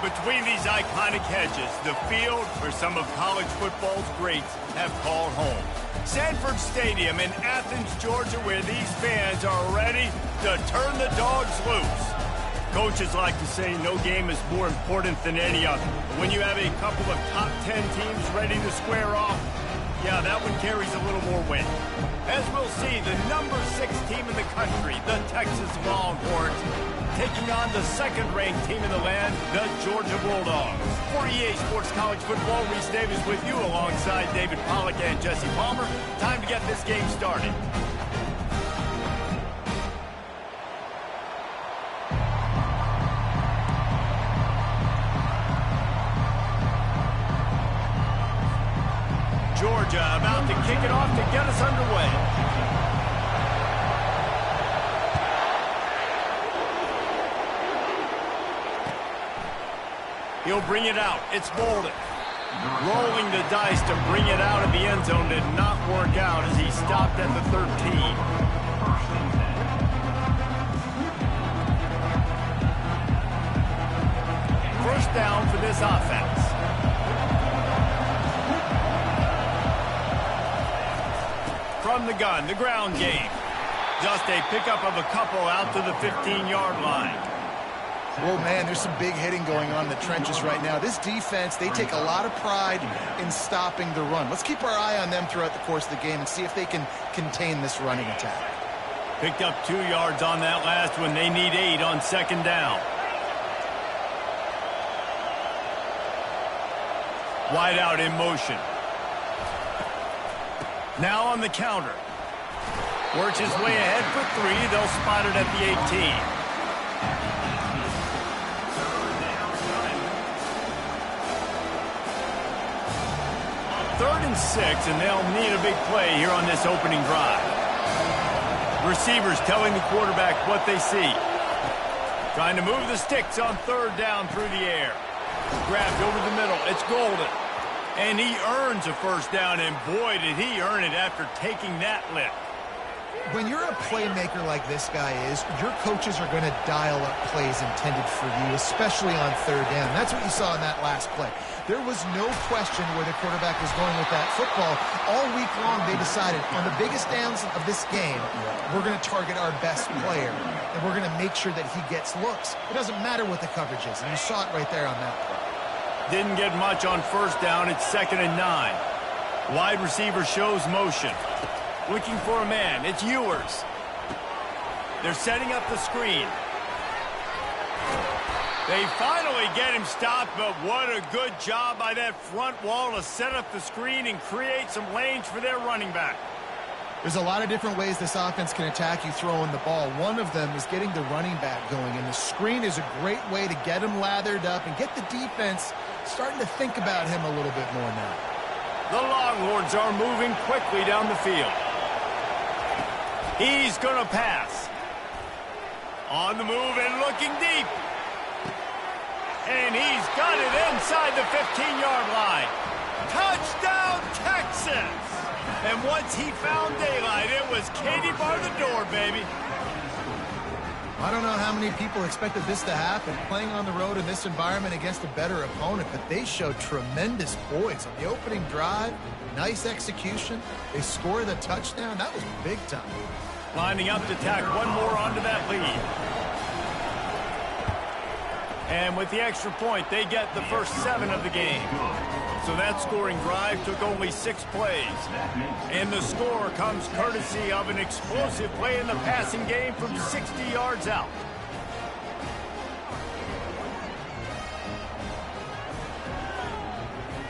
Between these iconic hedges, the field where some of college football's greats have called home. Sanford Stadium in Athens, Georgia, where these fans are ready to turn the dogs loose. Coaches like to say no game is more important than any other. But when you have a couple of top 10 teams ready to square off, yeah, that one carries a little more weight. As we'll see, the number 6 team in the country, the Texas Longhorns, taking on the second-ranked team in the land, the Georgia Bulldogs. For EA Sports College Football, Reese Davis with you alongside David Pollack and Jesse Palmer. Time to get this game started. Georgia about to kick it off to get us underway. He'll bring it out. It's Bolden. Rolling the dice to bring it out of the end zone did not work out as he stopped at the 13. First down for this offense. From the gun, the ground game. Just a pickup of a couple out to the 15-yard line. Well, man, there's some big hitting going on in the trenches right now. This defense, they take a lot of pride in stopping the run. Let's keep our eye on them throughout the course of the game and see if they can contain this running attack. Picked up 2 yards on that last one. They need 8 on second down. Wide out in motion. Now on the counter. Works his way ahead for 3. They'll spot it at the 18. Third and 6, and they'll need a big play here on this opening drive. Receivers telling the quarterback what they see. Trying to move the sticks on third down through the air. Grabbed over the middle. It's Golden. And he earns a first down, and boy, did he earn it after taking that lift. When you're a playmaker like this guy is, your coaches are going to dial up plays intended for you, especially on third down. That's what you saw in that last play. There was no question where the quarterback was going with that football. All week long, they decided on the biggest downs of this game, we're going to target our best player, and we're going to make sure that he gets looks. It doesn't matter what the coverage is, and you saw it right there on that play. Didn't get much on first down. It's 2nd and 9. Wide receiver shows motion. Looking for a man. It's Ewers. They're setting up the screen. They finally get him stopped, but what a good job by that front wall to set up the screen and create some lanes for their running back. There's a lot of different ways this offense can attack you throwing the ball. One of them is getting the running back going, and the screen is a great way to get him lathered up and get the defense starting to think about him a little bit more now. The Longhorns are moving quickly down the field. He's going to pass. On the move and looking deep. And he's got it inside the 15-yard line. Touchdown, Texas! And once he found daylight, it was Katie bar the door, baby. I don't know how many people expected this to happen, playing on the road in this environment against a better opponent, but they showed tremendous poise on the opening drive. Nice execution. They scored a touchdown. That was big time. Lining up to tack one more onto that lead. And with the extra point, they get the first 7 of the game. So that scoring drive took only 6 plays. And the score comes courtesy of an explosive play in the passing game from 60 yards out.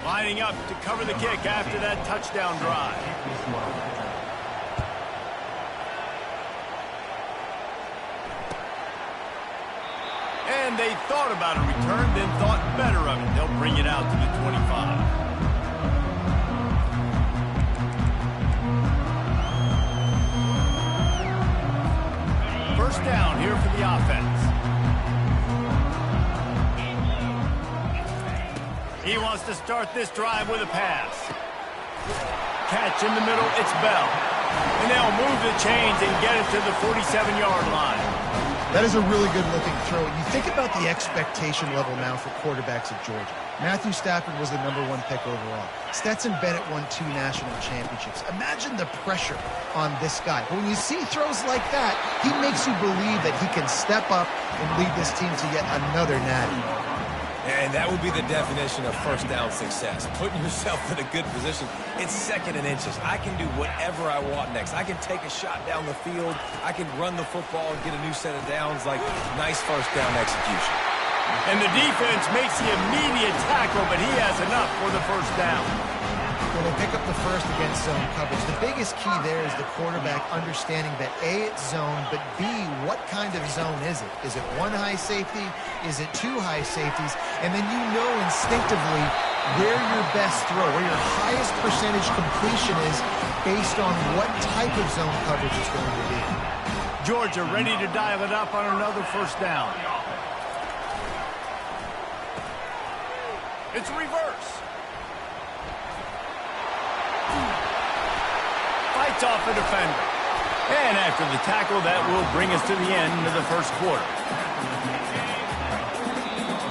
Lining up to cover the kick after that touchdown drive. And they thought about a return, then thought better of it. They'll bring it out to the 25. First down here for the offense. He wants to start this drive with a pass. Catch in the middle, it's Bell. And they'll move the chains and get it to the 47-yard line. That is a really good-looking throw. You think about the expectation level now for quarterbacks at Georgia. Matthew Stafford was the #1 pick overall. Stetson Bennett won 2 national championships. Imagine the pressure on this guy. But when you see throws like that, he makes you believe that he can step up and lead this team to yet another natty. And that would be the definition of first down success. Putting yourself in a good position. It's 2nd and inches. I can do whatever I want next. I can take a shot down the field. I can run the football and get a new set of downs. Like, nice first down execution. And the defense makes the immediate tackle, but he has enough for the first down. Well, they pick up the first against zone coverage. The biggest key there is the quarterback understanding that A, it's zone, but B, what kind of zone is it? Is it 1 high safety? Is it 2 high safeties? And then you know instinctively where your best throw, where your highest percentage completion is based on what type of zone coverage it's going to be. Georgia ready to dial it up on another first down. It's reverse. Fights off the defender. And after the tackle, that will bring us to the end of the first quarter.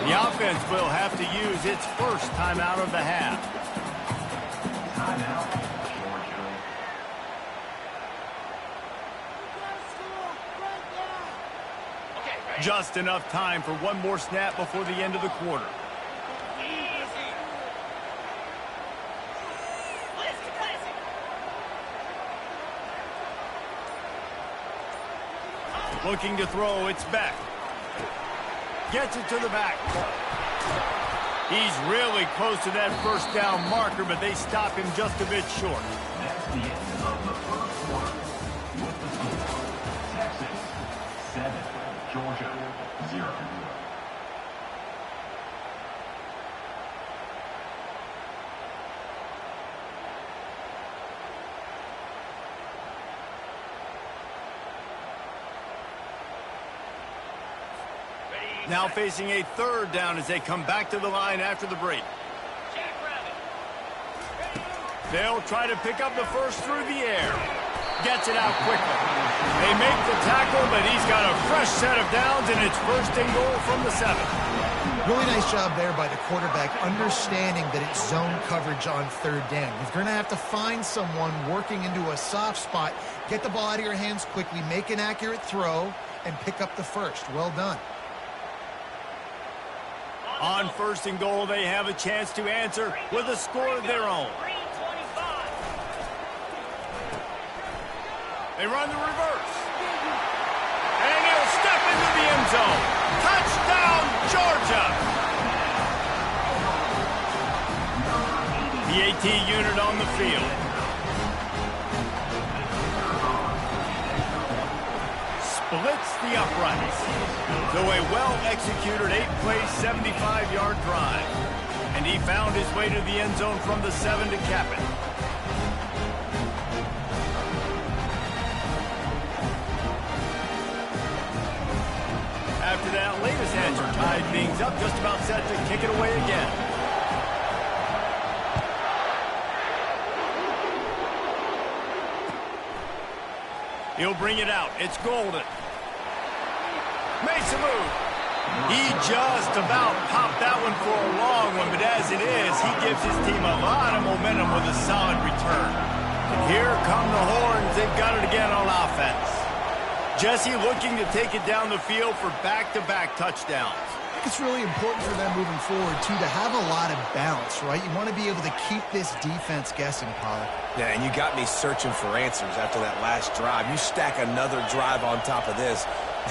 The offense will have to use its first timeout of the half. Just enough time for one more snap before the end of the quarter. Looking to throw, it's back. Gets it to the back. He's really close to that first down marker, but they stop him just a bit short. That's the end of the first quarter. With the score, Texas 7, Georgia 0. Now facing a 3rd down as they come back to the line after the break. They'll try to pick up the first through the air. Gets it out quickly. They make the tackle, but he's got a fresh set of downs, and it's 1st and goal from the 7. Really nice job there by the quarterback, understanding that it's zone coverage on 3rd down. You're going to have to find someone working into a soft spot, get the ball out of your hands quickly, make an accurate throw, and pick up the first. Well done. On 1st and goal, they have a chance to answer with a score of their own. They run the reverse. And he'll step into the end zone. Touchdown, Georgia! The AT unit on the field. Splits the uprights. So a well-executed 8-play, 75-yard drive. And he found his way to the end zone from the 7 to cap it. After that latest answer tied things up, just about set to kick it away again. He'll bring it out. It's Golden. Makes a move. He just about popped that one for a long one, but as it is, he gives his team a lot of momentum with a solid return. And here come the horns. They've got it again on offense. Jesse looking to take it down the field for back-to-back touchdowns. I think it's really important for them moving forward, too, to have a lot of balance, right? You want to be able to keep this defense guessing, Pollard. Yeah, and you got me searching for answers after that last drive. You stack another drive on top of this,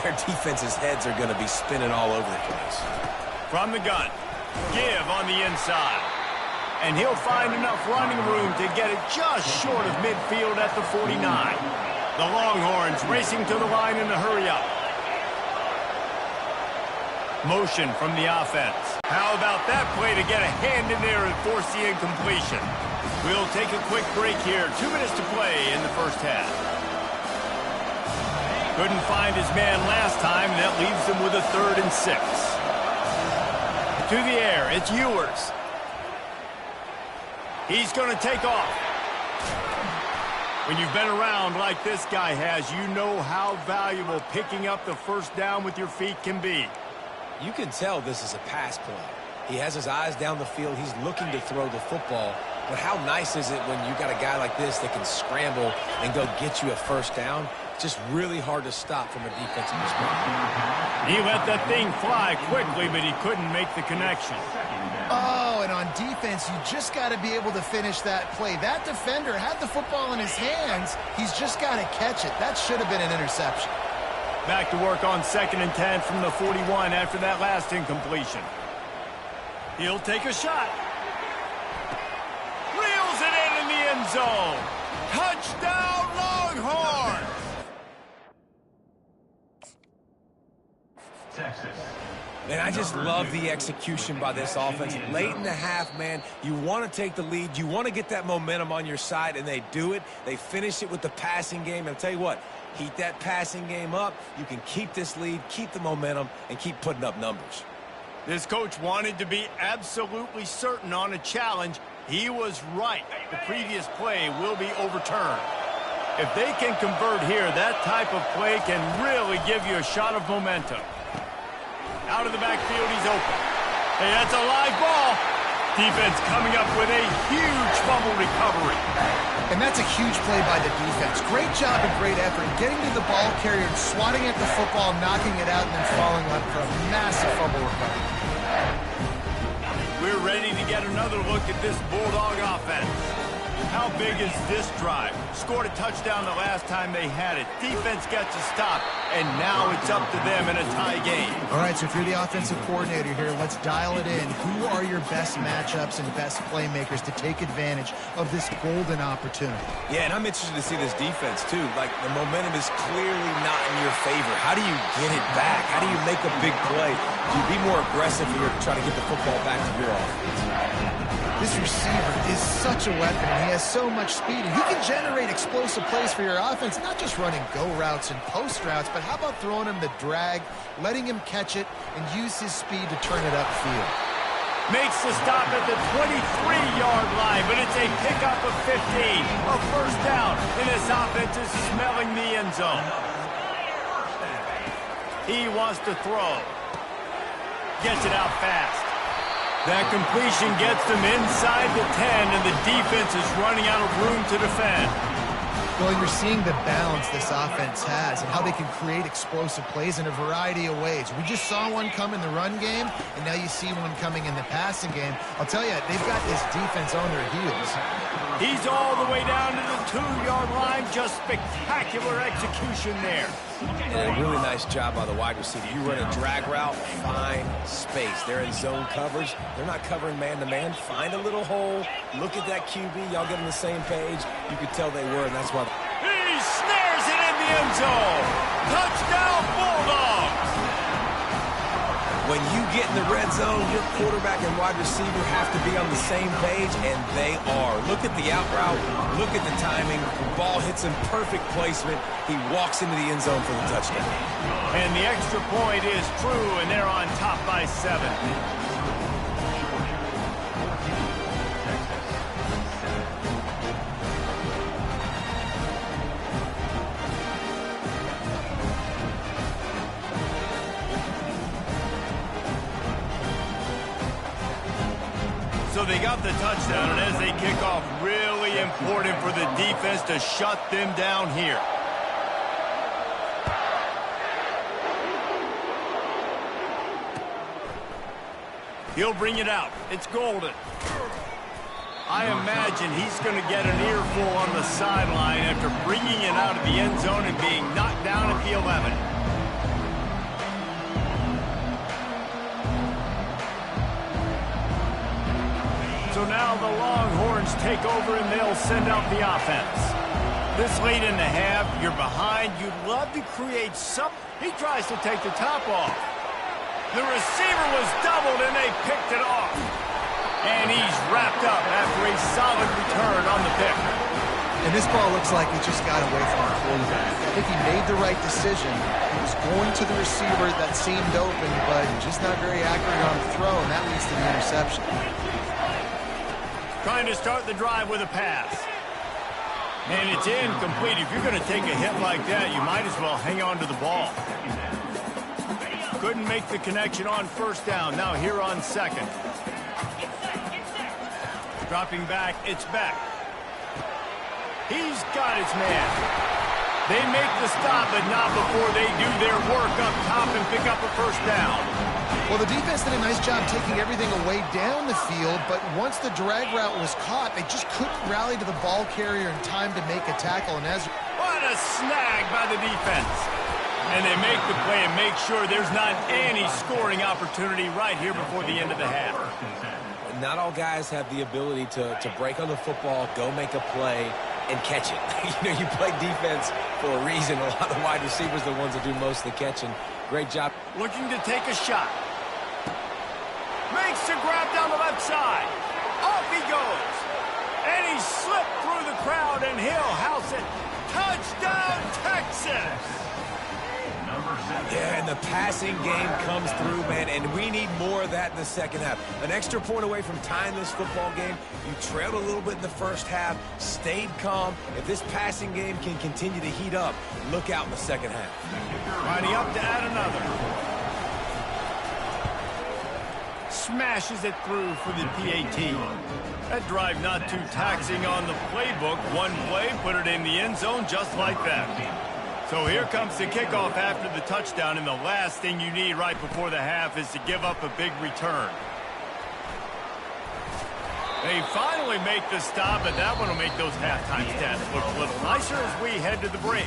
their defense's heads are going to be spinning all over the place. From the gun, give on the inside. And he'll find enough running room to get it just short of midfield at the 49. The Longhorns racing to the line in a hurry-up. Motion from the offense. How about that play to get a hand in there and force the incompletion? We'll take a quick break here. 2 minutes to play in the first half. Couldn't find his man last time. That leaves him with a 3rd and 6. To the air. It's Ewers. He's going to take off. When you've been around like this guy has, you know how valuable picking up the first down with your feet can be. You can tell this is a pass play. He has his eyes down the field. He's looking to throw the football. But how nice is it when you got a guy like this that can scramble and go get you a first down? It's just really hard to stop from a defensive perspective. He let that thing fly quickly, but he couldn't make the connection. Oh, and on defense, you just got to be able to finish that play. That defender had the football in his hands. He's just got to catch it. That should have been an interception. Back to work on 2nd and 10 from the 41 after that last incompletion. He'll take a shot. Reels it in the end zone. Touchdown, Longhorns! Texas. Man, I just love the execution by this offense. Late in the half, man, you want to take the lead. You want to get that momentum on your side, and they do it. They finish it with the passing game. And I'll tell you what, heat that passing game up. You can keep this lead, keep the momentum, and keep putting up numbers. This coach wanted to be absolutely certain on a challenge. He was right. The previous play will be overturned. If they can convert here, that type of play can really give you a shot of momentum. Out of the backfield, he's open. Hey, that's a live ball. Defense coming up with a huge fumble recovery. And that's a huge play by the defense. Great job and great effort getting to the ball carrier and swatting at the football, knocking it out, and then following up for a massive fumble recovery. We're ready to get another look at this Bulldog offense. How big is this drive? Scored a touchdown the last time they had it. Defense gets a stop, and now it's up to them in a tie game. All right, so if you're the offensive coordinator here, let's dial it in. Who are your best matchups and best playmakers to take advantage of this golden opportunity? Yeah, and I'm interested to see this defense, too. Like, the momentum is clearly not in your favor. How do you get it back? How do you make a big play? Do you be more aggressive here to try to get the football back to your offense? This receiver is such a weapon, and he has so much speed, and he can generate explosive plays for your offense, not just running go routes and post routes, but how about throwing him the drag, letting him catch it, and use his speed to turn it upfield. Makes the stop at the 23-yard line, but it's a pickup of 15. A first down, and this offense is smelling the end zone. He wants to throw. Gets it out fast. That completion gets them inside the 10, and the defense is running out of room to defend. Well, you're seeing the balance this offense has and how they can create explosive plays in a variety of ways. We just saw one come in the run game, and now you see one coming in the passing game. I'll tell you, they've got this defense on their heels. He's all the way down to the 2-yard line. Just spectacular execution there. And a really nice job by the wide receiver. You run a drag route, find space. They're in zone coverage. They're not covering man-to-man. Find a little hole. Look at that QB. Y'all get on the same page. You could tell they were, and that's why. He snares it in the end zone. Touchdown, Bulldogs. When you get in the red zone, your quarterback and wide receiver have to be on the same page, and they are. Look at the out route. Look at the timing. The ball hits him, perfect placement. He walks into the end zone for the touchdown. And the extra point is true, and they're on top by 7. So they got the touchdown, and as they kick off, really important for the defense to shut them down here. He'll bring it out. It's Golden. I imagine he's going to get an earful on the sideline after bringing it out of the end zone and being knocked down at the 11. So now the Longhorns take over and they'll send out the offense. This late in the half, you're behind. You'd love to create some. He tries to take the top off. The receiver was doubled and they picked it off. And he's wrapped up after a solid return on the pick. And this ball looks like he just got away from the quarterback. I think he made the right decision. He was going to the receiver that seemed open, but just not very accurate on the throw, and that leads to the interception. Trying to start the drive with a pass. And it's incomplete. If you're going to take a hit like that, you might as well hang on to the ball. Couldn't make the connection on first down. Now here on second. Dropping back, it's Beck. He's got his man. They make the stop, but not before they do their work up top and pick up a first down. Well, the defense did a nice job taking everything away down the field, but once the drag route was caught, they just couldn't rally to the ball carrier in time to make a tackle. And as what a snag by the defense. And they make the play and make sure there's not any scoring opportunity right here before the end of the half. Not all guys have the ability to break on the football, go make a play, and catch it. You play defense for a reason. A lot of wide receivers are the ones that do most of the catching. Great job. Looking to take a shot. Makes a grab down the left side. Off he goes. And he slipped through the crowd, and he'll house it. Touchdown, Texas! Yeah, and the passing game comes through, man, and we need more of that in the second half. An extra point away from tying this football game. You trailed a little bit in the first half, stayed calm. If this passing game can continue to heat up, look out in the second half. Lining up to add another. Smashes it through for the PAT. That drive not too taxing on the playbook. One play, put it in the end zone just like that. So here comes the kickoff after the touchdown, and the last thing you need right before the half is to give up a big return. They finally make the stop, but that one will make those halftime stats look a little nicer as we head to the break.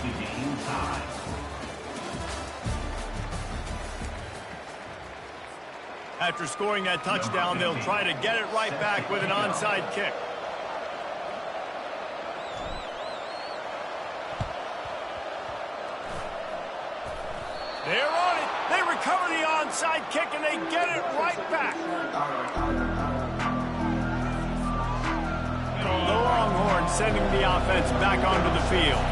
After scoring that touchdown, they'll try to get it right back with an onside kick. They're on it. They recover the onside kick, and they get it right back. The Longhorns sending the offense back onto the field.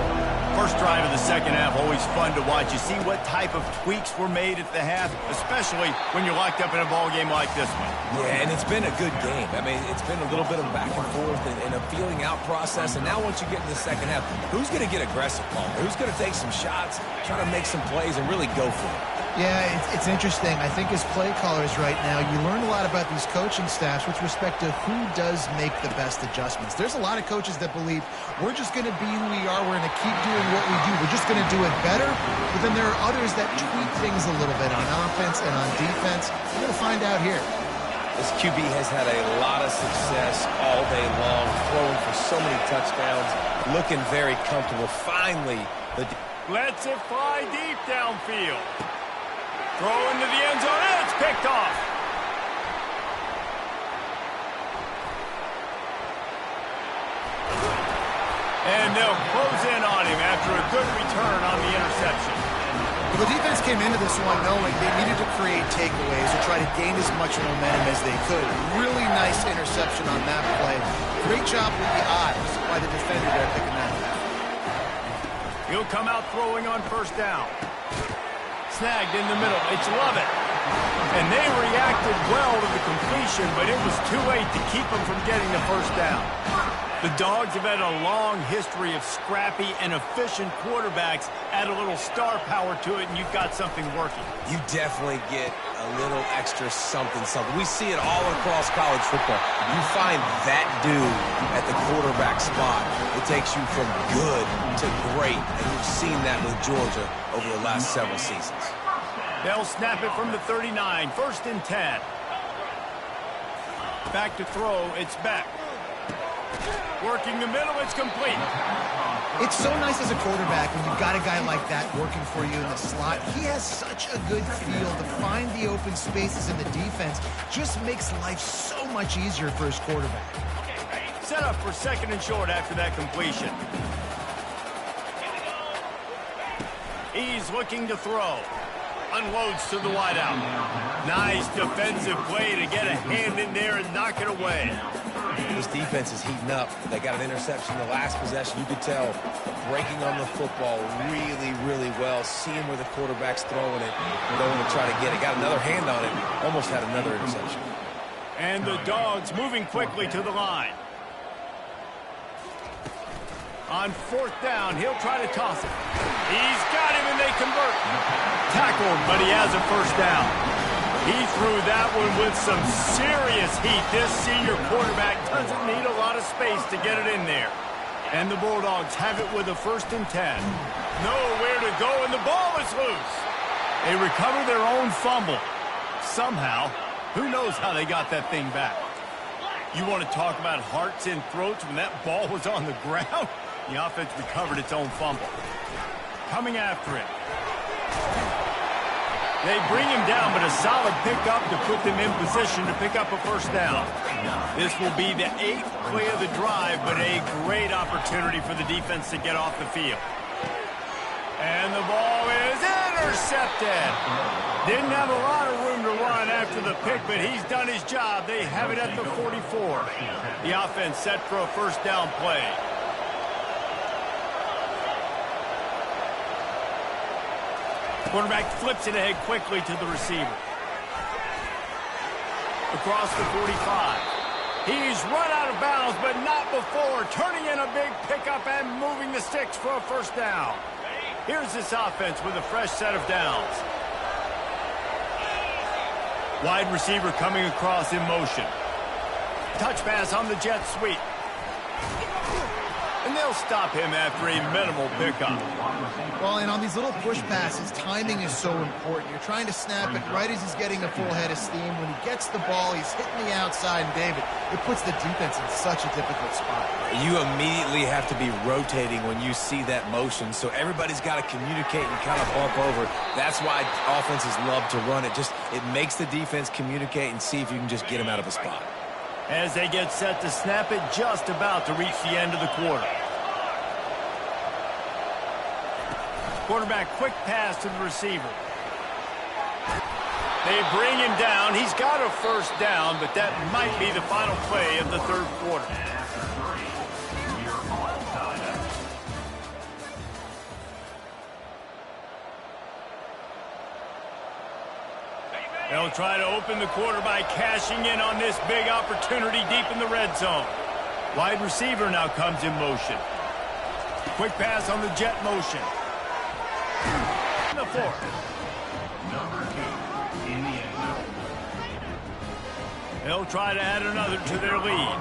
First drive of the second half, always fun to watch. You see what type of tweaks were made at the half, especially when you're locked up in a ball game like this one. Yeah, and it's been a good game. I mean, it's been a little bit of back and forth and a feeling out process. And now once you get in the second half, who's going to get aggressive, Paul? Who's going to take some shots, try to make some plays, and really go for it? Yeah, it's interesting. I think as play callers right now, you learn a lot about these coaching staffs with respect to who does make the best adjustments. There's a lot of coaches that believe we're just going to be who we are. We're going to keep doing what we do. We're just going to do it better. But then there are others that tweak things a little bit on offense and on defense. We're going to find out here. This QB has had a lot of success all day long, throwing for so many touchdowns, looking very comfortable. Finally, lets it fly deep downfield. Throw into the end zone, and it's picked off. And they'll close in on him after a good return on the interception. Well, the defense came into this one knowing they needed to create takeaways or try to gain as much momentum as they could. Really nice interception on that play. Great job with the eyes by the defender there picking that up. He'll come out throwing on first down. Snagged in the middle. It's Lovett. And they reacted well to the completion, but it was too late to keep them from getting the first down. The Dogs have had a long history of scrappy and efficient quarterbacks. Add a little star power to it, and you've got something working. You definitely get a little extra something. We see it all across college football. You find that dude at the quarterback spot, it takes you from good to great, and you've seen that with Georgia over the last several seasons. They'll snap it from the 39, 1st and 10. Back to throw, it's Beck. Working the middle, it's complete. It's so nice as a quarterback when you've got a guy like that working for you in the slot. He has such a good feel to find the open spaces in the defense. Just makes life so much easier for his quarterback. Set up for 2nd and short after that completion. He's looking to throw. Unloads to the wideout. Nice defensive play to get a hand in there and knock it away. This defense is heating up. They got an interception the last possession. You could tell breaking on the football really, really well. Seeing where the quarterback's throwing it, going to try to get it. Got another hand on it. Almost had another interception. And the Dogs moving quickly to the line. On fourth down, he'll try to toss it. He's got him, and they convert. Tackled, but he has a first down. He threw that one with some serious heat. This senior quarterback doesn't need a lot of space to get it in there. And the Bulldogs have it with a 1st and 10. Nowhere to go, and the ball is loose. They recover their own fumble. Somehow, who knows how they got that thing back. You want to talk about hearts and throats when that ball was on the ground? The offense recovered its own fumble. Coming after it. They bring him down, but a solid pickup to put them in position to pick up a first down. This will be the 8th play of the drive, but a great opportunity for the defense to get off the field. And the ball is intercepted. Didn't have a lot of room to run after the pick, but he's done his job. They have it at the 44. The offense set for a first down play. Quarterback flips it ahead quickly to the receiver. Across the 45. He's run out of bounds, but not before. Turning in a big pickup and moving the sticks for a first down. Here's this offense with a fresh set of downs. Wide receiver coming across in motion. Touch pass on the jet sweep. And they'll stop him after a minimal pickup. Well, and on these little push passes, timing is so important. You're trying to snap it right as he's getting a full head of steam. When he gets the ball, he's hitting the outside, and David, it puts the defense in such a difficult spot. You immediately have to be rotating when you see that motion, so everybody's got to communicate and kind of bump over. That's why offenses love to run it. It makes the defense communicate and see if you can just get him out of a spot. As they get set to snap it, just about to reach the end of the quarter. Quarterback quick pass to the receiver. They bring him down. He's got a first down, but that might be the final play of the 3rd quarter. They'll try to open the quarter by cashing in on this big opportunity deep in the red zone. Wide receiver now comes in motion. Quick pass on the jet motion. The 4th. Number 2 in the end zone. They'll try to add another to their lead.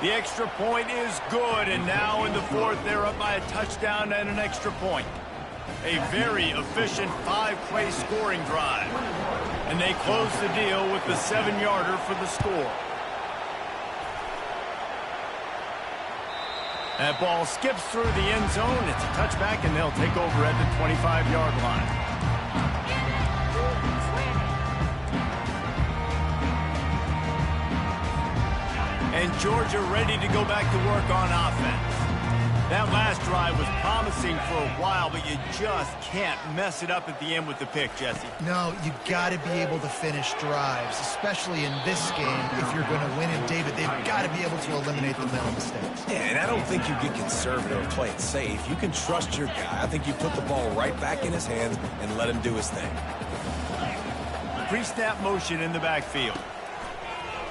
The extra point is good, and now in the 4th, they're up by a touchdown and an extra point. A very efficient 5-play scoring drive. And they close the deal with the 7-yarder for the score. That ball skips through the end zone. It's a touchback, and they'll take over at the 25-yard line. And Georgia ready to go back to work on offense. That last drive was promising for a while, but you just can't mess it up at the end with the pick, Jesse. No, you got to be able to finish drives, especially in this game. If you're going to win, and David, they've got to be able to eliminate the mental mistakes. Yeah, and I don't think you get conservative or play it safe. You can trust your guy. I think you put the ball right back in his hands and let him do his thing. Pre-snap motion in the backfield.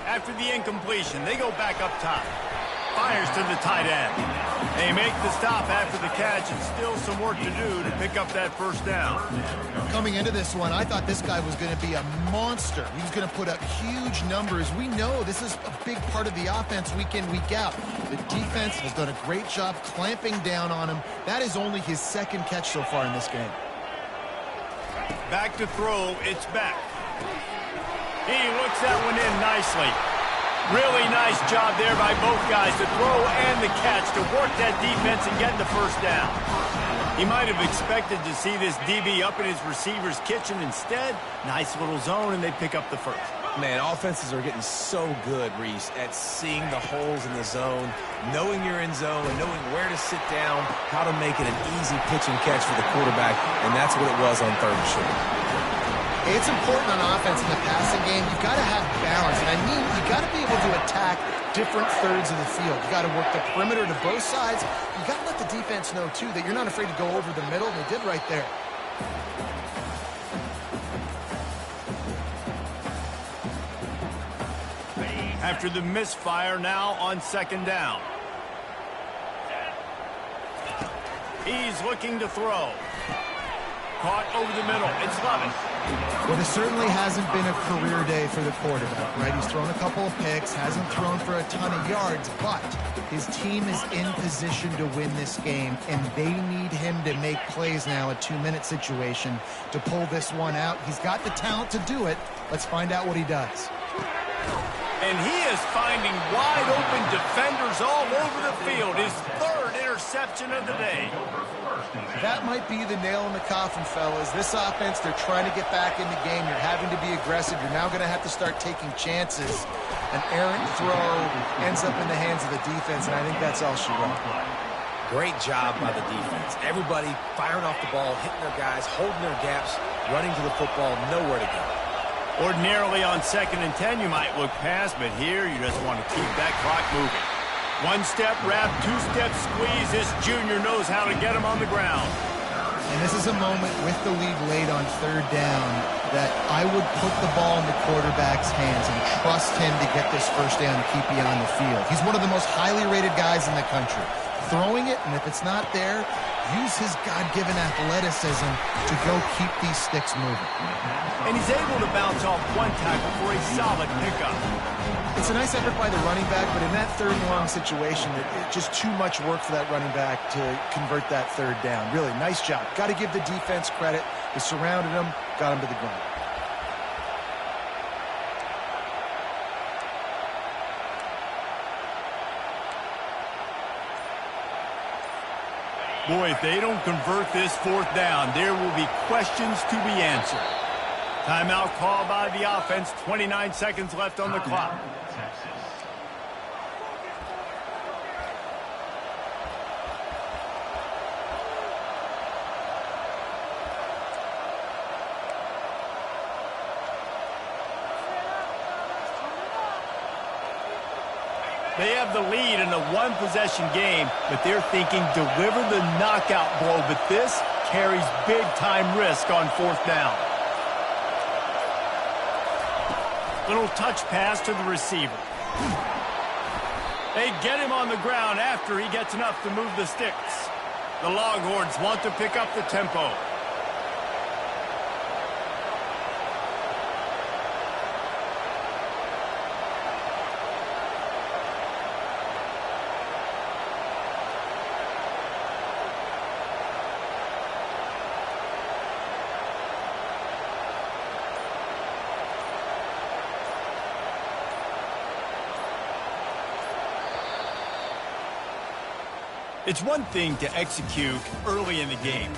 After the incompletion, they go back up top. Fires to the tight end. They make the stop after the catch, and still some work to do to pick up that first down. Coming into this one, I thought this guy was going to be a monster. He was going to put up huge numbers. We know this is a big part of the offense week in, week out. The defense has done a great job clamping down on him. That is only his 2nd catch so far in this game. Back to throw, it's back. He looks that one in nicely. Really nice job there by both guys, the throw and the catch, to work that defense and get the first down. He might have expected to see this DB up in his receiver's kitchen. Instead, nice little zone, and they pick up the first. Man, offenses are getting so good, Reese, at seeing the holes in the zone, knowing you're in zone, knowing where to sit down, how to make it an easy pitch and catch for the quarterback, and that's what it was on 3rd and short. It's important on offense in the passing game. You've got to have balance. And I mean, you've got to be able to attack different thirds of the field. You've got to work the perimeter to both sides. You've got to let the defense know, too, that you're not afraid to go over the middle. They did right there. after the misfire now on 2nd down. He's looking to throw. Caught over the middle. It's Lovett. Well, this certainly hasn't been a career day for the quarterback, right? He's thrown a couple of picks, hasn't thrown for a ton of yards, but his team is in position to win this game, and they need him to make plays now, a 2-minute situation, to pull this one out. He's got the talent to do it. Let's find out what he does. And he is finding wide open defenders all over the field. His 3rd interception of the day. That might be the nail in the coffin, fellas. This offense, they're trying to get back in the game. You're having to be aggressive. You're now going to have to start taking chances. An errant throw ends up in the hands of the defense, and I think that's all she wrote. Great job by the defense. Everybody firing off the ball, hitting their guys, holding their gaps, running to the football, nowhere to go. Ordinarily on 2nd and 10, you might look past, but here you just want to keep that clock moving. 1-step wrap, 2-step squeeze. This junior knows how to get him on the ground. And this is a moment with the lead late on 3rd down that I would put the ball in the quarterback's hands and trust him to get this 1st down and keep you on the field. He's one of the most highly rated guys in the country. Throwing it, and if it's not there, use his God-given athleticism to go keep these sticks moving. And he's able to bounce off one tackle for a solid pickup. It's a nice effort by the running back, but in that 3rd and long situation, it's just too much work for that running back to convert that 3rd down. Really, nice job. Got to give the defense credit. They surrounded him, got him to the ground. Boy, if they don't convert this 4th down, there will be questions to be answered. Timeout called by the offense. 29 seconds left on the clock. Texas. They have the lead in a 1-possession game, but they're thinking deliver the knockout blow. But this carries big-time risk on 4th down. Little touch pass to the receiver. They get him on the ground after he gets enough to move the sticks. The Longhorns want to pick up the tempo. It's one thing to execute early in the game.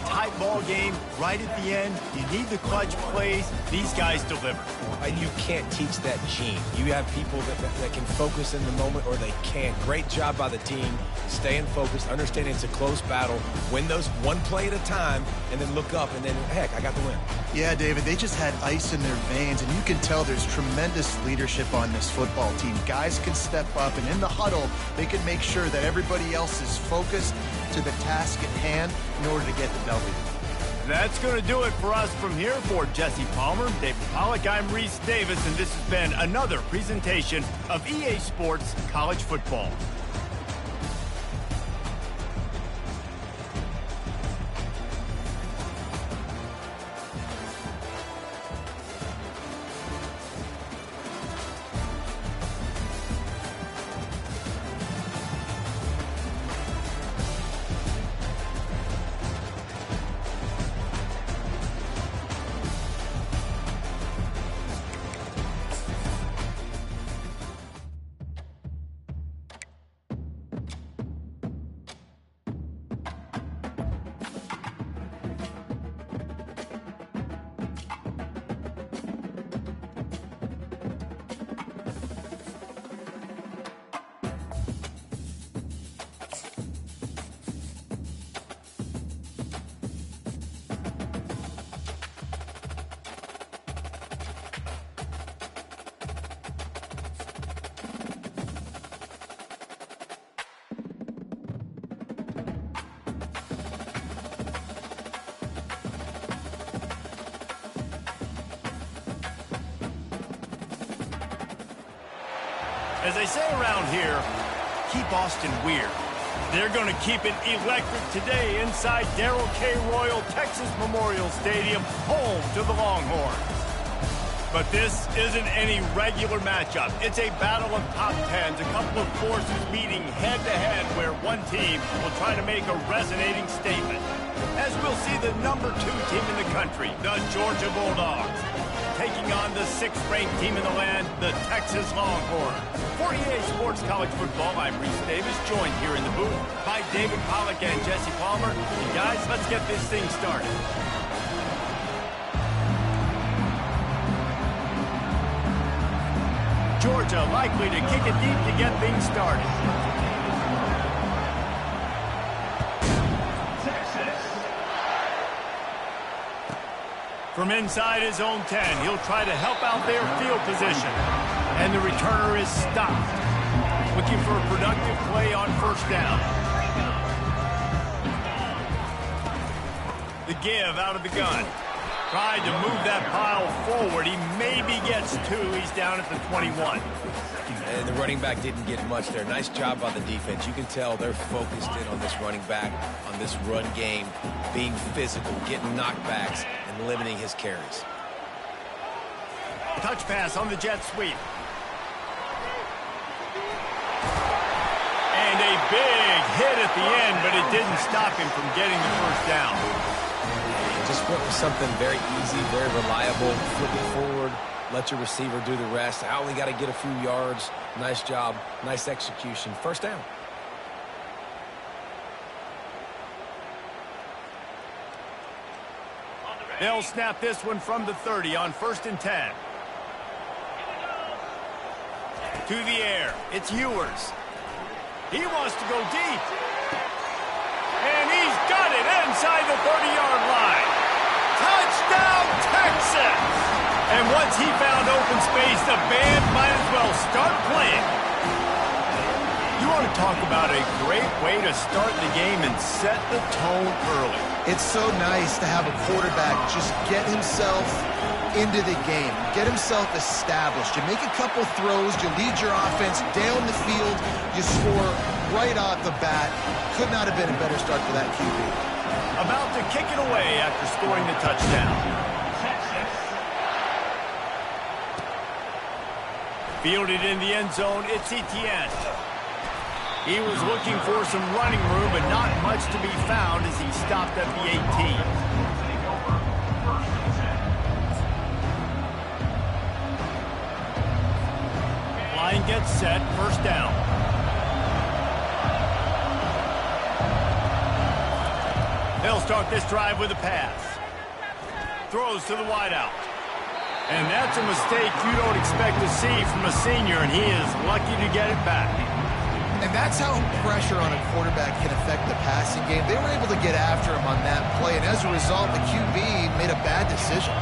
Tight ball game, right at the end. You need the clutch plays. These guys deliver. You can't teach that gene. You have people that can focus in the moment or they can't. Great job by the team. Staying focused, understanding it's a close battle. Win those one play at a time and then look up and then, heck, I got the win. Yeah, David, they just had ice in their veins, and you can tell there's tremendous leadership on this football team. Guys can step up, and in the huddle, they can make sure that everybody else is focused to the task at hand in order to get the W. That's going to do it for us from here. For Jesse Palmer, David Pollack, I'm Reese Davis, and this has been another presentation of EA Sports College Football. As they say around here, keep Austin weird. They're going to keep it electric today inside Darrell K. Royal Texas Memorial Stadium, home to the Longhorns. But this isn't any regular matchup. It's a battle of top tens, a couple of forces meeting head-to-head where one team will try to make a resonating statement. As we'll see the #2 team in the country, the Georgia Bulldogs, taking on the 6th-ranked team in the land, the Texas Longhorns. For EA Sports College Football, I'm Reese Davis, joined here in the booth by David Pollack and Jesse Palmer. And guys, let's get this thing started. Georgia likely to kick it deep to get things started. From inside his own 10, he'll try to help out their field position. And the returner is stopped. Looking for a productive play on first down. The give out of the gun. Tried to move that pile forward. He maybe gets 2. He's down at the 21. And the running back didn't get much there. Nice job by the defense. You can tell they're focused in on this running back, on this run game, being physical, getting knockbacks, and limiting his carries. Touch pass on the jet sweep. And a big hit at the end, but it didn't stop him from getting the first down. Just went with something very easy, very reliable. Flip it forward, let your receiver do the rest. I only got to get a few yards. Nice job, nice execution. First down. They'll snap this one from the 30 on 1st and 10. To the air, it's Ewers. He wants to go deep. And he's got it inside the 30-yard line. Touchdown, Texas! And once he found open space, the band might as well start playing. You want to talk about a great way to start the game and set the tone early. It's so nice to have a quarterback just get himself into the game, get himself established. You make a couple throws, you lead your offense down the field, you score right off the bat. Could not have been a better start for that QB. About to kick it away after scoring the touchdown. Fielded in the end zone, it's Etienne. He was looking for some running room, but not much to be found as he stopped at the 18. Line gets set, first down. They'll start this drive with a pass. Throws to the wideout. And that's a mistake you don't expect to see from a senior, and he is lucky to get it back. And that's how pressure on a quarterback can affect the passing game. They were able to get after him on that play, and as a result, the QB made a bad decision,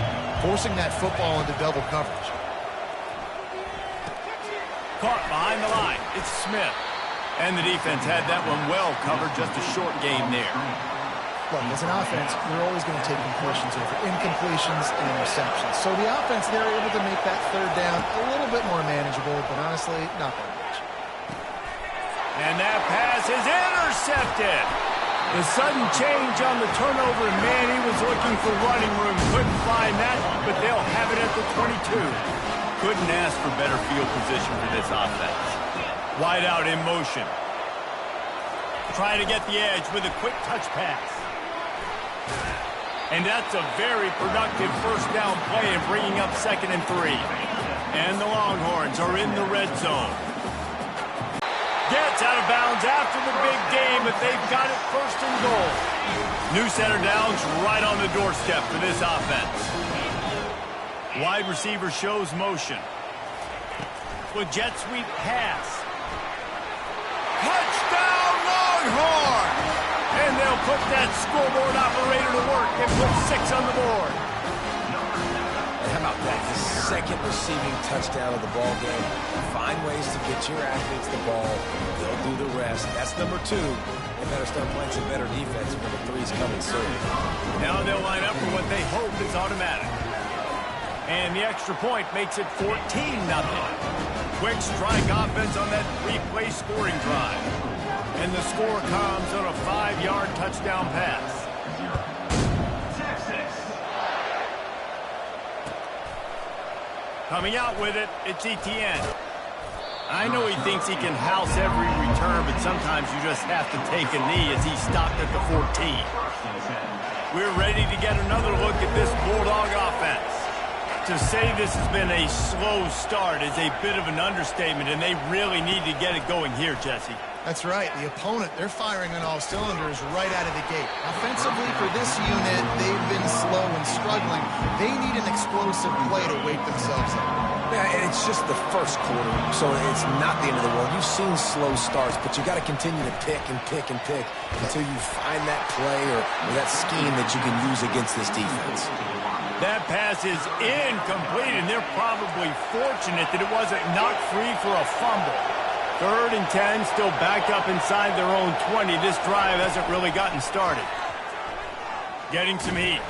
forcing that football into double coverage. Caught behind the line. It's Smith. And the defense had that one well covered, just a short game there. Look, as an offense, you're always going to take completions over incompletions and interceptions. So the offense, they're able to make that third down a little bit more manageable, but honestly, not that much. And that pass is intercepted. The sudden change on the turnover, and man, he was looking for running room. Couldn't find that, but they'll have it at the 22. Couldn't ask for better field position for this offense. Wide out in motion. Trying to get the edge with a quick touch pass. And that's a very productive first down play and bringing up 2nd and 3. And the Longhorns are in the red zone. Gets out of bounds after the big game, but they've got it 1st and goal. New center downs right on the doorstep for this offense. Wide receiver shows motion. With jet sweep pass. Touchdown Longhorns! And they'll put that scoreboard operator to work and put 6 on the board. And how about that? The 2nd receiving touchdown of the ball game. Find ways to get your athletes the ball. They'll do the rest. That's #2. They better start playing some better defense when the 3's coming soon. Now they'll line up for what they hope is automatic. And the extra point makes it 14-0. Quick strike offense on that three-play scoring drive. And the score comes on a 5-yard touchdown pass. Texas. Coming out with it, it's Etienne. I know he thinks he can house every return, but sometimes you just have to take a knee as he stopped at the 14. We're ready to get another look at this Bulldog offense. To say this has been a slow start is a bit of an understatement, and they really need to get it going here, Jesse. That's right. The opponent, they're firing on all cylinders right out of the gate. Offensively, for this unit, they've been slow and struggling. They need an explosive play to wake themselves up. Yeah, and it's just the first quarter, so it's not the end of the world. You've seen slow starts, but you got to continue to pick and pick and pick until you find that play or that scheme that you can use against this defense. That pass is incomplete, and they're probably fortunate that it wasn't knocked free for a fumble. 3rd and 10, still backed up inside their own 20. This drive hasn't really gotten started. Getting some heat.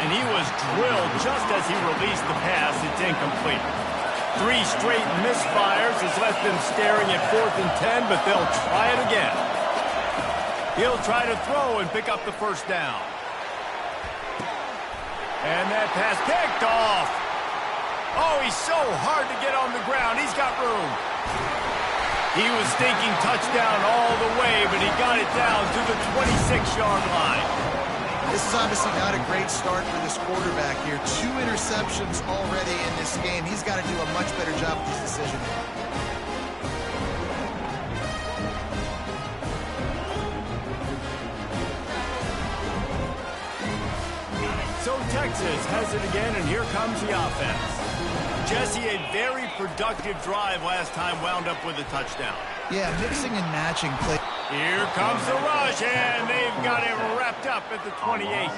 And he was drilled just as he released the pass. It's incomplete. 3 straight misfires has left them staring at 4th and 10, but they'll try it again. He'll try to throw and pick up the first down. And that pass picked off. Oh, he's so hard to get on the ground. He's got room. He was thinking touchdown all the way, but he got it down to the 26-yard line. This is obviously not a great start for this quarterback here. 2 interceptions already in this game. He's got to do a much better job with his decision. So Texas has it again, and here comes the offense. Jesse, a very productive drive last time, wound up with a touchdown. Yeah, mixing and matching play. Here comes the rush, and they've got it wrapped up at the 28.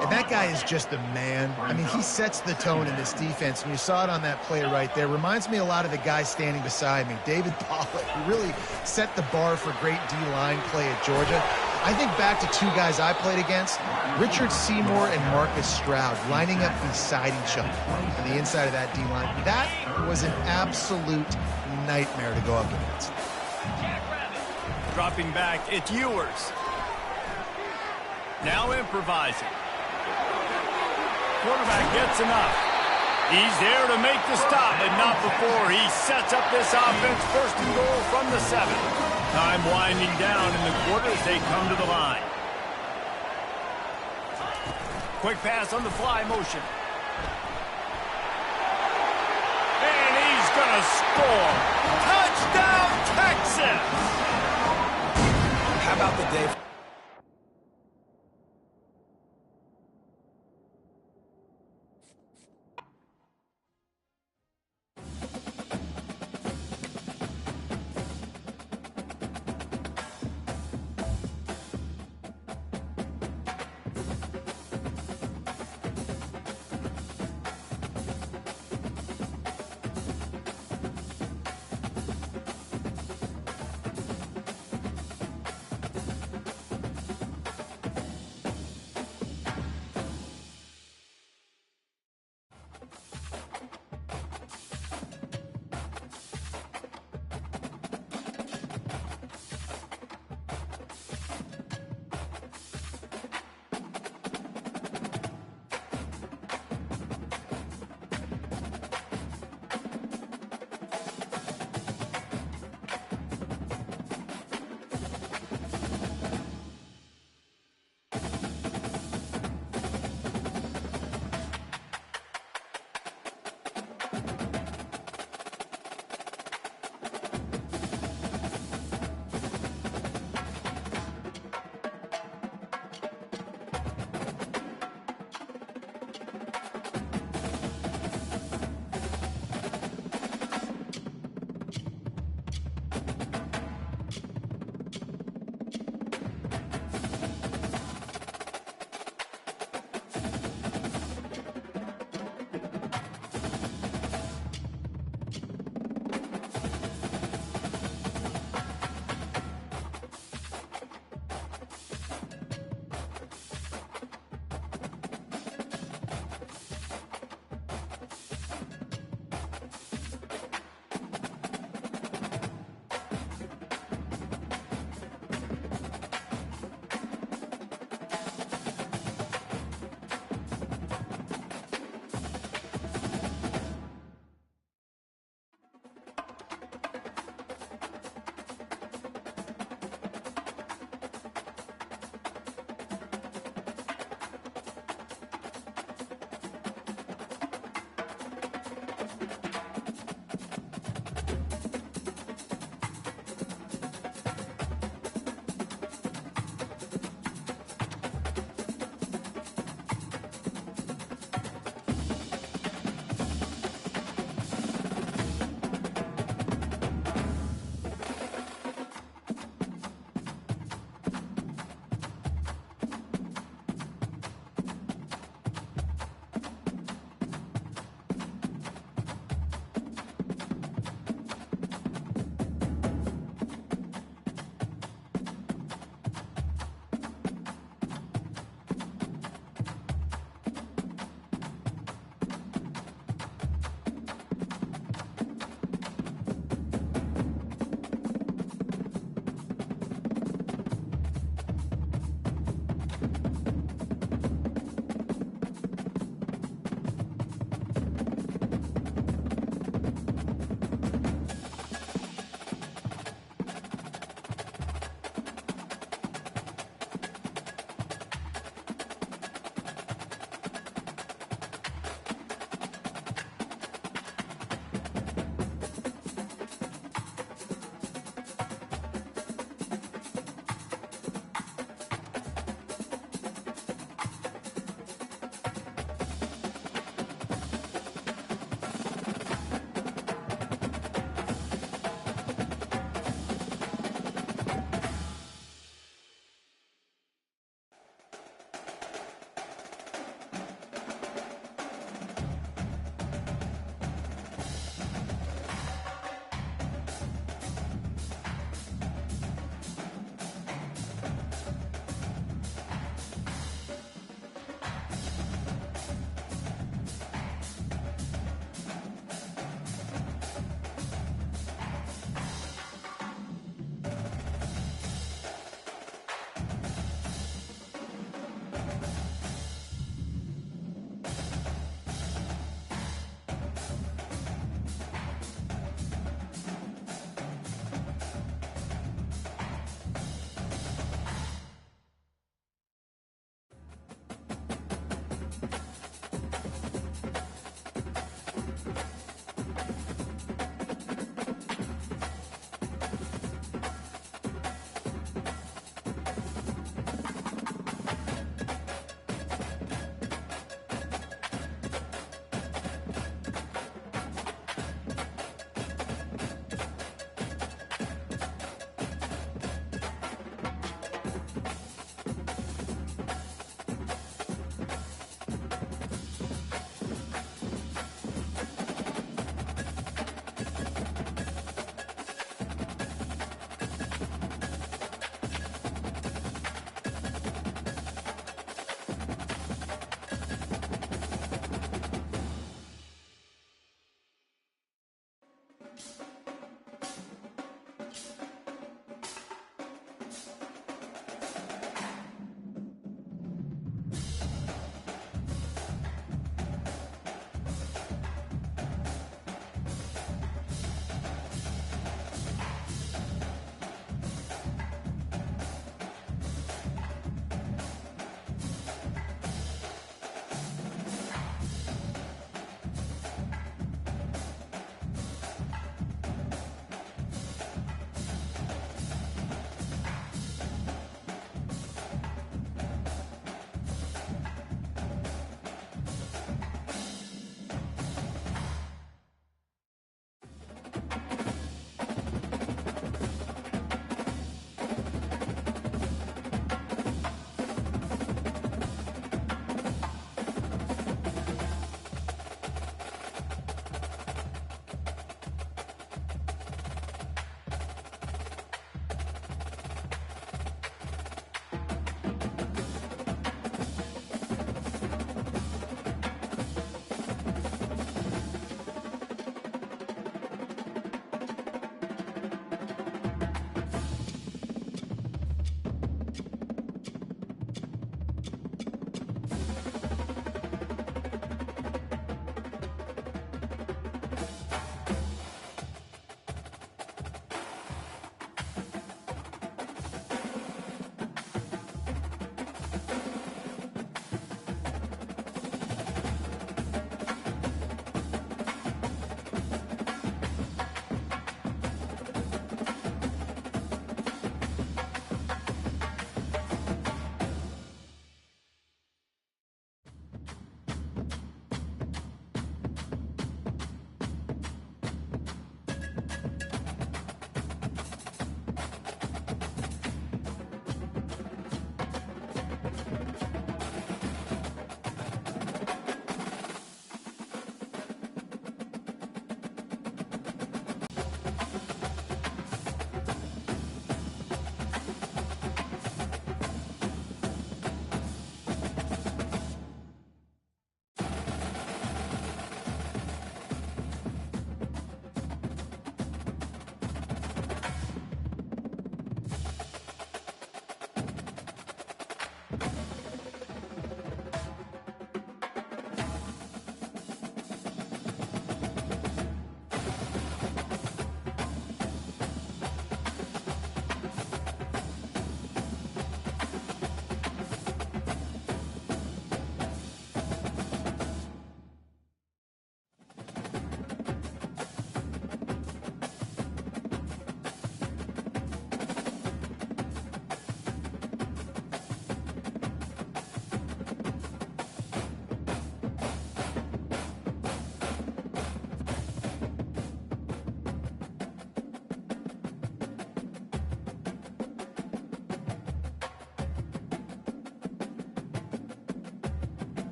And that guy is just a man. I mean, he sets the tone in this defense, and you saw it on that play right there. Reminds me a lot of the guy standing beside me, David Pollack, who really set the bar for great D-line play at Georgia. I think back to 2 guys I played against, Richard Seymour and Marcus Stroud, lining up beside each other on the inside of that D-line. That was an absolute nightmare to go up against. Dropping back, it's Ewers. Now improvising. Quarterback gets enough. He's there to make the stop, but not before he sets up this offense. 1st and goal from the 7. Time winding down in the quarter as they come to the line. Quick pass on the fly motion. And he's going to score. Touchdown, Texas! How about the day?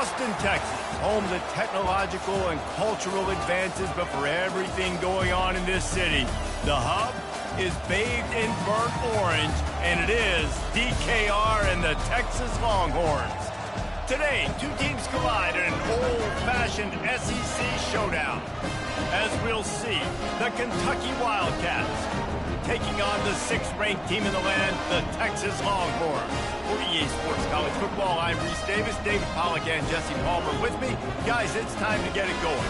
Austin, Texas, home to technological and cultural advances, but for everything going on in this city, the hub is bathed in burnt orange, and it is DKR and the Texas Longhorns. Today, two teams collide in an old-fashioned SEC showdown. As we'll see, the Kentucky Wildcats taking on the 6th-ranked team in the land, the Texas Longhorns. For EA Sports College Football, I'm Reese Davis, David Pollack, and Jesse Palmer with me. Guys, it's time to get it going.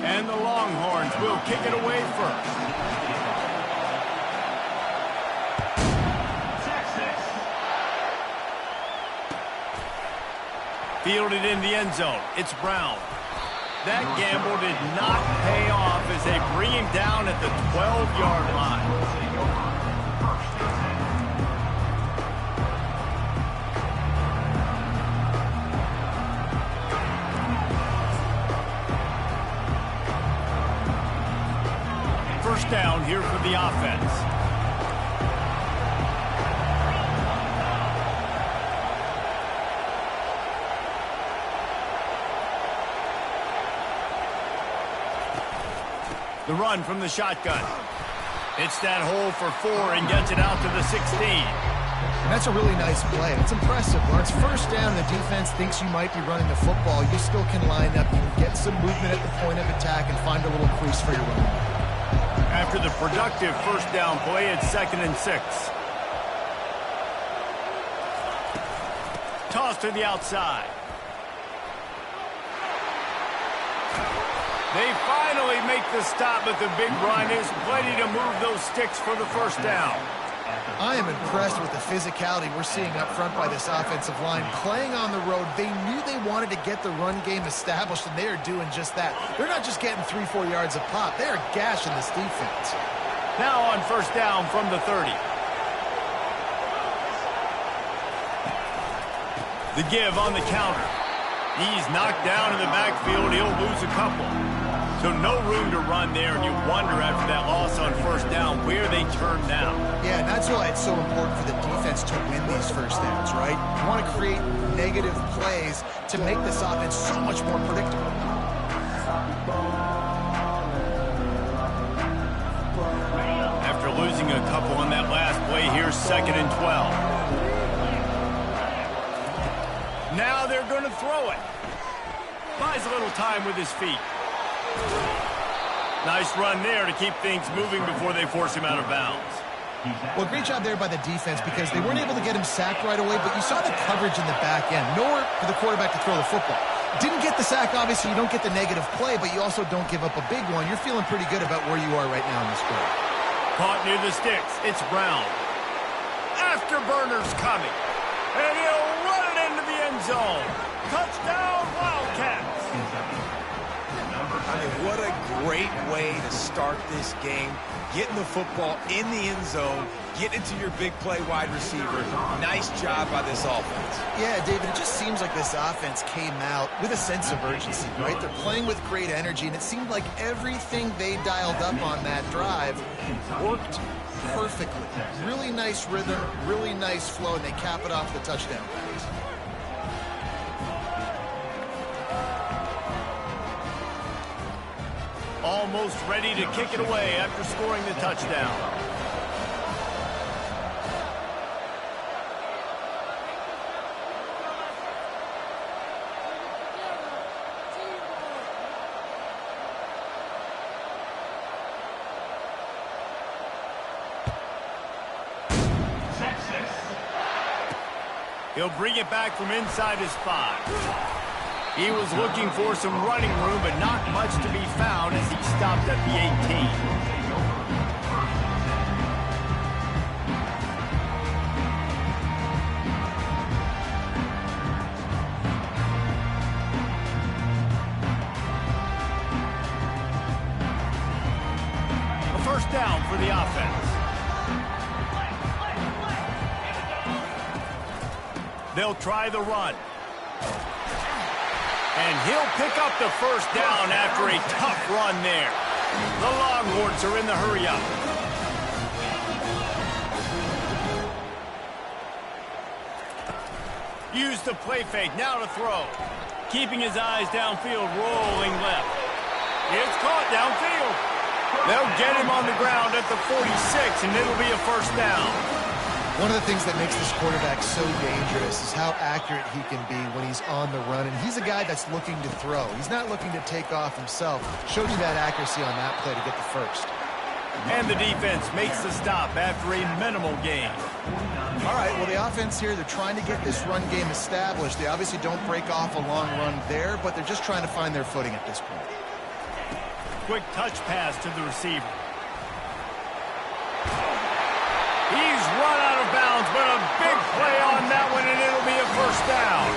And the Longhorns will kick it away first. Texas. Fielded in the end zone. It's Brown. That gamble did not pay off as they bring him down at the 12-yard line. First down here for the offense. The run from the shotgun. It's that hole for 4 and gets it out to the 16. And that's a really nice play. It's impressive. When it's first down, the defense thinks you might be running the football. You still can line up. You can get some movement at the point of attack and find a little crease for your running back. After the productive first down play, it's 2nd and 6. Toss to the outside. They finally make the stop, but the big run is plenty to move those sticks for the first down. I am impressed with the physicality we're seeing up front by this offensive line. Playing on the road, they knew they wanted to get the run game established, and they are doing just that. They're not just getting 3-4 yards a pop. They are gashing this defense. Now on first down from the 30. The give on the counter. He's knocked down in the backfield. He'll lose a couple. So no room to run there, and you wonder after that loss on first down where they turn now. Yeah, and that's why it's so important for the defense to win these first downs, right? You want to create negative plays to make this offense so much more predictable. After losing a couple on that last play, here's 2nd and 12. Now they're going to throw it. Buys a little time with his feet. Nice run there to keep things moving before they force him out of bounds. Well, great job there by the defense because they weren't able to get him sacked right away, but you saw the coverage in the back end. Nowhere for the quarterback to throw the football. Didn't get the sack, obviously. You don't get the negative play, but you also don't give up a big one. You're feeling pretty good about where you are right now in this game. Caught near the sticks. It's Brown. Afterburner's coming. And he'll run it into the end zone. Touchdown, Wildcats. I mean, what a great way to start this game. Getting the football in the end zone, getting it to your big play wide receiver. Nice job by this offense. Yeah, David, it just seems like this offense came out with a sense of urgency, right? They're playing with great energy, and it seemed like everything they dialed up on that drive worked perfectly. Really nice rhythm, really nice flow, and they cap it off with a touchdown pass. Almost ready to kick it away after scoring the touchdown. He'll bring it back from inside his 5. He was looking for some running room, but not much to be found as he stopped at the 18. A first down for the offense. They'll try the run. And he'll pick up the first down after a tough run there. The Longhorns are in the hurry-up. Use the play fake, now to throw. Keeping his eyes downfield, rolling left. It's caught downfield. They'll get him on the ground at the 46, and it'll be a first down. One of the things that makes this quarterback so dangerous is how accurate he can be when he's on the run. And he's a guy that's looking to throw. He's not looking to take off himself. Showed you that accuracy on that play to get the first. And the defense makes the stop after a minimal gain. All right, well, the offense here, they're trying to get this run game established. They obviously don't break off a long run there, but they're just trying to find their footing at this point. Quick touch pass to the receiver. He's run out of bounds, but a big play on that one, and it'll be a first down.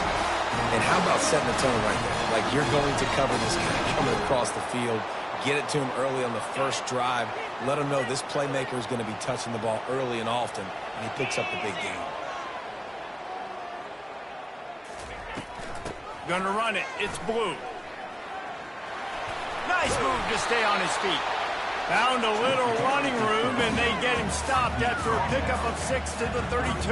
And how about setting the tone right there? Like, you're going to cover this guy coming across the field. Get it to him early on the first drive. Let him know this playmaker is going to be touching the ball early and often, and he picks up the big game. Gonna run it. It's Blue. Nice move to stay on his feet. Found a little running room, and they get him stopped after a pickup of 6 to the 32.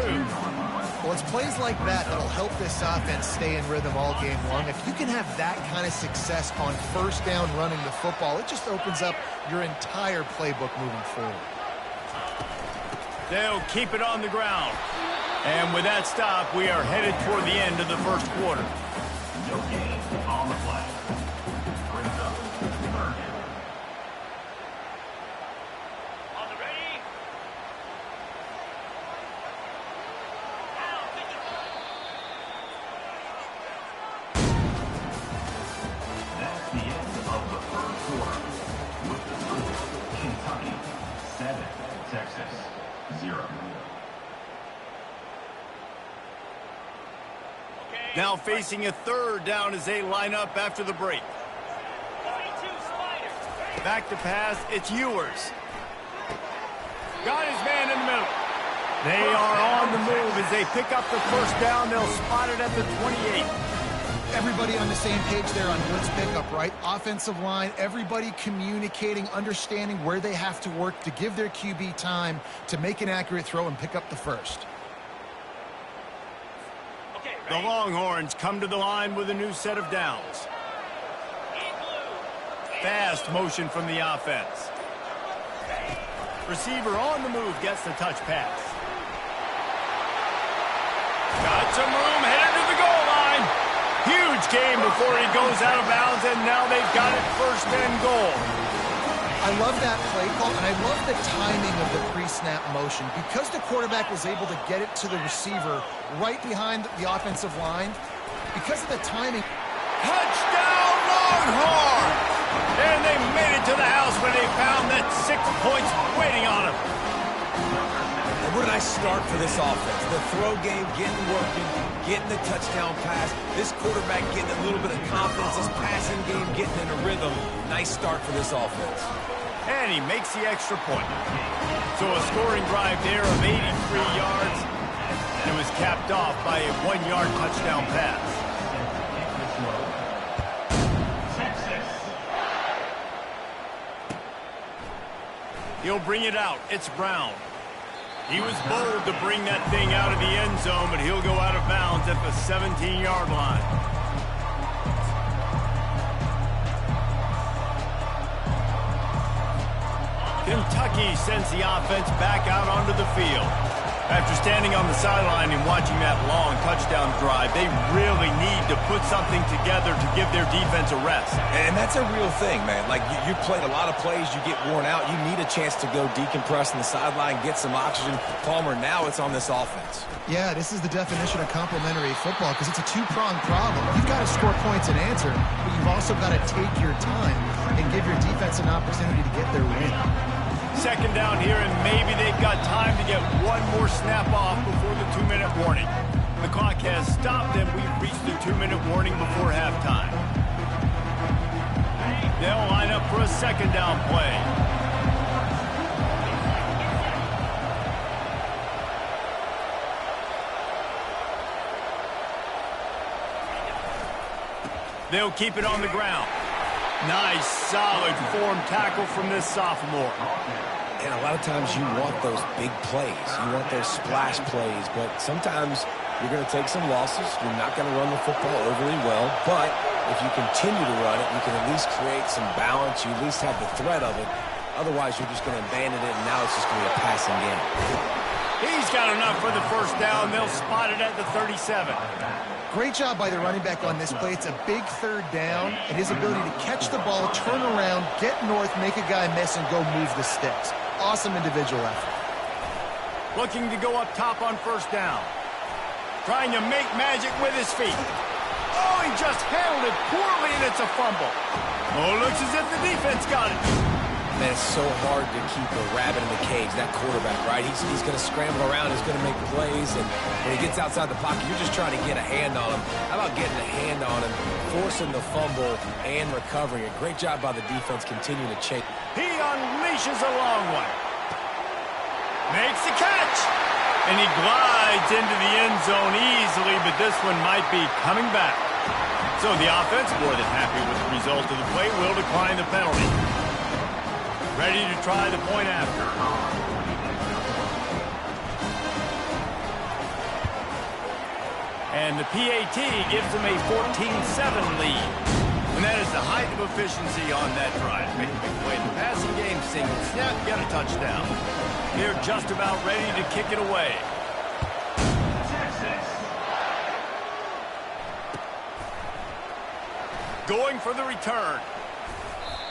Well, it's plays like that that'll help this offense stay in rhythm all game long. If you can have that kind of success on first down running the football, it just opens up your entire playbook moving forward. They'll keep it on the ground. And with that stop, we are headed toward the end of the first quarter. No gain on the play. Brings up third down. On the ready. That's the end of the third quarter. With the score, Kentucky 7, Texas 0. Now facing a third down as they line up after the break. Back to pass, it's Ewers. Got his man in the middle. They are on the move as they pick up the first down. They'll spot it at the 28. Everybody on the same page there on blitz pickup, right? Offensive line, everybody communicating, understanding where they have to work to give their QB time to make an accurate throw and pick up the first. The Longhorns come to the line with a new set of downs. Fast motion from the offense. Receiver on the move gets the touch pass. Got some room, headed to the goal line. Huge game before he goes out of bounds, and now they've got it first and goal. I love that play call, and I love the timing of the pre-snap motion. Because the quarterback was able to get it to the receiver right behind the offensive line, because of the timing. Touchdown, Longhorn! And they made it to the house when they found that 6 points waiting on them. And where did I start for this offense? The throw game getting working, getting the touchdown pass. This quarterback getting a little bit of confidence. This passing game getting in a rhythm. Nice start for this offense. And he makes the extra point. So a scoring drive there of 83 yards. And it was capped off by a 1-yard touchdown pass. Texas. He'll bring it out. It's Brown. He was bold to bring that thing out of the end zone, but he'll go out of bounds at the 17-yard line. Kentucky sends the offense back out onto the field. After standing on the sideline and watching that long touchdown drive, they really need to put something together to give their defense a rest. And that's a real thing, man. Like, you played a lot of plays, you get worn out, you need a chance to go decompress on the sideline, get some oxygen. Palmer, now it's on this offense. Yeah, this is the definition of complementary football because it's a two-pronged problem. You've got to score points and answer, but you've also got to take your time and give your defense an opportunity to get their win. Second down here, and maybe they've got time to get one more snap off before the 2-minute warning. The clock has stopped, and we've reached the 2-minute warning before halftime. They'll line up for a second down play. They'll keep it on the ground. Nice, solid form tackle from this sophomore. And a lot of times you want those big plays. You want those splash plays, but sometimes you're going to take some losses. You're not going to run the football overly well, but if you continue to run it, you can at least create some balance. You at least have the threat of it. Otherwise, you're just going to abandon it, and now it's just going to be a passing game. He's got enough for the first down. They'll spot it at the 37. Great job by the running back on this play. It's a big third down, and his ability to catch the ball, turn around, get north, make a guy miss, and go move the sticks. Awesome individual effort. Looking to go up top on first down. Trying to make magic with his feet. Oh, he just handled it poorly, and it's a fumble. Oh, looks as if the defense got it. Man, it's so hard to keep a rabbit in the cage, that quarterback, right? He's going to scramble around, he's going to make plays, and when he gets outside the pocket, you're just trying to get a hand on him. How about getting a hand on him, forcing the fumble, and recovering it? Great job by the defense continuing to chase. He unleashes a long one. Makes the catch. And he glides into the end zone easily, but this one might be coming back. So the offense, more than happy with the result of the play, will decline the penalty. Ready to try the point after. And the PAT gives them a 14-7 lead. And that is the height of efficiency on that drive. Make a big play in the passing game, single snap, got a touchdown. They're just about ready to kick it away. Going for the return.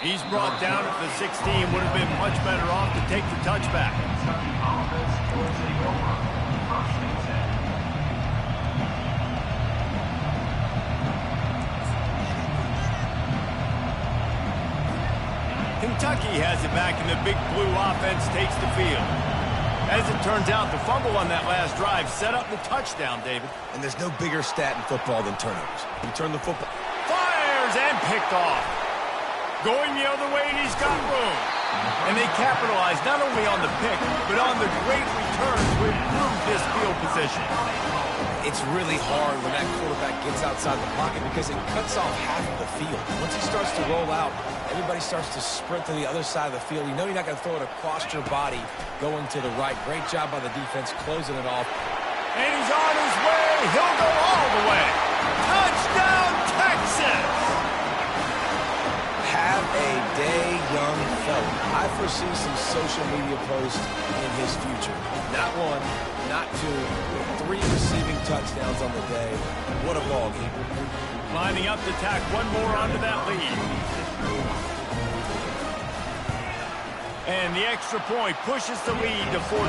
He's brought down at the 16. Would have been much better off to take the touchback. Kentucky has it back, and the big blue offense takes the field. As it turns out, the fumble on that last drive set up the touchdown, David. And there's no bigger stat in football than turnovers. You turn the football. Fires and picked off. Going the other way, and he's got room. And they capitalize not only on the pick, but on the great return to improve this field position. It's really hard when that quarterback gets outside the pocket because it cuts off half of the field. Once he starts to roll out, everybody starts to sprint to the other side of the field. You know you're not going to throw it across your body going to the right. Great job by the defense closing it off. And he's on his way. He'll go all the way. Touchdown, Texas! Have a day, young fella. I foresee some social media posts in his future. Not one, not two, but 3 receiving touchdowns on the day. What a ball game. Lining up to tack one more onto that lead. And the extra point pushes the lead to 14.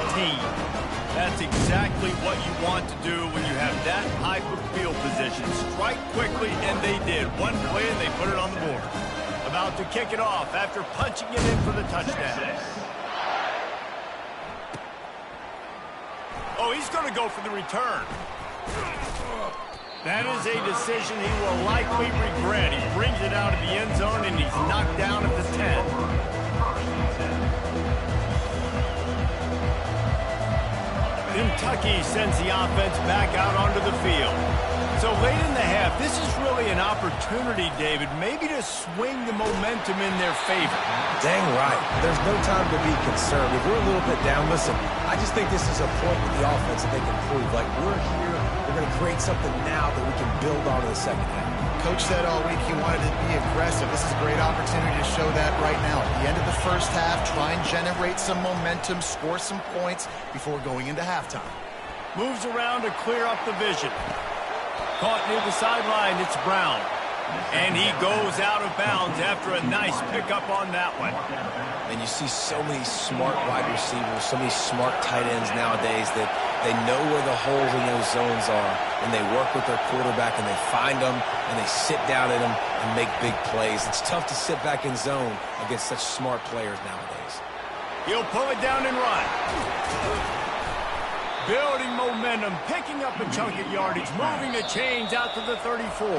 That's exactly what you want to do when you have that type of field position. Strike quickly, and they did. One play, and they put it on the board. About to kick it off after punching it in for the touchdown. Oh, he's going to go for the return. That is a decision he will likely regret. He brings it out of the end zone, and he's knocked down at the 10. Kentucky sends the offense back out onto the field. So late in the half, this is really an opportunity, David, maybe to swing the momentum in their favor. Dang right. There's no time to be concerned. If we're a little bit down, listen, I just think this is a point with the offense that they can prove. Like, we're here, we're going to create something now that we can build on in the second half. Coach said all week he wanted to be aggressive. This is a great opportunity to show that right now. At the end of the first half, try and generate some momentum, score some points before going into halftime. Moves around to clear up the vision. Caught near the sideline, it's Brown. And he goes out of bounds after a nice pickup on that one. And you see so many smart wide receivers, so many smart tight ends nowadays that they know where the holes in those zones are, and they work with their quarterback, and they find them, and they sit down in them and make big plays. It's tough to sit back in zone against such smart players nowadays. He'll pull it down and run. Building momentum, picking up a chunk of yardage, moving the chains out to the 34.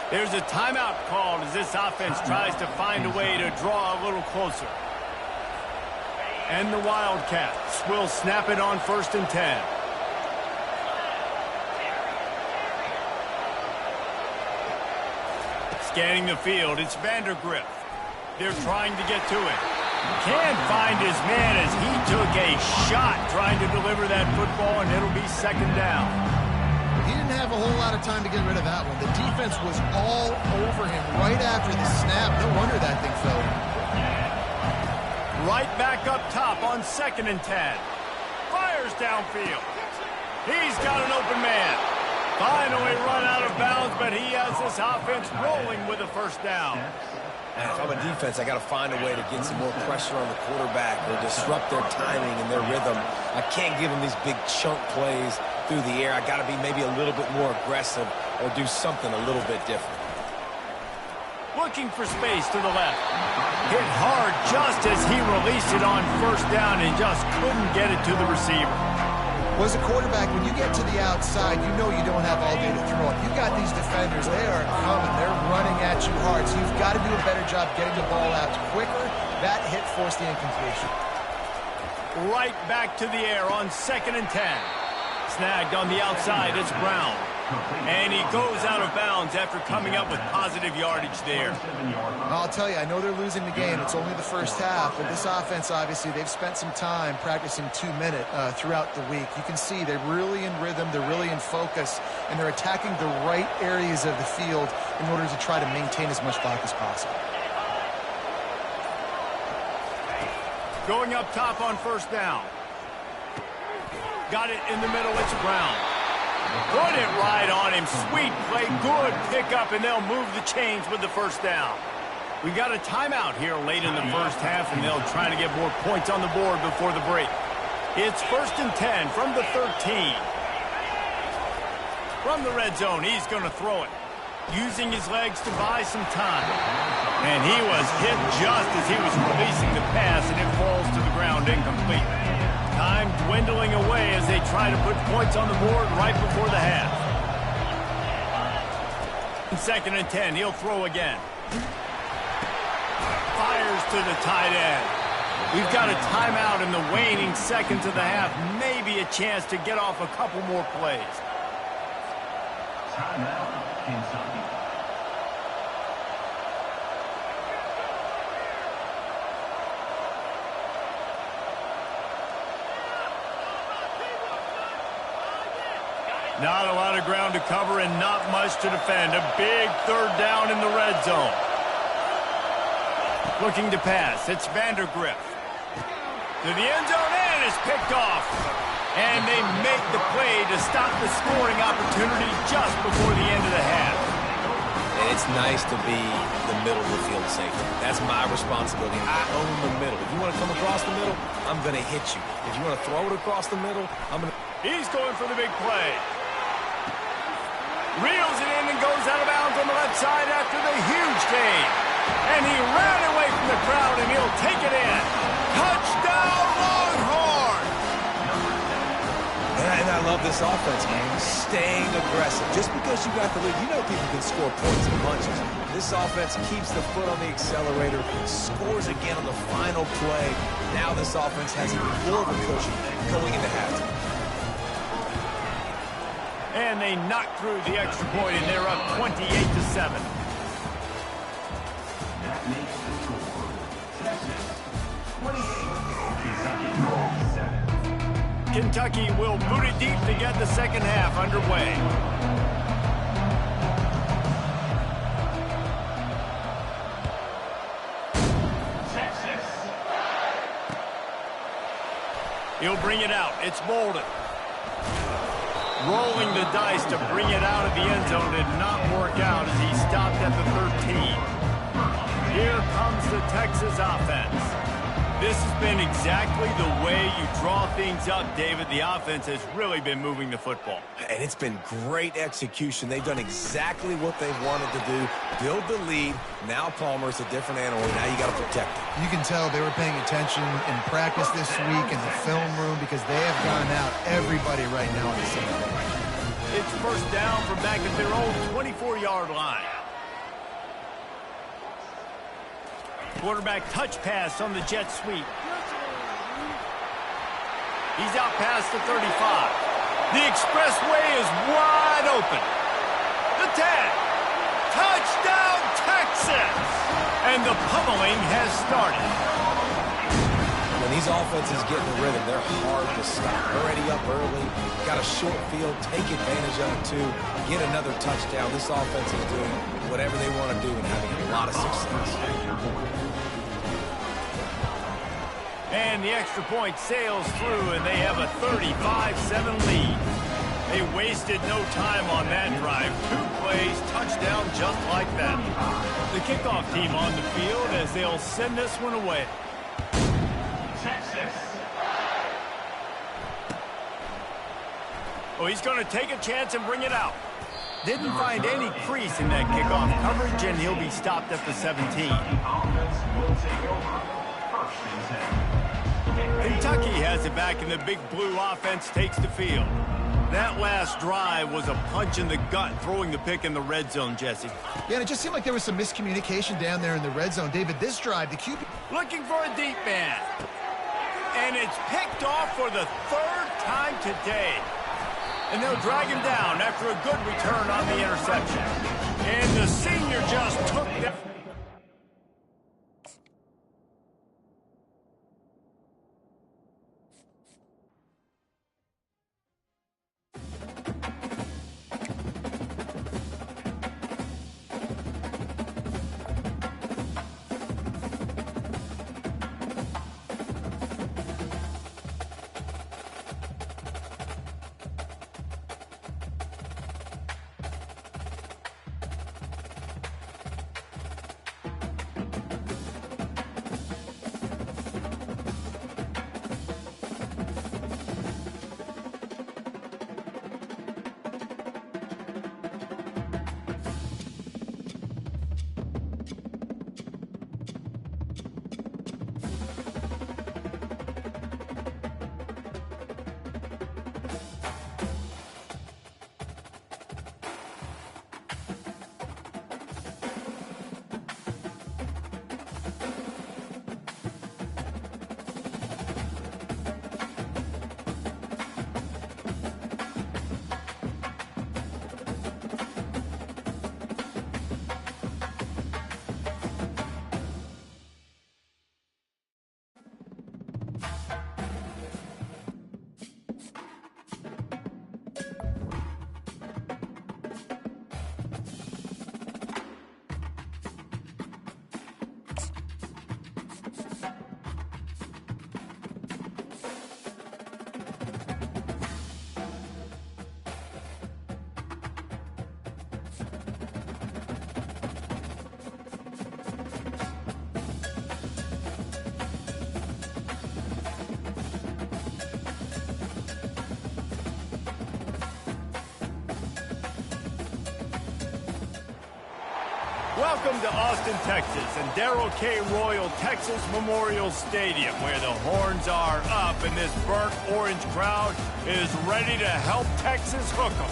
There's a timeout called as this offense tries to find a way to draw a little closer. And the Wildcats will snap it on 1st and 10. Scanning the field, it's Vandergrift. They're trying to get to him. Can't find his man as he took a shot trying to deliver that football, and it'll be second down. He didn't have a whole lot of time to get rid of that one. The defense was all over him right after the snap. No wonder that thing fell. Right back up top on 2nd and 10. Fires downfield. He's got an open man. Finally run out of bounds, but he has this offense rolling with a first down. Man, if I'm a defense, I got to find a way to get some more pressure on the quarterback or disrupt their timing and their rhythm. I can't give them these big chunk plays through the air. I got to be maybe a little bit more aggressive or do something a little bit different. Looking for space to the left. Hit hard just as he released it on first down and just couldn't get it to the receiver. Well, as a quarterback, when you get to the outside, you know you don't have all day to throw it. You've got these defenders. They are coming. They're running at you hard. So you've got to do a better job getting the ball out quicker. That hit forced the incompletion. Right back to the air on 2nd and 10. Snagged on the outside, it's Brown. And he goes out of bounds after coming up with positive yardage there. I'll tell you, I know they're losing the game. It's only the first half, but this offense, obviously, they've spent some time practicing 2-minute throughout the week. You can see they're really in rhythm, they're really in focus, and they're attacking the right areas of the field in order to try to maintain as much clock as possible. Going up top on first down. Got it in the middle, it's Brown. Put it right on him. Sweet play, good pickup, and they'll move the chains with the first down. We got a timeout here late in the first half, and they'll try to get more points on the board before the break. It's 1st and 10 from the 13. From the red zone, he's going to throw it, using his legs to buy some time. And he was hit just as he was releasing the pass, and it falls to the ground incomplete. Time dwindling away as they try to put points on the board right before the half. 2nd and 10, he'll throw again. Fires to the tight end. We've got a timeout in the waning seconds of the half. Maybe a chance to get off a couple more plays. Timeout, Kentucky. Not a lot of ground to cover and not much to defend. A big third down in the red zone. Looking to pass. It's Vandergrift. To the end zone and is picked off. And they make the play to stop the scoring opportunity just before the end of the half. And it's nice to be the middle of the field safety. That's my responsibility. I own the middle. If you want to come across the middle, I'm going to hit you. If you want to throw it across the middle, I'm going to... He's going for the big play. Reels it in and goes out of bounds on the left side after the huge gain. And he ran away from the crowd, and he'll take it in. Touchdown, Longhorn! And I love this offense, man. Staying aggressive. Just because you got the lead, you know people can score points in bunches. This offense keeps the foot on the accelerator, scores again on the final play. Now this offense has even more of a cushion going into halftime. And they knock through the extra point, and they're up 28-7. That makes the score Texas 28, Kentucky 7. Kentucky will boot it deep to get the second half underway. Texas. He'll bring it out. It's Bolden. Rolling the dice to bring it out of the end zone did not work out as he stopped at the 13. Here comes the Texas offense. This has been exactly the way you draw things up, David. The offense has really been moving the football. And it's been great execution. They've done exactly what they wanted to do. Build the lead. Now Palmer's a different animal. Now you got to protect it. You can tell they were paying attention in practice this week in the film room because they have gone out everybody right now on the same page. It's first down from back at their own 24-yard line. Quarterback touch pass on the jet sweep. He's out past the 35. The expressway is wide open. The 10. Touchdown, Texas! And the pummeling has started. When these offenses get in the rhythm, they're hard to stop. Already up early, got a short field, take advantage of it too, get another touchdown. This offense is doing whatever they want to do and having a lot of success. And the extra point sails through, and they have a 35-7 lead. They wasted no time on that drive. 2 plays, touchdown just like that. The kickoff team on the field as they'll send this one away. Texas. Oh, he's going to take a chance and bring it out. Didn't find any crease in that kickoff coverage, and he'll be stopped at the 17. Offense will take over. First and 10. Kentucky has it back, and the big blue offense takes the field. That last drive was a punch in the gut, throwing the pick in the red zone, Jesse. Yeah, and it just seemed like there was some miscommunication down there in the red zone. David, this drive, the QB... Looking for a deep man. And it's picked off for the 3rd time today. And they'll drag him down after a good return on the interception. And the senior just took that. Welcome to Austin, Texas, and Darrell K. Royal Texas Memorial Stadium, where the horns are up and this burnt orange crowd is ready to help Texas hook 'em.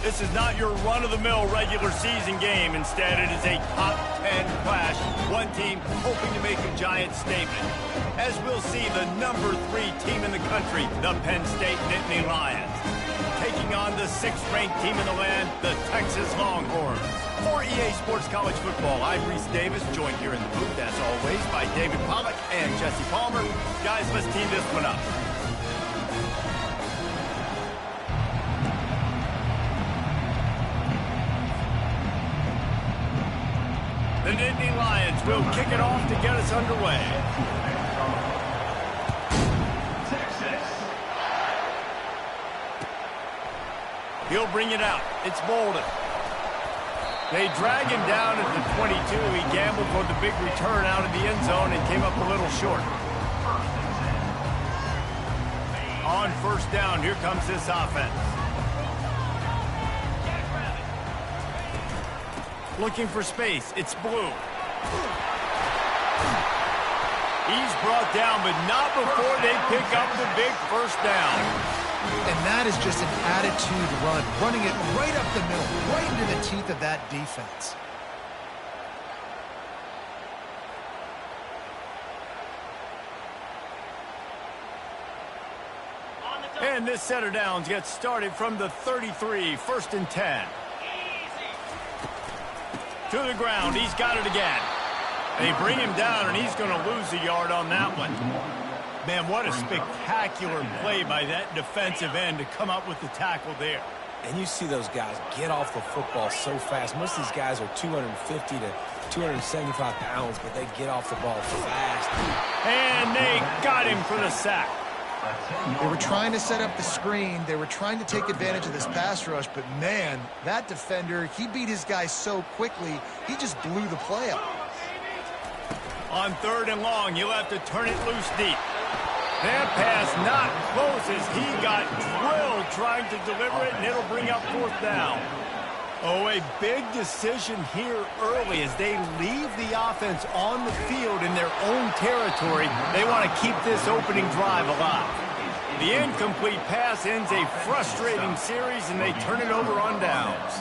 This is not your run-of-the-mill regular season game. Instead, it is a top 10 clash, one team hoping to make a giant statement. As we'll see, the number 3 team in the country, the Penn State Nittany Lions, taking on the 6th-ranked team in the land, the Texas Longhorns. For EA Sports College Football, I'm Reese Davis, joined here in the booth, as always, by David Pollack and Jesse Palmer. Guys, let's tee this one up. The Nittany Lions will kick it off to get us underway. Texas. He'll bring it out. It's Bolden. They drag him down at the 22. He gambled for the big return out of the end zone and came up a little short. On first down, here comes this offense. Looking for space. It's Blue. He's brought down, but not before they pick up the big first down. And that is just an attitude run, running it right up the middle, right into the teeth of that defense. And this set of downs gets started from the 33, 1st and 10. To the ground. He's got it again. They bring him down, and he's going to lose a yard on that one. Man, what a spectacular play by that defensive end to come up with the tackle there. And you see those guys get off the football so fast. Most of these guys are 250 to 275 pounds, but they get off the ball fast. And they got him for the sack. They were trying to set up the screen. They were trying to take advantage of this pass rush, but man, that defender, he beat his guy so quickly, he just blew the play up. On 3rd and long, you'll have to turn it loose deep. That pass not close as he got drilled trying to deliver it, and it'll bring up 4th down. Oh, a big decision here early as they leave the offense on the field in their own territory. They want to keep this opening drive alive. The incomplete pass ends a frustrating series, and they turn it over on downs.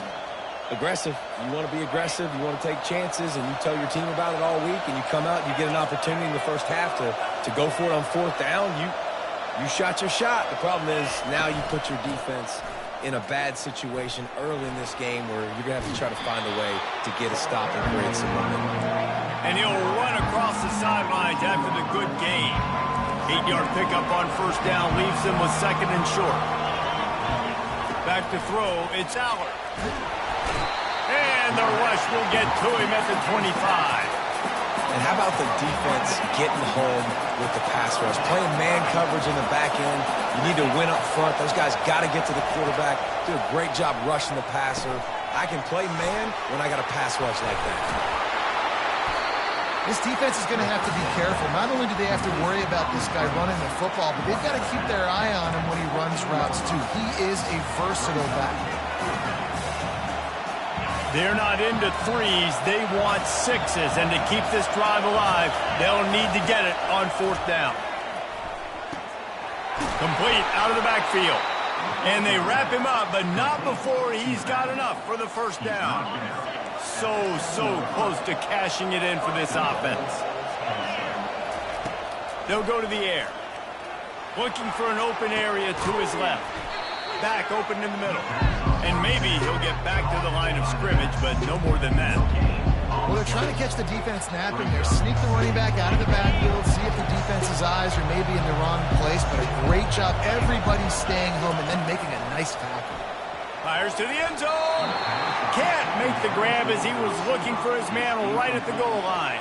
Aggressive. You want to be aggressive. You want to take chances, and you tell your team about it all week, and you come out and you get an opportunity in the first half to go for it on 4th down. You shot your shot. The problem is now you put your defense in a bad situation early in this game where you're going to have to try to find a way to get a stop and create some momentum. And he'll run across the sidelines after the good gain. 8-yard pickup on 1st down leaves them with 2nd and short. Back to throw, it's Aller. And the rush will get to him at the 25. And how about the defense getting home with the pass rush? Playing man coverage in the back end. You need to win up front. Those guys got to get to the quarterback. Do a great job rushing the passer. I can play man when I got a pass rush like that. This defense is going to have to be careful. Not only do they have to worry about this guy running the football, but they've got to keep their eye on him when he runs routes too. He is a versatile back. They're not into 3s. They want 6s. And to keep this drive alive, they'll need to get it on 4th down. Complete out of the backfield. And they wrap him up, but not before he's got enough for the 1st down. So close to cashing it in for this offense. They'll go to the air. Looking for an open area to his left. Back open in the middle. And maybe he'll get back to the line of scrimmage, but no more than that. Well, they're trying to catch the defense napping there. Sneak the running back out of the backfield, see if the defense's eyes are maybe in the wrong place, but a great job. Everybody staying home and then making a nice tackle. Fires to the end zone. Can't make the grab as he was looking for his man right at the goal line.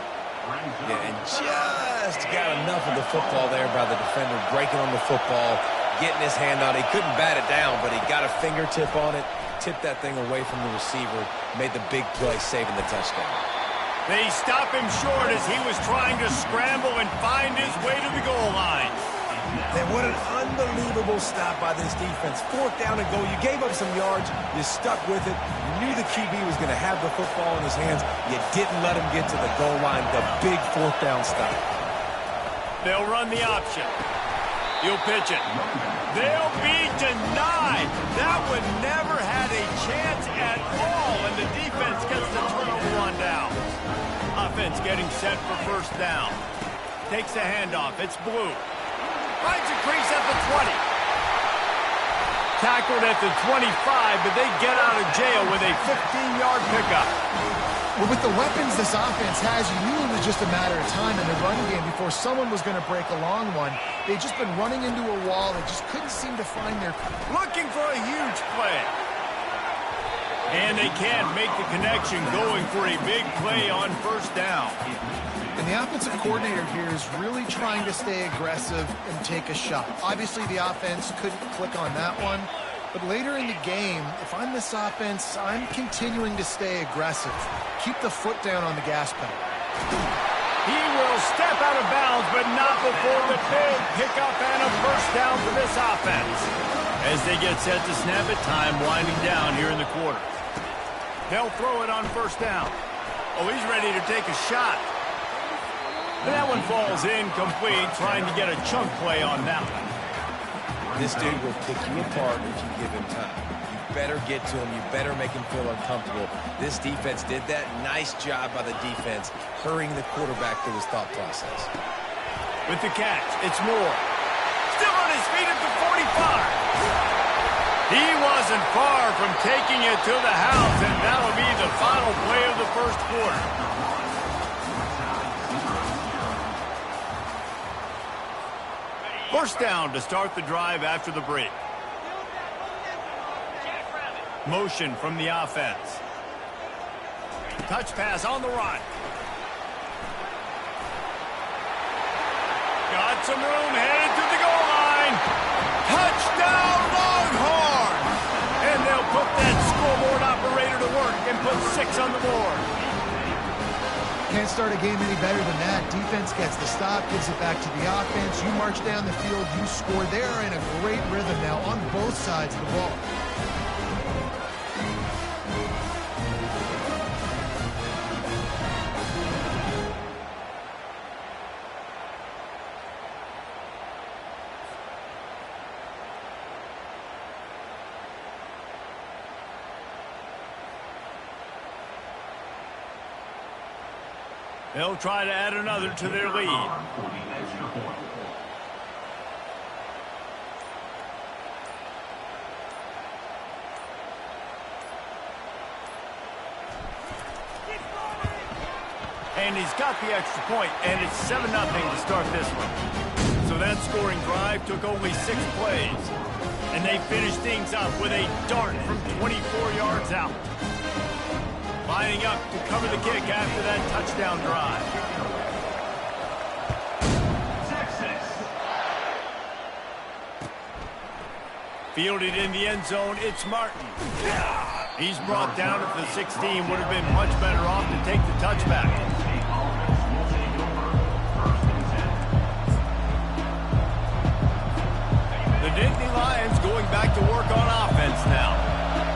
Yeah, and just got enough of the football there by the defender, breaking on the football, getting his hand on it. He couldn't bat it down, but he got a fingertip on it, tipped that thing away from the receiver, made the big play, saving the touchdown. They stop him short as he was trying to scramble and find his way to the goal line. And what an unbelievable stop by this defense. 4th down and goal. You gave up some yards. You stuck with it. You knew the QB was going to have the football in his hands. You didn't let him get to the goal line. The big 4th down stop. They'll run the option. He'll pitch it. They'll be denied. That one never had a chance at all, and the defense gets the turnover on down. Offense getting set for 1st down. Takes the handoff. It's Blue. Finds a crease at the 20. Tackled at the 25, but they get out of jail with a 15-yard pickup. Well, with the weapons this offense has, you knew it was just a matter of time in the run game before someone was going to break a long one. They've just been running into a wall. They just couldn't seem to find their... Looking for a huge play. And they can't make the connection, going for a big play on 1st down. And the offensive coordinator here is really trying to stay aggressive and take a shot. Obviously, the offense couldn't click on that one. But later in the game, if I'm this offense, I'm continuing to stay aggressive. Keep the foot down on the gas pedal. He will step out of bounds, but not before the big pickup and a 1st down for this offense. As they get set to snap it, time winding down here in the quarter. They'll throw it on 1st down. Oh, he's ready to take a shot. And that one falls incomplete, trying to get a chunk play on that one. This dude will pick you apart if you give him time. You better get to him. You better make him feel uncomfortable. This defense did that. Nice job by the defense, hurrying the quarterback through his thought process. With the catch, it's Moore. Still on his feet at the 45. He wasn't far from taking it to the house, and that'll be the final play of the first quarter. First down to start the drive after the break. Motion from the offense. Touch pass on the run. Got some room, headed to the goal line. Touchdown, Longhorns! And they'll put that scoreboard operator to work and put 6 on the board. Can't start a game any better than that. Defense gets the stop, gives it back to the offense. You march down the field, you score. They're in a great rhythm now on both sides of the ball. They'll try to add another to their lead. And he's got the extra point, and it's 7-0 to start this one. So that scoring drive took only 6 plays. And they finished things up with a dart from 24 yards out. Lining up to cover the kick after that touchdown drive. Fielded in the end zone, it's Martin. He's brought down at the 16. Would have been much better off to take the touchback. The Nittany Lions going back to work on offense now.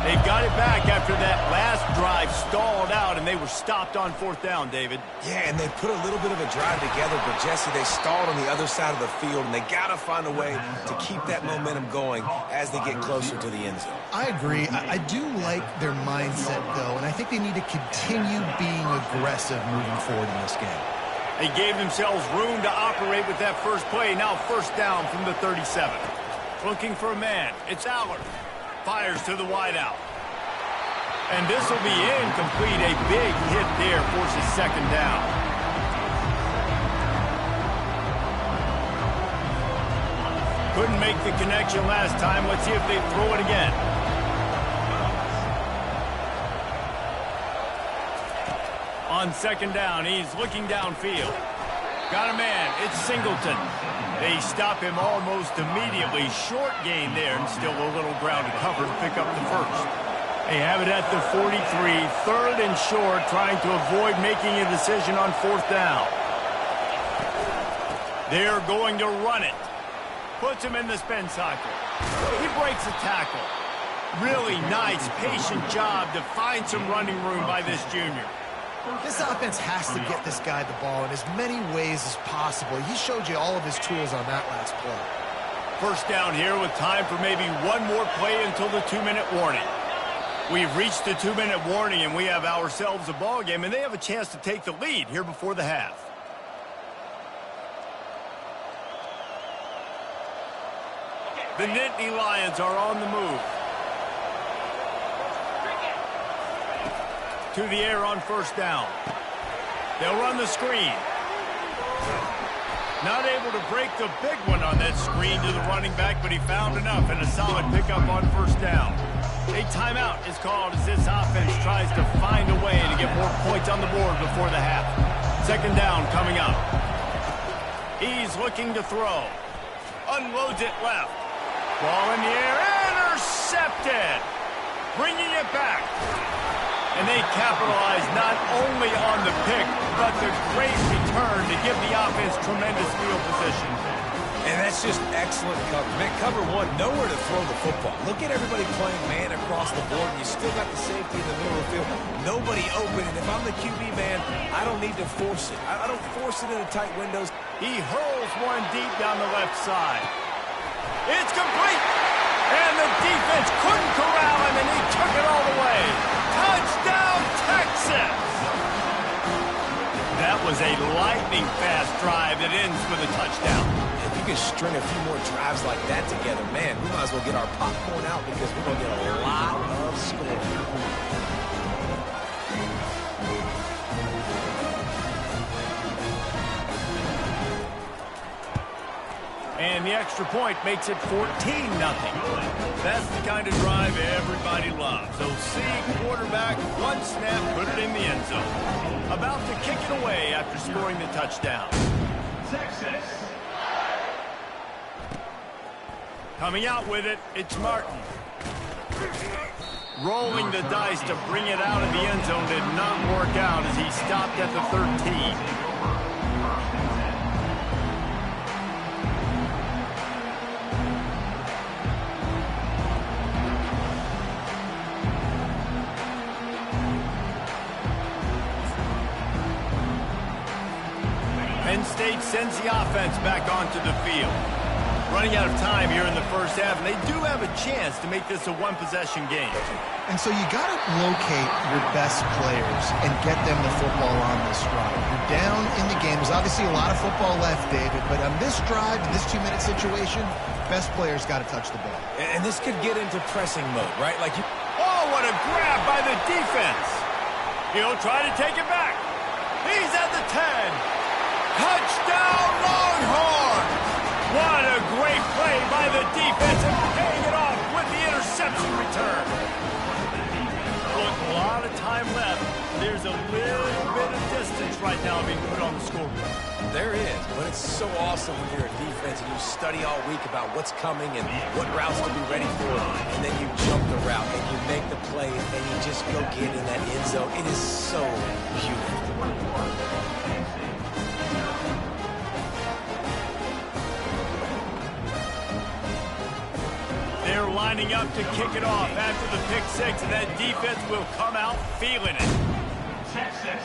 They've got it back after that last drive stalled out, and they were stopped on 4th down, David. Yeah, and they put a little bit of a drive together, but, Jesse, they stalled on the other side of the field, and they got to find a way to keep that momentum going as they get closer to the end zone. I agree. I do like their mindset, though, and I think they need to continue being aggressive moving forward in this game. They gave themselves room to operate with that first play. Now 1st down from the 37. Looking for a man. It's Allard. Fires to the wideout. And this will be incomplete. A big hit there forces 2nd down. Couldn't make the connection last time. Let's see if they throw it again. On 2nd down, he's looking downfield. Got a man. It's Singleton. They stop him almost immediately. Short gain there, and still a little ground to cover to pick up the first. They have it at the 43, 3rd and short, trying to avoid making a decision on 4th down. They're going to run it. Puts him in the spin cycle. He breaks a tackle. Really nice, patient job to find some running room by this junior. This offense has to get this guy the ball in as many ways as possible. He showed you all of his tools on that last play. First down here with time for maybe one more play until the 2-minute warning. We've reached the 2-minute warning, and we have ourselves a ball game, and they have a chance to take the lead here before the half. The Nittany Lions are on the move. To the air on 1st down. They'll run the screen. Not able to break the big one on that screen to the running back, but he found enough and a solid pickup on 1st down. A timeout is called as this offense tries to find a way to get more points on the board before the half. 2nd down coming up. He's looking to throw. Unloads it left. Ball in the air. Intercepted. Bringing it back. And they capitalize not only on the pick, but the great return to give the offense tremendous field position. And that's just excellent cover. Man, cover one, nowhere to throw the football. Look at everybody playing man across the board, and you still got the safety in the middle of the field. Nobody open, and if I'm the QB man, I don't need to force it. I don't force it into tight windows. He hurls one deep down the left side. It's complete! And the defense couldn't corral him, and he took it all the way. Touchdown, Texas! That was a lightning-fast drive that ends with a touchdown. If you can string a few more drives like that together, man, we might as well get our popcorn out because we're going to get a lot of scoring. And the extra point makes it 14-0. That's the kind of drive everybody loves. So see quarterback, one snap, put it in the end zone. About to kick it away after scoring the touchdown. Texas. Coming out with it, it's Martin. Rolling the dice to bring it out of the end zone did not work out as he stopped at the 13. Penn State sends the offense back onto the field. Running out of time here in the first half, and they do have a chance to make this a one-possession game. And so you got to locate your best players and get them the football on this drive. You're down in the game. There's obviously a lot of football left, David, but on this drive, in this 2-minute situation, best players got to touch the ball. And this could get into pressing mode, right? Like you. Oh, what a grab by the defense. He'll try to take it back. He's at the 10. Touchdown, Longhorns! What a great play by the defense and paying it off with the interception return. Look, a lot of time left. There's a little bit of distance right now being put on the scoreboard. There is, but it's so awesome when you're a defense and you study all week about what's coming and what routes to be ready for, and then you jump the route and you make the play and you just go get in that end zone. It is so beautiful. They're lining up to kick it off after the pick six, and that defense will come out feeling it. Texas.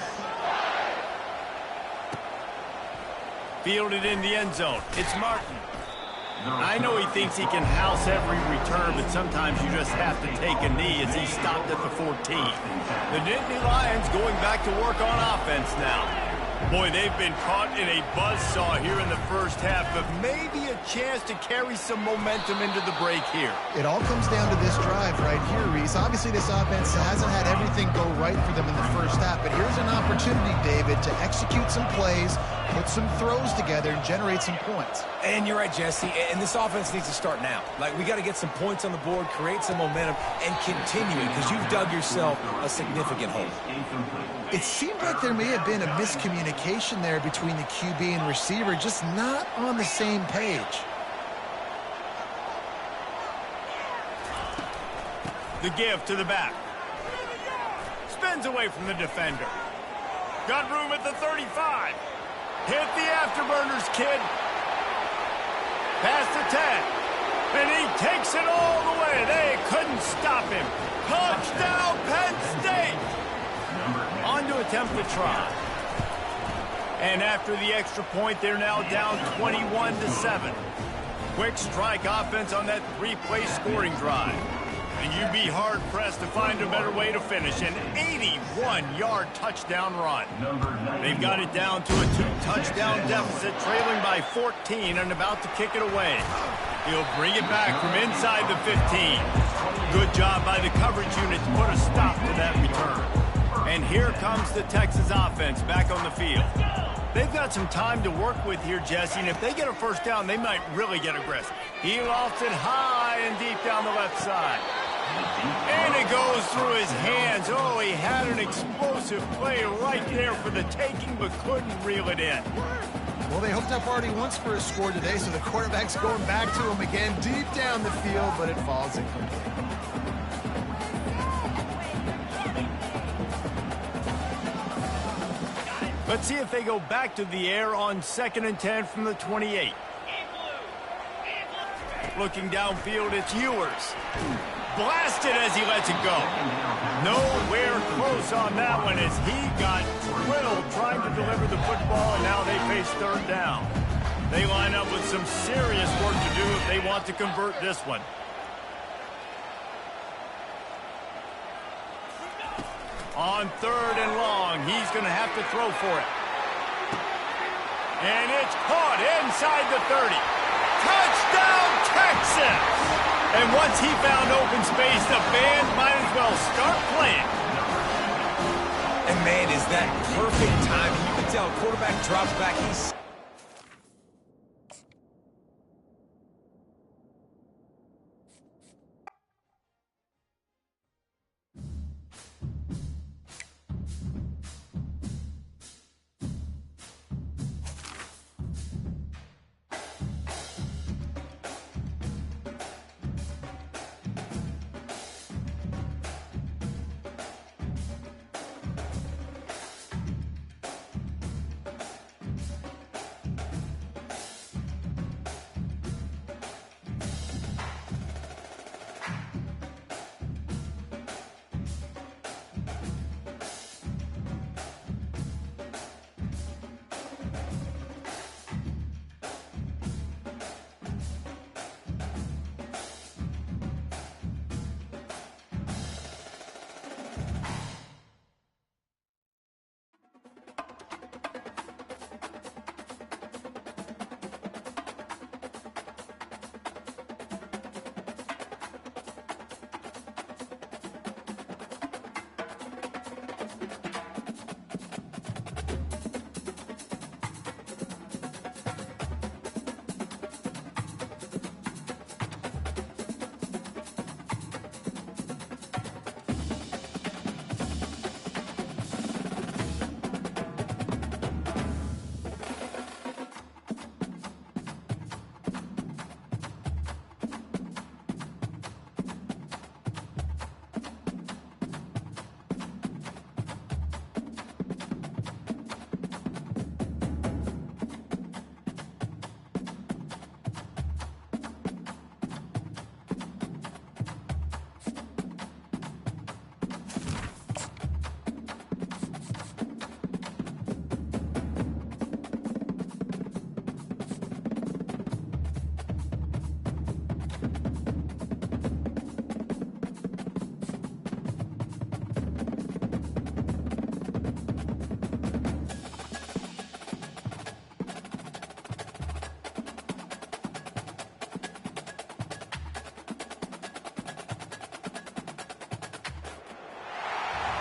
Fielded in the end zone. It's Martin. I know he thinks he can house every return, but sometimes you just have to take a knee as he stopped at the 14. The Nittany Lions going back to work on offense now. Boy, they've been caught in a buzzsaw here in the first half, but maybe a chance to carry some momentum into the break here. It all comes down to this drive right here, Reese. Obviously, this offense hasn't had everything go right for them in the first half, but here's an opportunity, David, to execute some plays, put some throws together, and generate some points. And you're right, Jesse, and this offense needs to start now. Like, we got to get some points on the board, create some momentum, and continue it, because you've dug yourself a significant hole. It seemed like there may have been a miscommunication there between the QB and receiver, just not on the same page. The give to the back. Spins away from the defender. Got room at the 35. Hit the afterburners, kid. Past the 10. And he takes it all the way. They couldn't stop him. Touchdown, Penn State. On to attempt the try. And after the extra point, they're now down 21-7. Quick strike offense on that three-play scoring drive. And you'd be hard-pressed to find a better way to finish an 81-yard touchdown run. They've got it down to a 2-touchdown deficit, trailing by 14 and about to kick it away. He'll bring it back from inside the 15. Good job by the coverage unit to put a stop to that return. And here comes the Texas offense back on the field. They've got some time to work with here, Jesse, and if they get a first down, they might really get aggressive. He lofts it high and deep down the left side. And it goes through his hands. Oh, he had an explosive play right there for the taking, but couldn't reel it in. Well, they hooked up already once for a score today, so the quarterback's going back to him again deep down the field, but it falls incomplete. Let's see if they go back to the air on 2nd and 10 from the 28. Looking downfield, it's Ewers. Blasted as he lets it go. Nowhere close on that one as he got drilled trying to deliver the football, and now they face third down. They line up with some serious work to do if they want to convert this one. On 3rd and long, he's going to have to throw for it. And it's caught inside the 30. Touchdown, Texas! And once he found open space, the band might as well start playing. And man, is that perfect timing. You can tell quarterback drops back. He's...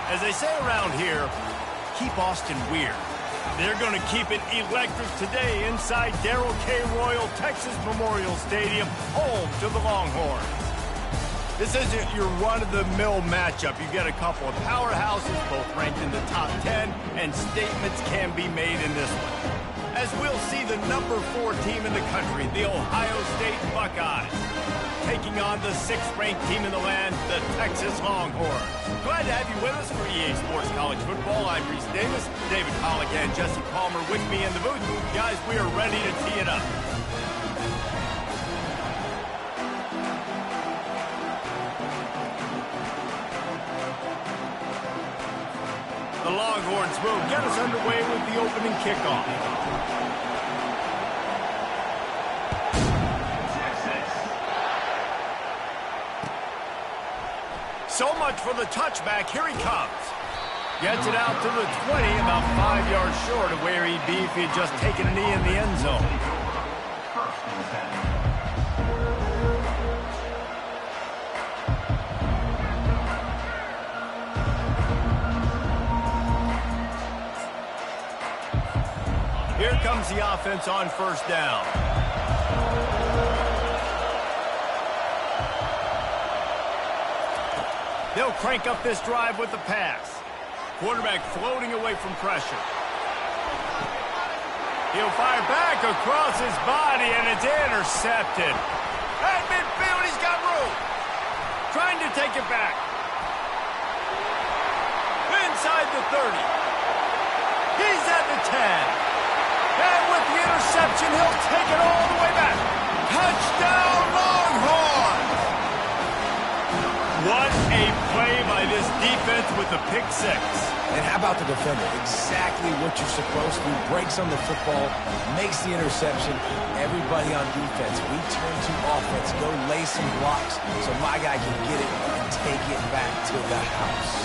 As they say around here, keep Austin weird. They're going to keep it electric today inside Darrell K. Royal Texas Memorial Stadium, home to the Longhorns. This isn't your run-of-the-mill matchup. You get a couple of powerhouses, both ranked in the top 10, and statements can be made in this one. As we'll see the number 4 team in the country, the Ohio State Buckeyes, taking on the 6th-ranked team in the land, the Texas Longhorns. Glad to have you with us for EA Sports College Football. I'm Reese Davis, David Pollack, and Jesse Palmer with me in the booth. Guys, we are ready to tee it up. The Longhorns will get us underway with the opening kickoff. So much for the touchback. Here he comes. Gets it out to the 20, about 5 yards short of where he'd be if he had just taken a knee in the end zone. Here comes the offense on first down. They'll crank up this drive with the pass. Quarterback floating away from pressure. He'll fire back across his body, and it's intercepted. At midfield, he's got room. Trying to take it back. Inside the 30. He's at the 10. And with the interception, he'll take it all the way back. Touchdown, Longhorns! What a play by this defense with the pick six. And how about the defender? Exactly what you're supposed to do. Breaks on the football, makes the interception. Everybody on defense, we turn to offense. Go lay some blocks so my guy can get it and take it back to the house.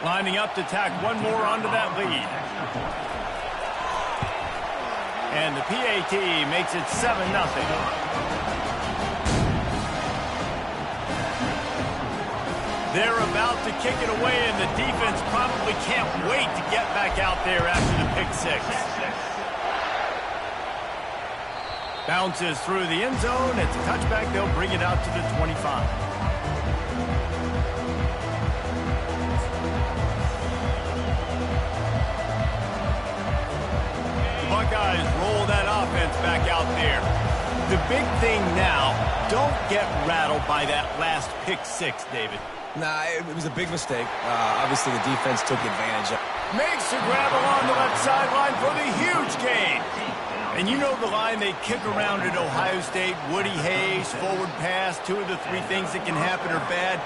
Lining up to tack one more onto that lead. And the PAT makes it 7-0. They're about to kick it away, and the defense probably can't wait to get back out there after the pick six. Bounces through the end zone. It's a touchback. They'll bring it out to the 25. Buckeyes roll that offense back out there. The big thing now, don't get rattled by that last pick six, David. Nah, it was a big mistake. Obviously, the defense took advantage of it. Makes the grab along the left sideline for the huge gain. And you know the line they kick around at Ohio State, Woody Hayes, forward pass, 2 of the 3 things that can happen are bad.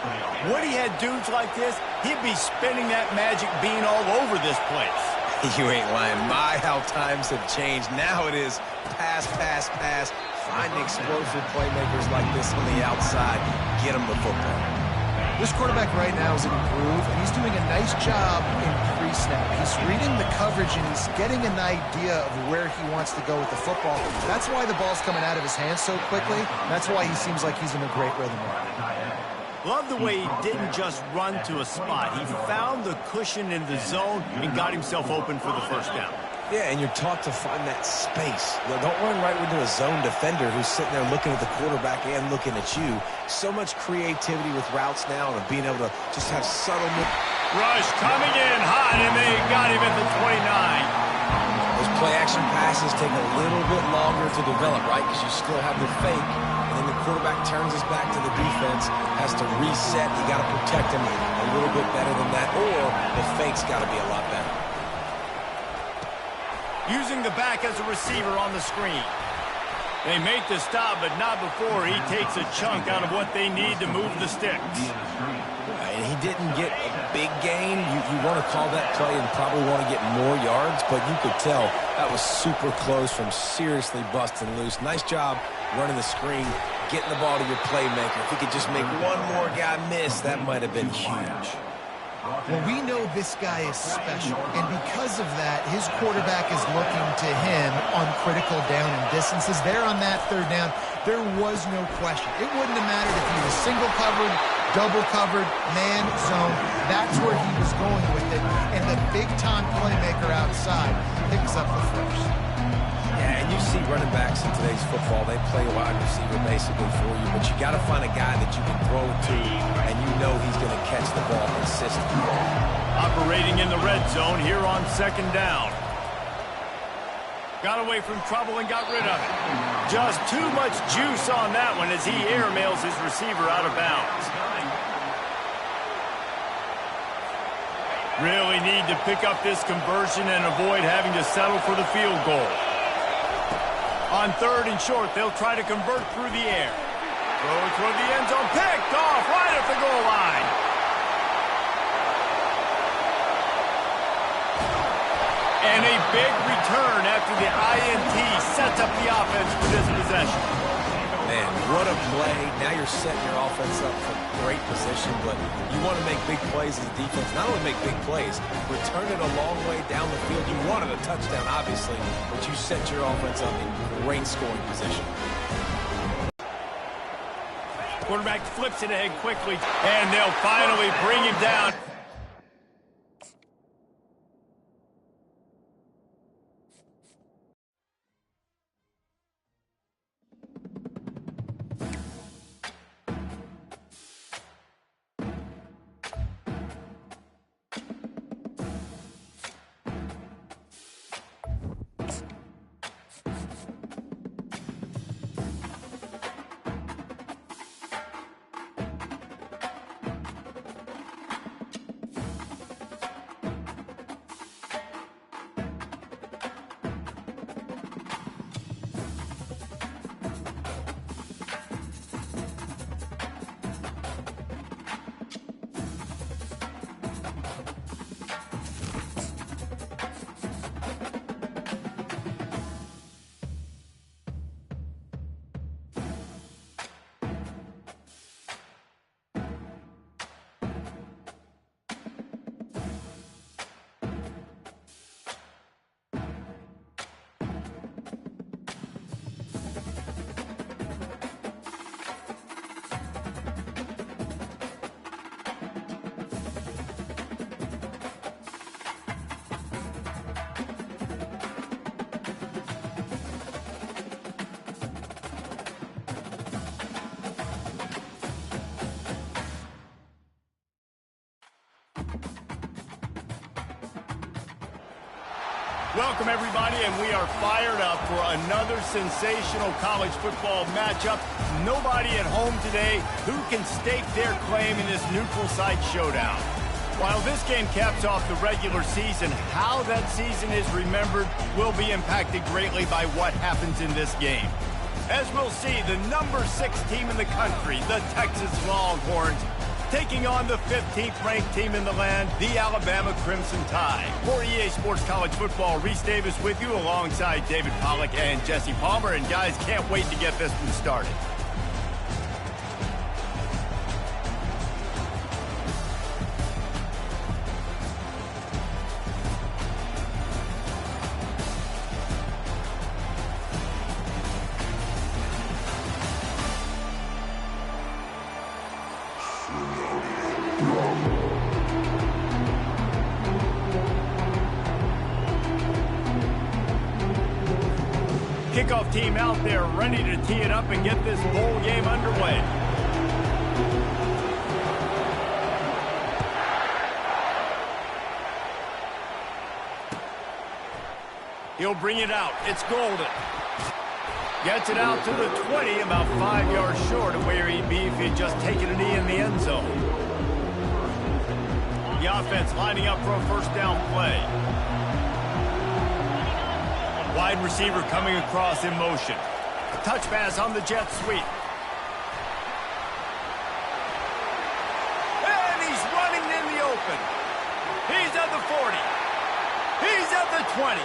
Woody had dudes like this, he'd be spinning that magic bean all over this place. You ain't lying. My, how times have changed. Now it is pass, pass, pass. Find explosive playmakers like this on the outside. Get them the football. This quarterback right now is in a groove, and he's doing a nice job in pre-snap. He's reading the coverage, and he's getting an idea of where he wants to go with the football. That's why the ball's coming out of his hands so quickly. That's why he seems like he's in a great rhythm right now. Love the way he didn't just run to a spot. He found the cushion in the zone and got himself open for the first down. Yeah, and you're taught to find that space. Don't run right into a zone defender who's sitting there looking at the quarterback and looking at you. So much creativity with routes now and being able to just have subtle moves. Rush coming in hot, and they got him at the 29. Those play-action passes take a little bit longer to develop, right? Because you still have the fake. And then the quarterback turns his back to the defense, has to reset. You got to protect him a little bit better than that, or the fake's got to be a lot better. Using the back as a receiver on the screen. They make the stop, but not before he takes a chunk out of what they need to move the sticks. And he didn't get a big gain. You want to call that play and probably want to get more yards, but you could tell that was super close from seriously busting loose. Nice job running the screen, getting the ball to your playmaker. If he could just make one more guy miss, that might have been huge. Well, we know this guy is special, and because of that, his quarterback is looking to him on critical down and distances. There on that third down, there was no question. It wouldn't have mattered if he was single covered, double covered, man, zone. That's where he was going with it, and the big-time playmaker outside picks up the first. Yeah, and you see running backs in today's football, they play a wide receiver basically for you, but you got to find a guy that you can throw to, and you know he's going to catch the ball consistently. Operating in the red zone here on second down. Got away from trouble and got rid of it. Just too much juice on that one as he airmails his receiver out of bounds. Really need to pick up this conversion and avoid having to settle for the field goal. On third and short, they'll try to convert through the air. Throw toward the end zone, picked off right at the goal line. And a big return after the INT sets up the offense for this possession. Man, what a play. Now you're setting your offense up for great position, but you want to make big plays as a defense. Not only make big plays, return it a long way down the field. You wanted a touchdown, obviously, but you set your offense up in great scoring position. Quarterback flips it ahead quickly, and they'll finally bring him down. Welcome, everybody, and we are fired up for another sensational college football matchup. Nobody at home today who can stake their claim in this neutral site showdown. While this game caps off the regular season, how that season is remembered will be impacted greatly by what happens in this game. As we'll see, the number 6 team in the country, the Texas Longhorns, taking on the 15th ranked team in the land, the Alabama Crimson Tide. For EA Sports College Football, Reese Davis with you alongside David Pollack and Jesse Palmer. And guys, can't wait to get this one started. Kickoff team out there ready to tee it up and get this bowl game underway. He'll bring it out. It's Golden. Gets it out to the 20, about 5 yards short of where he'd be if he'd just taken a knee in the end zone. The offense lining up for a first down play. Wide receiver coming across in motion. A touch pass on the jet sweep. And he's running in the open. He's at the 40. He's at the 20.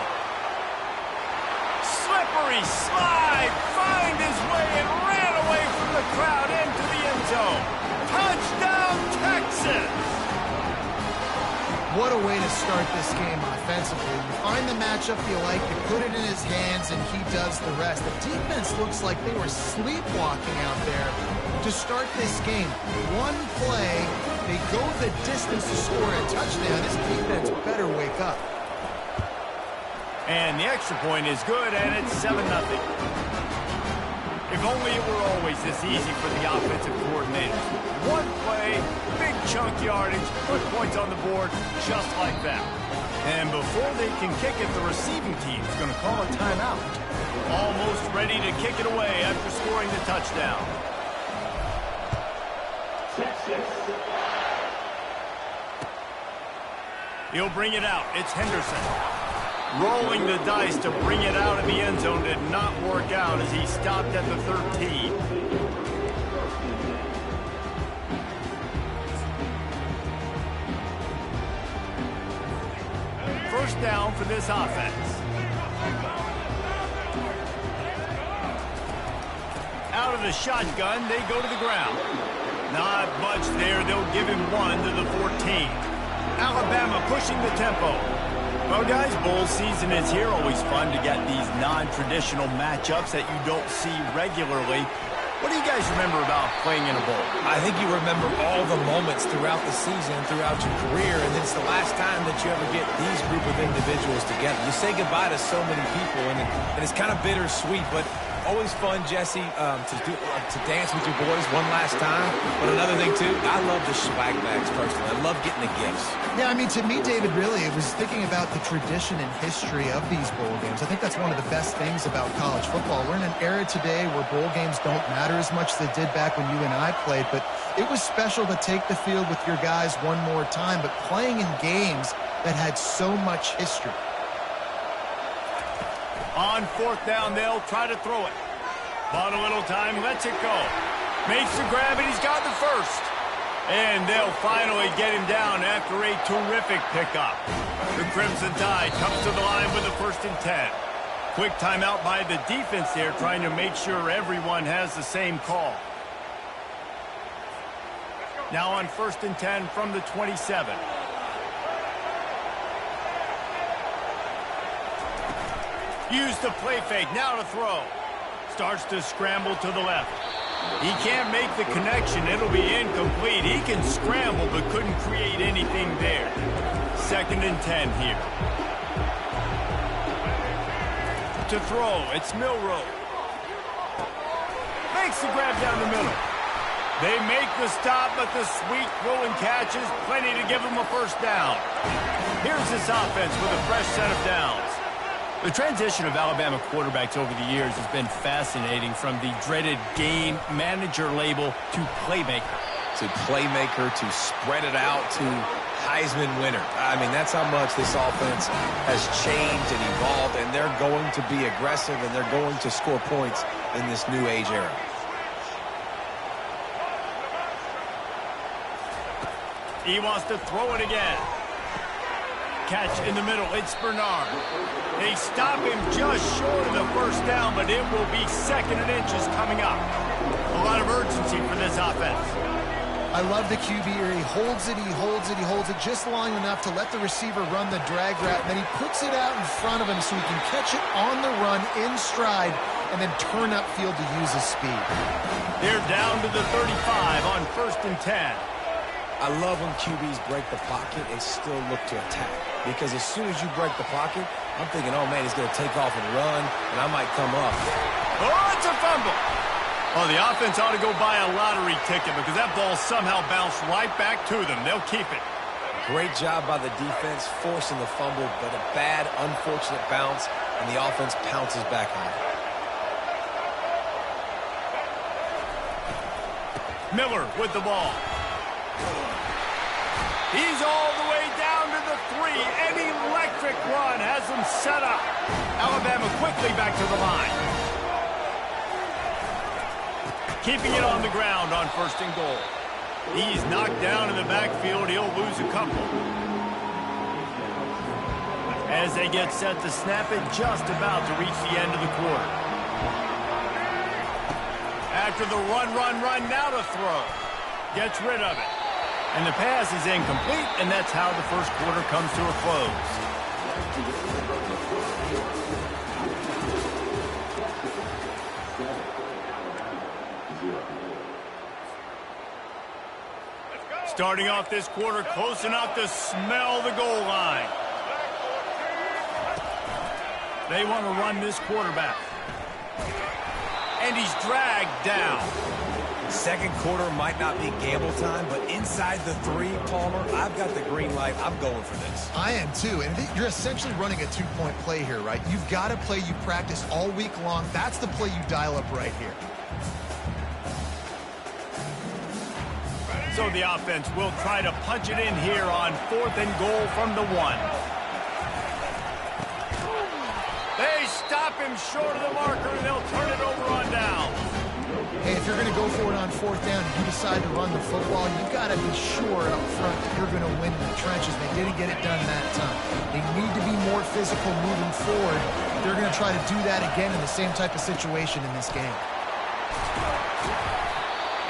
Slippery slide. Find his way and ran away from the crowd into the end zone. Touchdown, Texas! What a way to start this game offensively. You find the matchup you like, you put it in his hands, and he does the rest. The defense looks like they were sleepwalking out there to start this game. One play, they go the distance to score a touchdown. This defense better wake up. And the extra point is good, and it's 7-0. If only it were always this easy for the offensive coordinators. One play, big chunk yardage, put points on the board just like that. And before they can kick it, the receiving team is going to call a timeout. Almost ready to kick it away after scoring the touchdown. He'll bring it out. It's Henderson. Rolling the dice to bring it out of the end zone did not work out as he stopped at the 13. First down for this offense. Out of the shotgun, they go to the ground. Not much there. They'll give him 1 to the 14. Alabama pushing the tempo. Well, guys, bowl season is here. Always fun to get these non-traditional matchups that you don't see regularly. What do you guys remember about playing in a bowl? I think you remember all the moments throughout the season, throughout your career, and it's the last time that you ever get these group of individuals together. You say goodbye to so many people, and it's kind of bittersweet, but always fun, Jesse, to dance with your boys one last time. But another thing, too, I love the swag bags, personally. I love getting the gifts. Yeah, I mean, to me, David, really, it was thinking about the tradition and history of these bowl games. I think that's one of the best things about college football. We're in an era today where bowl games don't matter as much as they did back when you and I played, but it was special to take the field with your guys one more time, but playing in games that had so much history. On fourth down, they'll try to throw it. Bought a little time, lets it go. Makes the grab, and he's got the first. And they'll finally get him down after a terrific pickup. The Crimson Tide comes to the line with a 1st and 10. Quick timeout by the defense there, trying to make sure everyone has the same call. Now on 1st and 10 from the 27. Use the play fake, now to throw. Starts to scramble to the left. He can't make the connection. It'll be incomplete. He can scramble, but couldn't create anything there. 2nd and 10 here. To throw, it's Milroe. Makes the grab down the middle. They make the stop, but the sweet throw and catch is plenty to give them a first down. Here's this offense with a fresh set of downs. The transition of Alabama quarterbacks over the years has been fascinating, from the dreaded game manager label to playmaker. To playmaker, to spread it out, to Heisman winner. I mean, that's how much this offense has changed and evolved, and they're going to be aggressive, and they're going to score points in this new age era. He wants to throw it again. Catch in the middle. It's Bernard. They stop him just short of the first down, but it will be 2nd and inches coming up. A lot of urgency for this offense. I love the QB here. He holds it, he holds it, he holds it just long enough to let the receiver run the drag route, and then he puts it out in front of him so he can catch it on the run in stride and then turn upfield to use his speed. They're down to the 35 on 1st and 10. I love when QBs break the pocket and still look to attack. Because as soon as you break the pocket, I'm thinking, oh, man, he's going to take off and run, and I might come up. Oh, it's a fumble. Oh, the offense ought to go buy a lottery ticket because that ball somehow bounced right back to them. They'll keep it. Great job by the defense forcing the fumble, but a bad, unfortunate bounce, and the offense pounces back on it. Miller with the ball. He's all the way down to the 3. An electric run has them set up. Alabama quickly back to the line. Keeping it on the ground on 1st and goal. He's knocked down in the backfield. He'll lose a couple. As they get set to snap it, just about to reach the end of the quarter. After the run, now to throw. Gets rid of it. And the pass is incomplete, and that's how the first quarter comes to a close. Starting off this quarter close enough to smell the goal line. They want to run this quarterback. And he's dragged down. Second quarter might not be gamble time, but inside the 3, Palmer, I've got the green light. I'm going for this. I am too, and you're essentially running a 2-point play here, right? You've got a play you practice all week long. That's the play you dial up right here. So the offense will try to punch it in here on 4th and goal from the 1. They stop him short of the marker, and they'll turn it over on down. Hey, if you're going to go for it on 4th down and you decide to run the football, you've got to be sure up front that you're going to win in the trenches. They didn't get it done that time. They need to be more physical moving forward. They're going to try to do that again in the same type of situation in this game.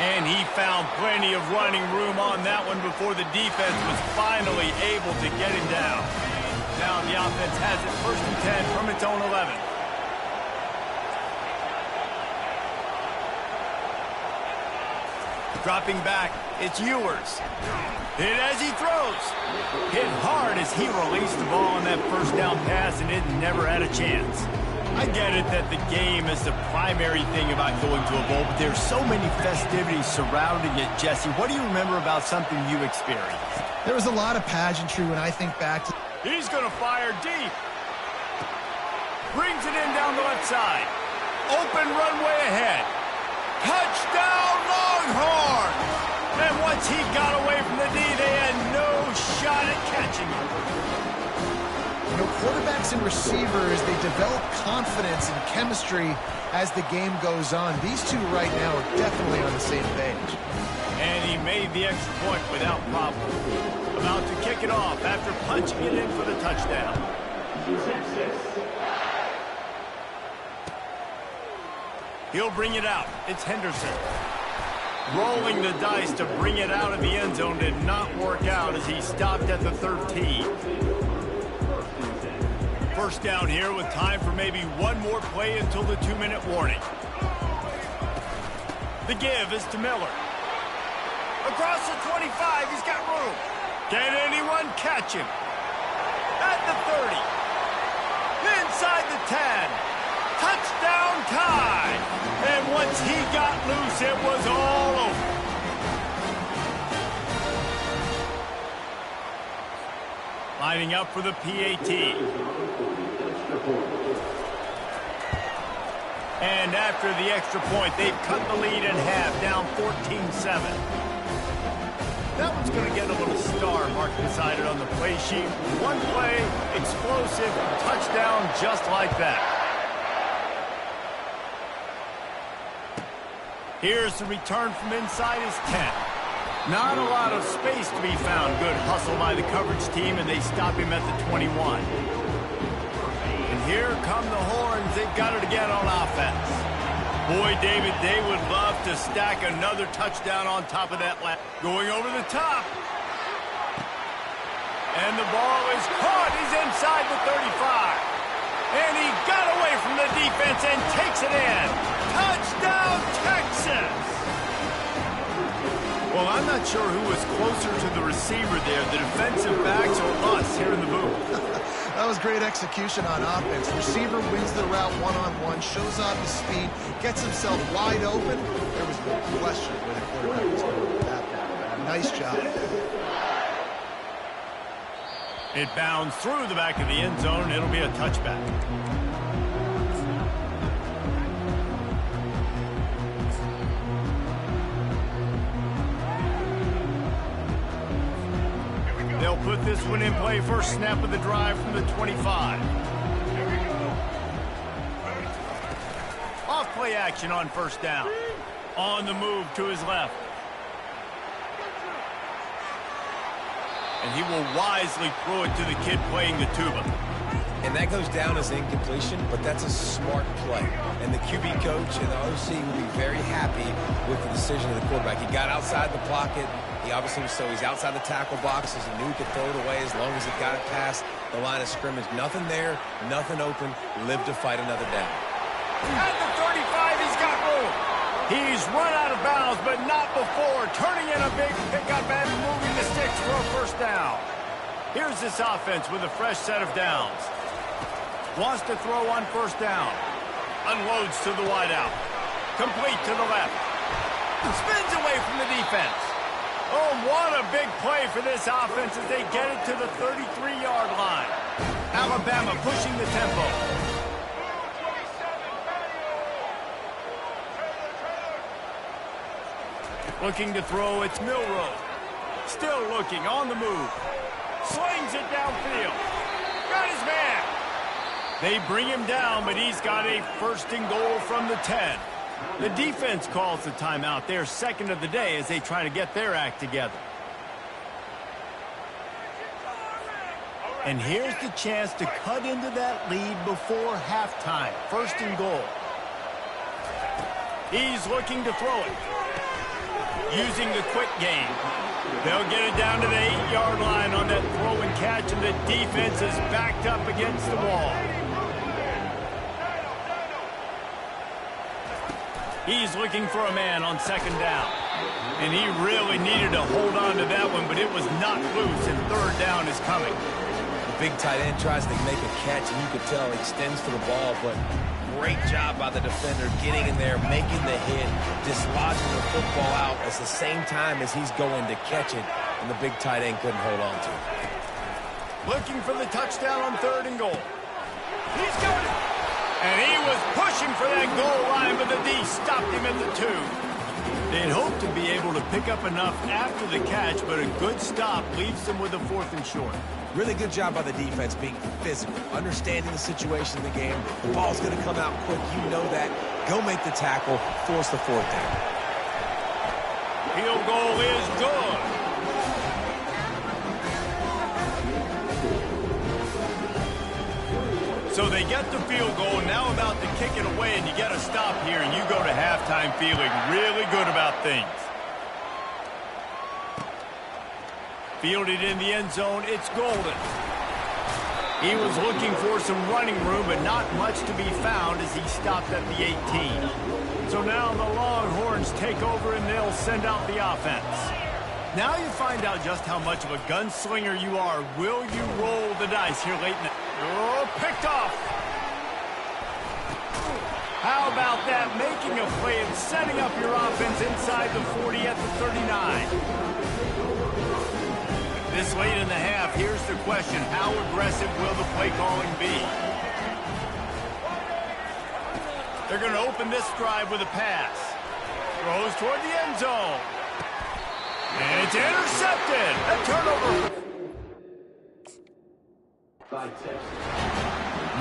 And he found plenty of running room on that one before the defense was finally able to get him down. Now the offense has it 1st and 10 from its own 11. Dropping back, it's Ewers. Hit as he throws. Hit hard as he released the ball on that first down pass, and it never had a chance. I get it that the game is the primary thing about going to a bowl, but there's so many festivities surrounding it. Jesse, what do you remember about something you experienced? There was a lot of pageantry when I think back to... He's going to fire deep. Brings it in down the left side. Open runway ahead. Touchdown, Longhorns! And once he got away from the D, they had no shot at catching him. You know, quarterbacks and receivers, they develop confidence and chemistry as the game goes on. These two right now are definitely on the same page. And he made the extra point without problem. About to kick it off after punching it in for the touchdown. He'll bring it out. It's Henderson. Rolling the dice to bring it out of the end zone did not work out as he stopped at the 13. First down here with time for maybe one more play until the 2-minute warning. The give is to Miller. Across the 25, he's got room. Can anyone catch him? At the 30. Inside the 10. Touchdown tie. And once he got loose, it was all over. Lining up for the PAT. And after the extra point, they've cut the lead in half, down 14-7. That one's going to get a little star mark decided on the play sheet. One play, explosive, touchdown just like that. Here's the return from inside his 10. Not a lot of space to be found. Good hustle by the coverage team, and they stop him at the 21. And here come the horns. They've got it again on offense. Boy, David, they would love to stack another touchdown on top of that last. Going over the top. And the ball is caught. He's inside the 35. And he got away from the defense and takes it in. Touchdown, Texas! Well, I'm not sure who was closer to the receiver there, the defensive backs or us here in the booth. That was great execution on offense. Receiver wins the route one-on-one, shows off his speed, gets himself wide open. There was no question where the quarterback was going with that one. Nice job. It bounds through the back of the end zone. It'll be a touchback. They'll put this one in play. First snap of the drive from the 25. Off play action on first down. On the move to his left. And he will wisely throw it to the kid playing the tuba. And that goes down as incompletion, but that's a smart play. And the QB coach and the OC will be very happy with the decision of the quarterback. He got outside the pocket. He obviously was he's outside the tackle boxes. He knew he could throw it away as long as he got it past the line of scrimmage. Nothing there, nothing open. Live to fight another down. At the 35, he's got room. He's run out of bounds, but not before. Turning in a big pickup and moving the sticks for a first down. Here's this offense with a fresh set of downs. Wants to throw on first down. Unloads to the wideout. Complete to the left. Spins away from the defense. Oh, what a big play for this offense as they get it to the 33-yard line. Alabama pushing the tempo. Looking to throw, it's Milroe. Still looking, on the move. Slings it downfield. Got his man. They bring him down, but he's got a first and goal from the 10. The defense calls the timeout. They're second of the day as they try to get their act together. And here's the chance to cut into that lead before halftime. First and goal. He's looking to throw it. Using the quick game. They'll get it down to the 8-yard line on that throw and catch, and the defense is backed up against the wall. He's looking for a man on second down. And he really needed to hold on to that one, but it was not loose, and third down is coming. The big tight end tries to make a catch, and you could tell he extends for the ball, but great job by the defender getting in there, making the hit, dislodging the football out at the same time as he's going to catch it, and the big tight end couldn't hold on to it. Looking for the touchdown on third and goal. He's got it. And he was pushing for that goal line, but the D stopped him at the 2. They'd hoped to be able to pick up enough after the catch, but a good stop leaves them with a fourth and short. Really good job by the defense being physical, understanding the situation in the game. The ball's going to come out quick. You know that. Go make the tackle, force the fourth down. Field goal is good. So they get the field goal, now about to kick it away, and you get a stop here, and you go to halftime feeling really good about things. Fielded in the end zone, it's Golden. He was looking for some running room, but not much to be found as he stopped at the 18. So now the Longhorns take over, and they'll send out the offense. Now you find out just how much of a gunslinger you are. Will you roll the dice here late in the... Oh, picked off. How about that? Making a play and setting up your offense inside the 40 at the 39. This late in the half, here's the question. How aggressive will the play calling be? They're going to open this drive with a pass. Throws toward the end zone. And it's intercepted. A turnover.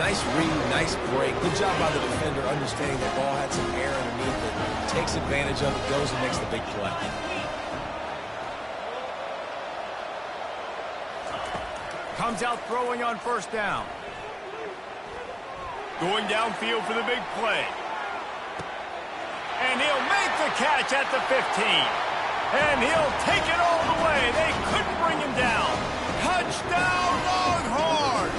Nice read, nice break. Good job by the defender understanding the ball had some air underneath it. Takes advantage of it, goes and makes the big play. Comes out throwing on first down. Going downfield for the big play. And he'll make the catch at the 15. And he'll take it all the way. They couldn't bring him down. Touchdown, Longhorn!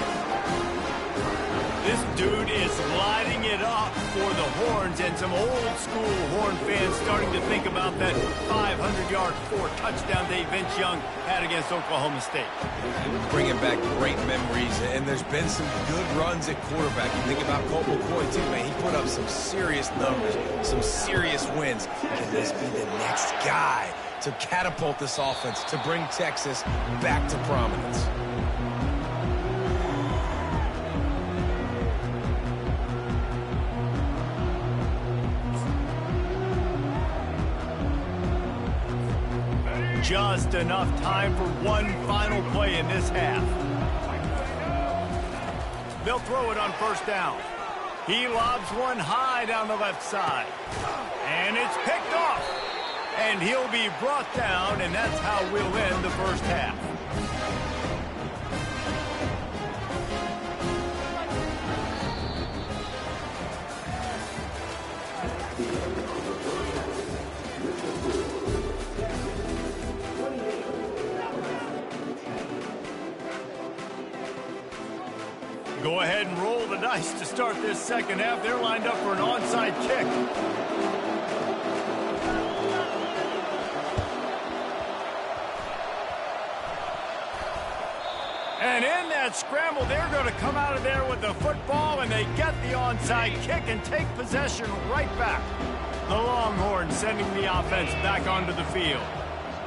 This dude is lighting it up for the Horns, and some old-school Horn fans starting to think about that 500-yard, 4-touchdown day Vince Young had against Oklahoma State. Bringing back great memories, and there's been some good runs at quarterback. You think about Colt McCoy, too, man. He put up some serious numbers, some serious wins. Can this be the next guy to catapult this offense, to bring Texas back to prominence? Just enough time for one final play in this half. They'll throw it on first down. He lobs one high down the left side. And it's picked off. And he'll be brought down, and that's how we'll end the first half. Go ahead and roll the dice to start this second half. They're lined up for an onside kick. And in that scramble, they're going to come out of there with the football, and they get the onside kick and take possession right back. The Longhorns sending the offense back onto the field.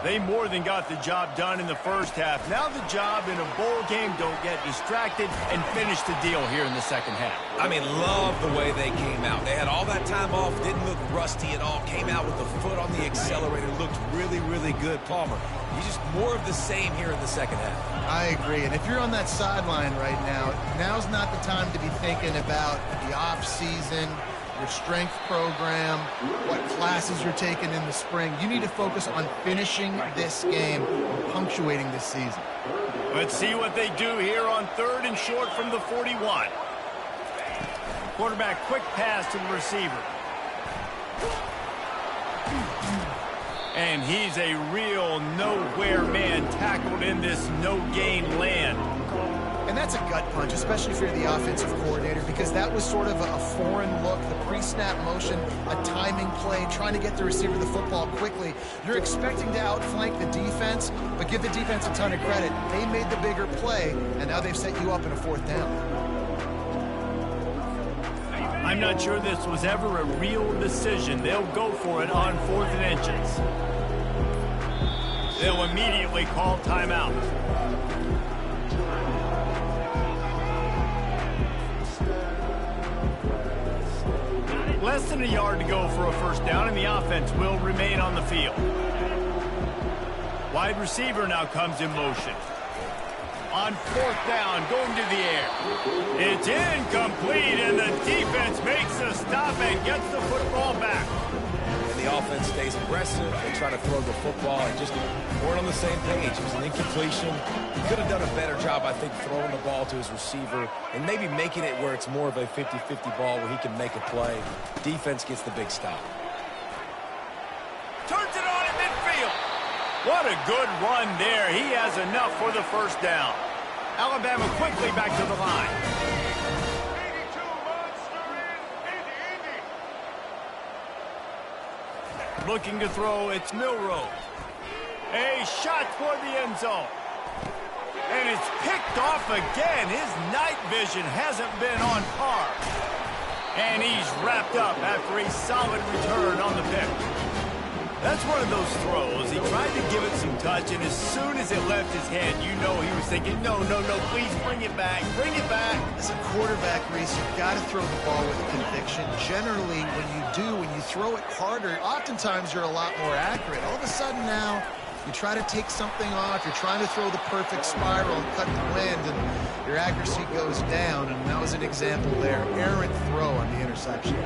They more than got the job done in the first half. Now the job in a bowl game, don't get distracted and finish the deal here in the second half. I mean, love the way they came out. They had all that time off, didn't look rusty at all, came out with the foot on the accelerator, looked really, really good. Palmer, you just more of the same here in the second half. I agree, and if you're on that sideline right now, now's not the time to be thinking about the off-season, your strength program, what classes you're taking in the spring. You need to focus on finishing this game, punctuating this season. Let's see what they do here on 3rd and short from the 41. Quarterback quick pass to the receiver. And he's a real nowhere man tackled in this no-gain land. And that's a gut punch, especially if you're the offensive coordinator, because that was sort of a foreign look, the pre-snap motion, a timing play, trying to get the receiver the football quickly. You're expecting to outflank the defense, but give the defense a ton of credit. They made the bigger play, and now they've set you up in a 4th down. I'm not sure this was ever a real decision. They'll go for it on 4th and inches. They'll immediately call timeout. Less than a yard to go for a first down, and the offense will remain on the field. Wide receiver now comes in motion. On 4th down, going to the air. It's incomplete, and the defense makes a stop and gets the football back. And the offense stays aggressive. They try to throw the football and just weren't on the same page. It was an incompletion. He could have done a better job, I think, throwing the ball to his receiver and maybe making it where it's more of a 50-50 ball where he can make a play. Defense gets the big stop. Turns it on at midfield. What a good run there. He has enough for the first down. Alabama quickly back to the line. Looking to throw, it's Milroe. A shot toward the end zone. And it's picked off again. His night vision hasn't been on par. And he's wrapped up after a solid return on the pick. That's one of those throws. He tried to give it some touch, and as soon as it left his hand, you know he was thinking, no, please bring it back, bring it back. As a quarterback, Reese, you've got to throw the ball with conviction. Generally, when you throw it harder, oftentimes you're a lot more accurate. All of a sudden now, you try to take something off, you're trying to throw the perfect spiral and cut the wind, and your accuracy goes down, and that was an example there. Errant throw on the interception.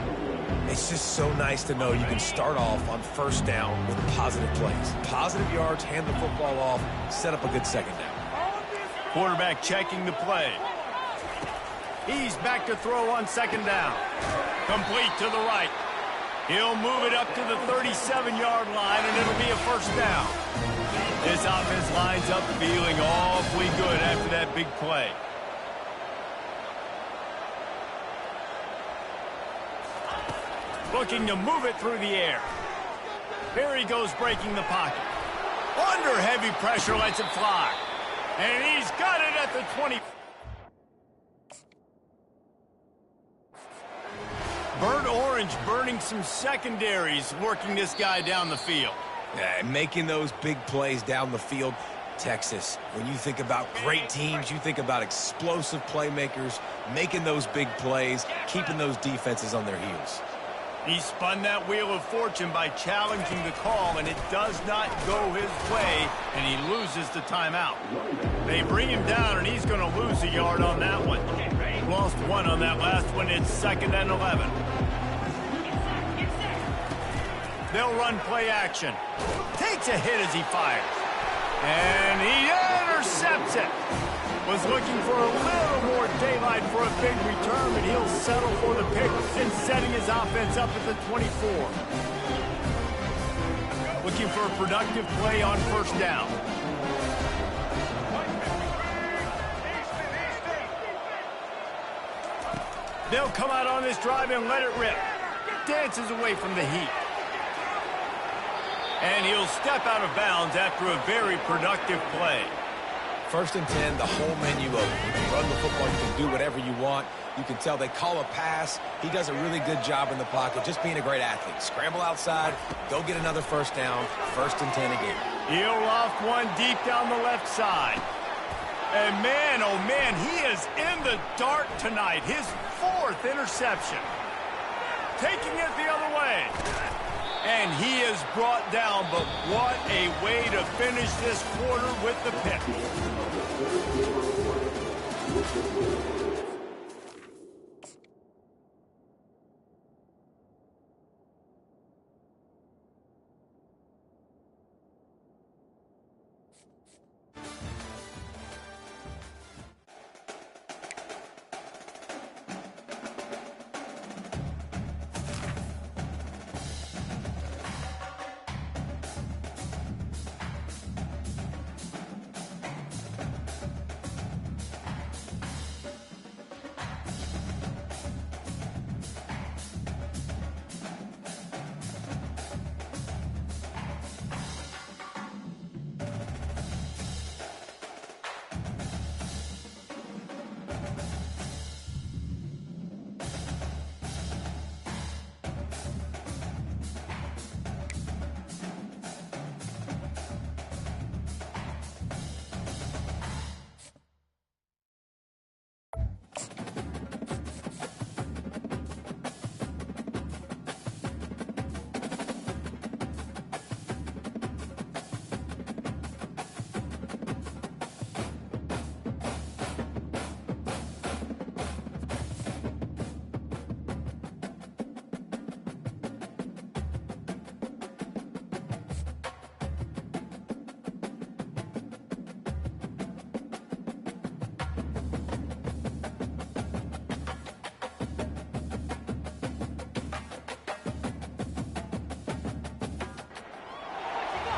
It's just so nice to know you can start off on first down with positive plays. Positive yards, hand the football off, set up a good second down. Quarterback checking the play. He's back to throw on second down. Complete to the right. He'll move it up to the 37-yard line, and it'll be a first down. This offense lines up feeling awfully good after that big play. Looking to move it through the air. Here he goes breaking the pocket. Under heavy pressure, lets it fly. And he's got it at the 20. Burnt orange burning some secondaries, working this guy down the field. Yeah, making those big plays down the field. Texas, when you think about great teams, you think about explosive playmakers, making those big plays, keeping those defenses on their heels. He spun that wheel of fortune by challenging the call, and it does not go his way, and he loses the timeout. They bring him down, and he's going to lose a yard on that one. Lost one on that last one. It's 2nd and 11. They'll run play action. Takes a hit as he fires. And he intercepts it. Was looking for a little more daylight for a big return, but he'll settle for the pick and setting his offense up at the 24. Looking for a productive play on first down. They'll come out on this drive and let it rip. Dances away from the heat. And he'll step out of bounds after a very productive play. 1st and 10, the whole menu open. You can run the football, you can do whatever you want. You can tell they call a pass. He does a really good job in the pocket, just being a great athlete. Scramble outside, go get another first down, 1st and 10 again. He'll loft one deep down the left side. And man, oh man, he is in the dark tonight. His 4th interception. Taking it the other way. And he is brought down, but what a way to finish this quarter with the pick.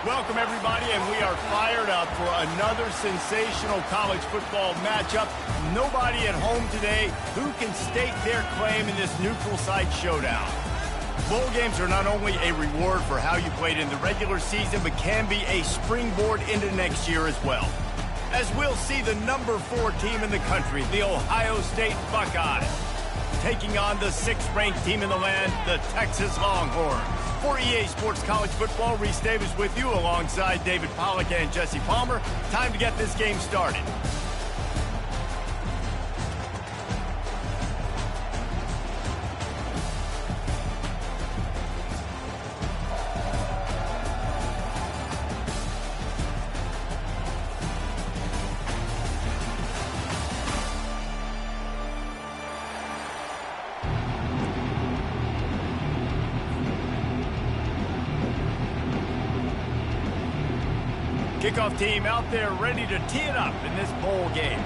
Welcome, everybody, and we are fired up for another sensational college football matchup. Nobody at home today who can stake their claim in this neutral site showdown. Bowl games are not only a reward for how you played in the regular season, but can be a springboard into next year as well. As we'll see the number 4 team in the country, the Ohio State Buckeyes, taking on the 6th-ranked team in the land, the Texas Longhorns. For EA Sports College Football, Reese Davis with you alongside David Pollack and Jesse Palmer. Time to get this game started. Kickoff team out there ready to tee it up in this bowl game.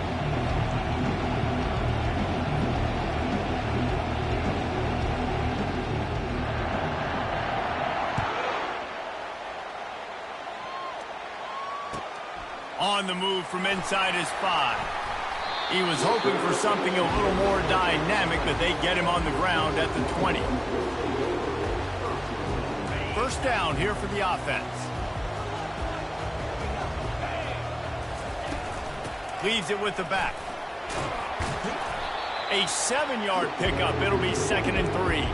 On the move from inside his 5. He was hoping for something a little more dynamic, but they get him on the ground at the 20. First down here for the offense. Leaves it with the back. A 7-yard pickup. It'll be 2nd and 3.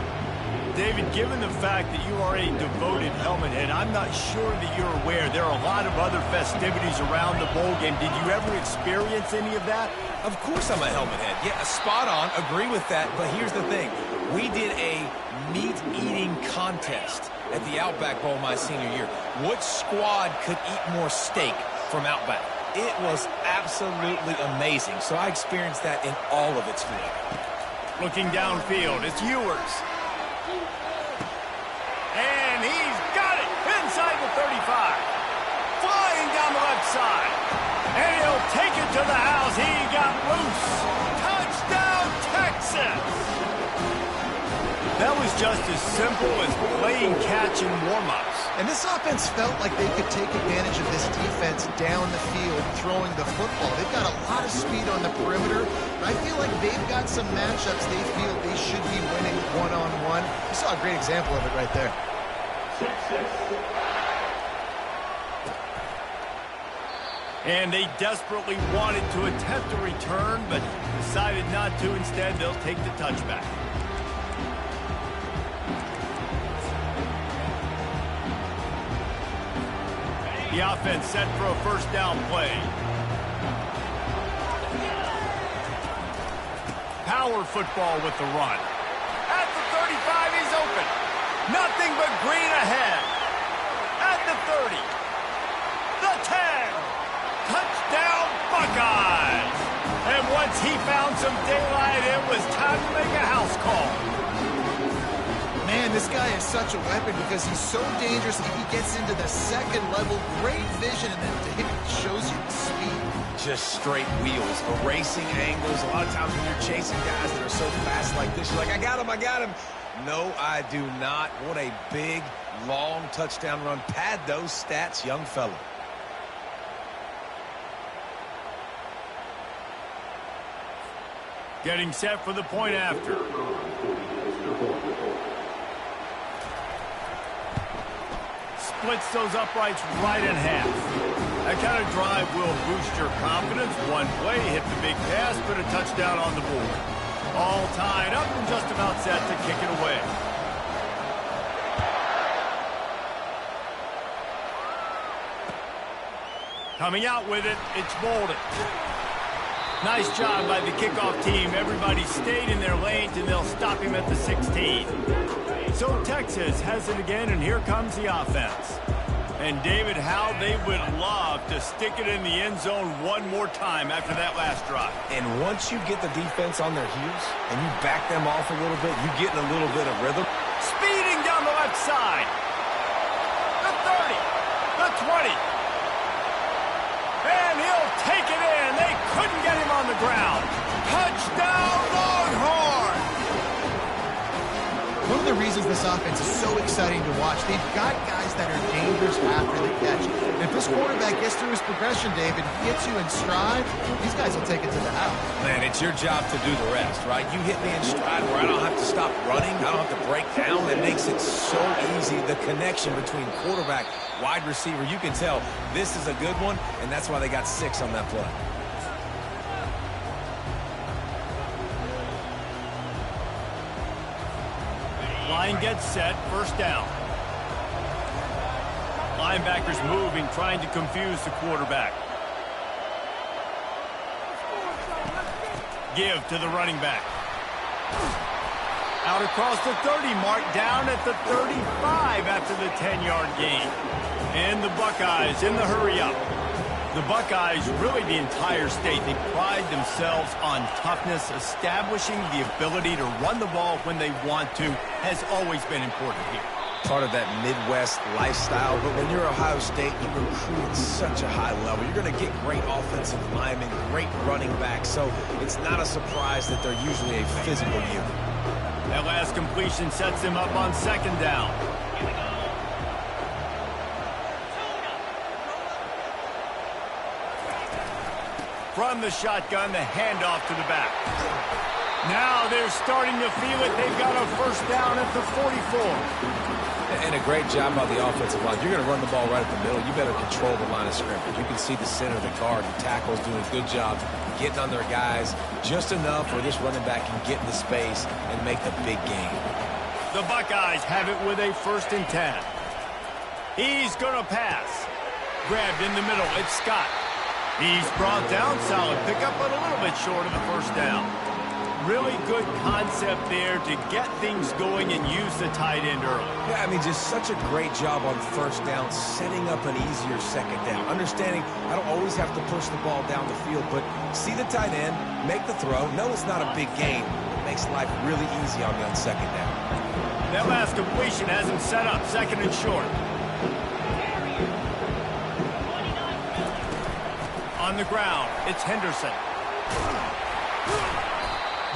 David, given the fact that you are a devoted helmet head, I'm not sure that you're aware there are a lot of other festivities around the bowl game. Did you ever experience any of that? Of course I'm a helmet head. Yeah, spot on. Agree with that. But here's the thing. We did a meat-eating contest at the Outback Bowl my senior year. What squad could eat more steak from Outback? It was absolutely amazing. So I experienced that in all of its glory. Looking downfield, it's Ewers. And he's got it inside the 35. Flying down the left side. And he'll take it to the house. He got loose. Touchdown, Texas! That was just as simple as playing catch in warm-ups. And this offense felt like they could take advantage of this defense down the field throwing the football. They've got a lot of speed on the perimeter. I feel like they've got some matchups they feel they should be winning one-on-one. You saw a great example of it right there. And they desperately wanted to attempt a return, but decided not to. Instead, they'll take the touchback. The offense set for a first down play. Power football with the run. At the 35, he's open. Nothing but green ahead. At the 30. The 10. Touchdown, Buckeyes. And once he found some daylight, it was time to make a house call. Man, this guy is such a weapon because he's so dangerous if he gets into the second level. Great vision, and then David shows you the speed. Just straight wheels, erasing angles. A lot of times when you're chasing guys that are so fast like this, you're like, I got him, I got him. No, I do not. What a big, long touchdown run. Pad those stats, young fella. Getting set for the point after. Splits those uprights right in half. That kind of drive will boost your confidence. One play, hit the big pass, put a touchdown on the board. All tied up and just about set to kick it away. Coming out with it, it's Bolden. Nice job by the kickoff team. Everybody stayed in their lanes, and they'll stop him at the 16. So Texas has it again, and here comes the offense. And David, how they would love to stick it in the end zone one more time after that last drive. And once you get the defense on their heels and you back them off a little bit, you get in a little bit of rhythm. Speeding down the left side. The 30. The 20. And he'll take it in. They couldn't get him on the ground. Touchdown, Longhorn! One of the reasons this offense is so exciting to watch, they've got guys that are dangerous after the catch. And if this quarterback gets through his progression, David, gets you in stride, these guys will take it to the house. Man, it's your job to do the rest, right? You hit me in stride where I don't have to stop running. I don't have to break down. It makes it so easy. The connection between quarterback, wide receiver, you can tell this is a good one, and that's why they got 6 on that play. Line gets set, first down. linebackers moving, trying to confuse the quarterback. Give to the running back. Out across the 30 mark, down at the 35 after the 10-yard gain. And the Buckeyes in the hurry-up. The Buckeyes, really the entire state, they pride themselves on toughness. Establishing the ability to run the ball when they want to has always been important here. Part of that Midwest lifestyle, but when you're Ohio State, you recruit at such a high level. You're going to get great offensive linemen, great running backs, so it's not a surprise that they're usually a physical unit. That last completion sets them up on second down. From the shotgun, the handoff to the back. Now they're starting to feel it. They've got a first down at the 44. And a great job by the offensive line. You're going to run the ball right at the middle. You better control the line of scrimmage. You can see the center, the guard, the tackles doing a good job getting on their guys just enough where this running back can get into space and make the big game. The Buckeyes have it with a 1st and 10. He's going to pass. Grabbed in the middle. It's Scott. He's brought down, solid pickup, but a little bit short of the first down. Really good concept there to get things going and use the tight end early. Yeah, I mean, just such a great job on first down, setting up an easier second down. Understanding I don't always have to push the ball down the field, but see the tight end, make the throw. No, it's not a big gain. It makes life really easy on me on second down. That last completion has him set up, 2nd and short. On the ground, it's Henderson.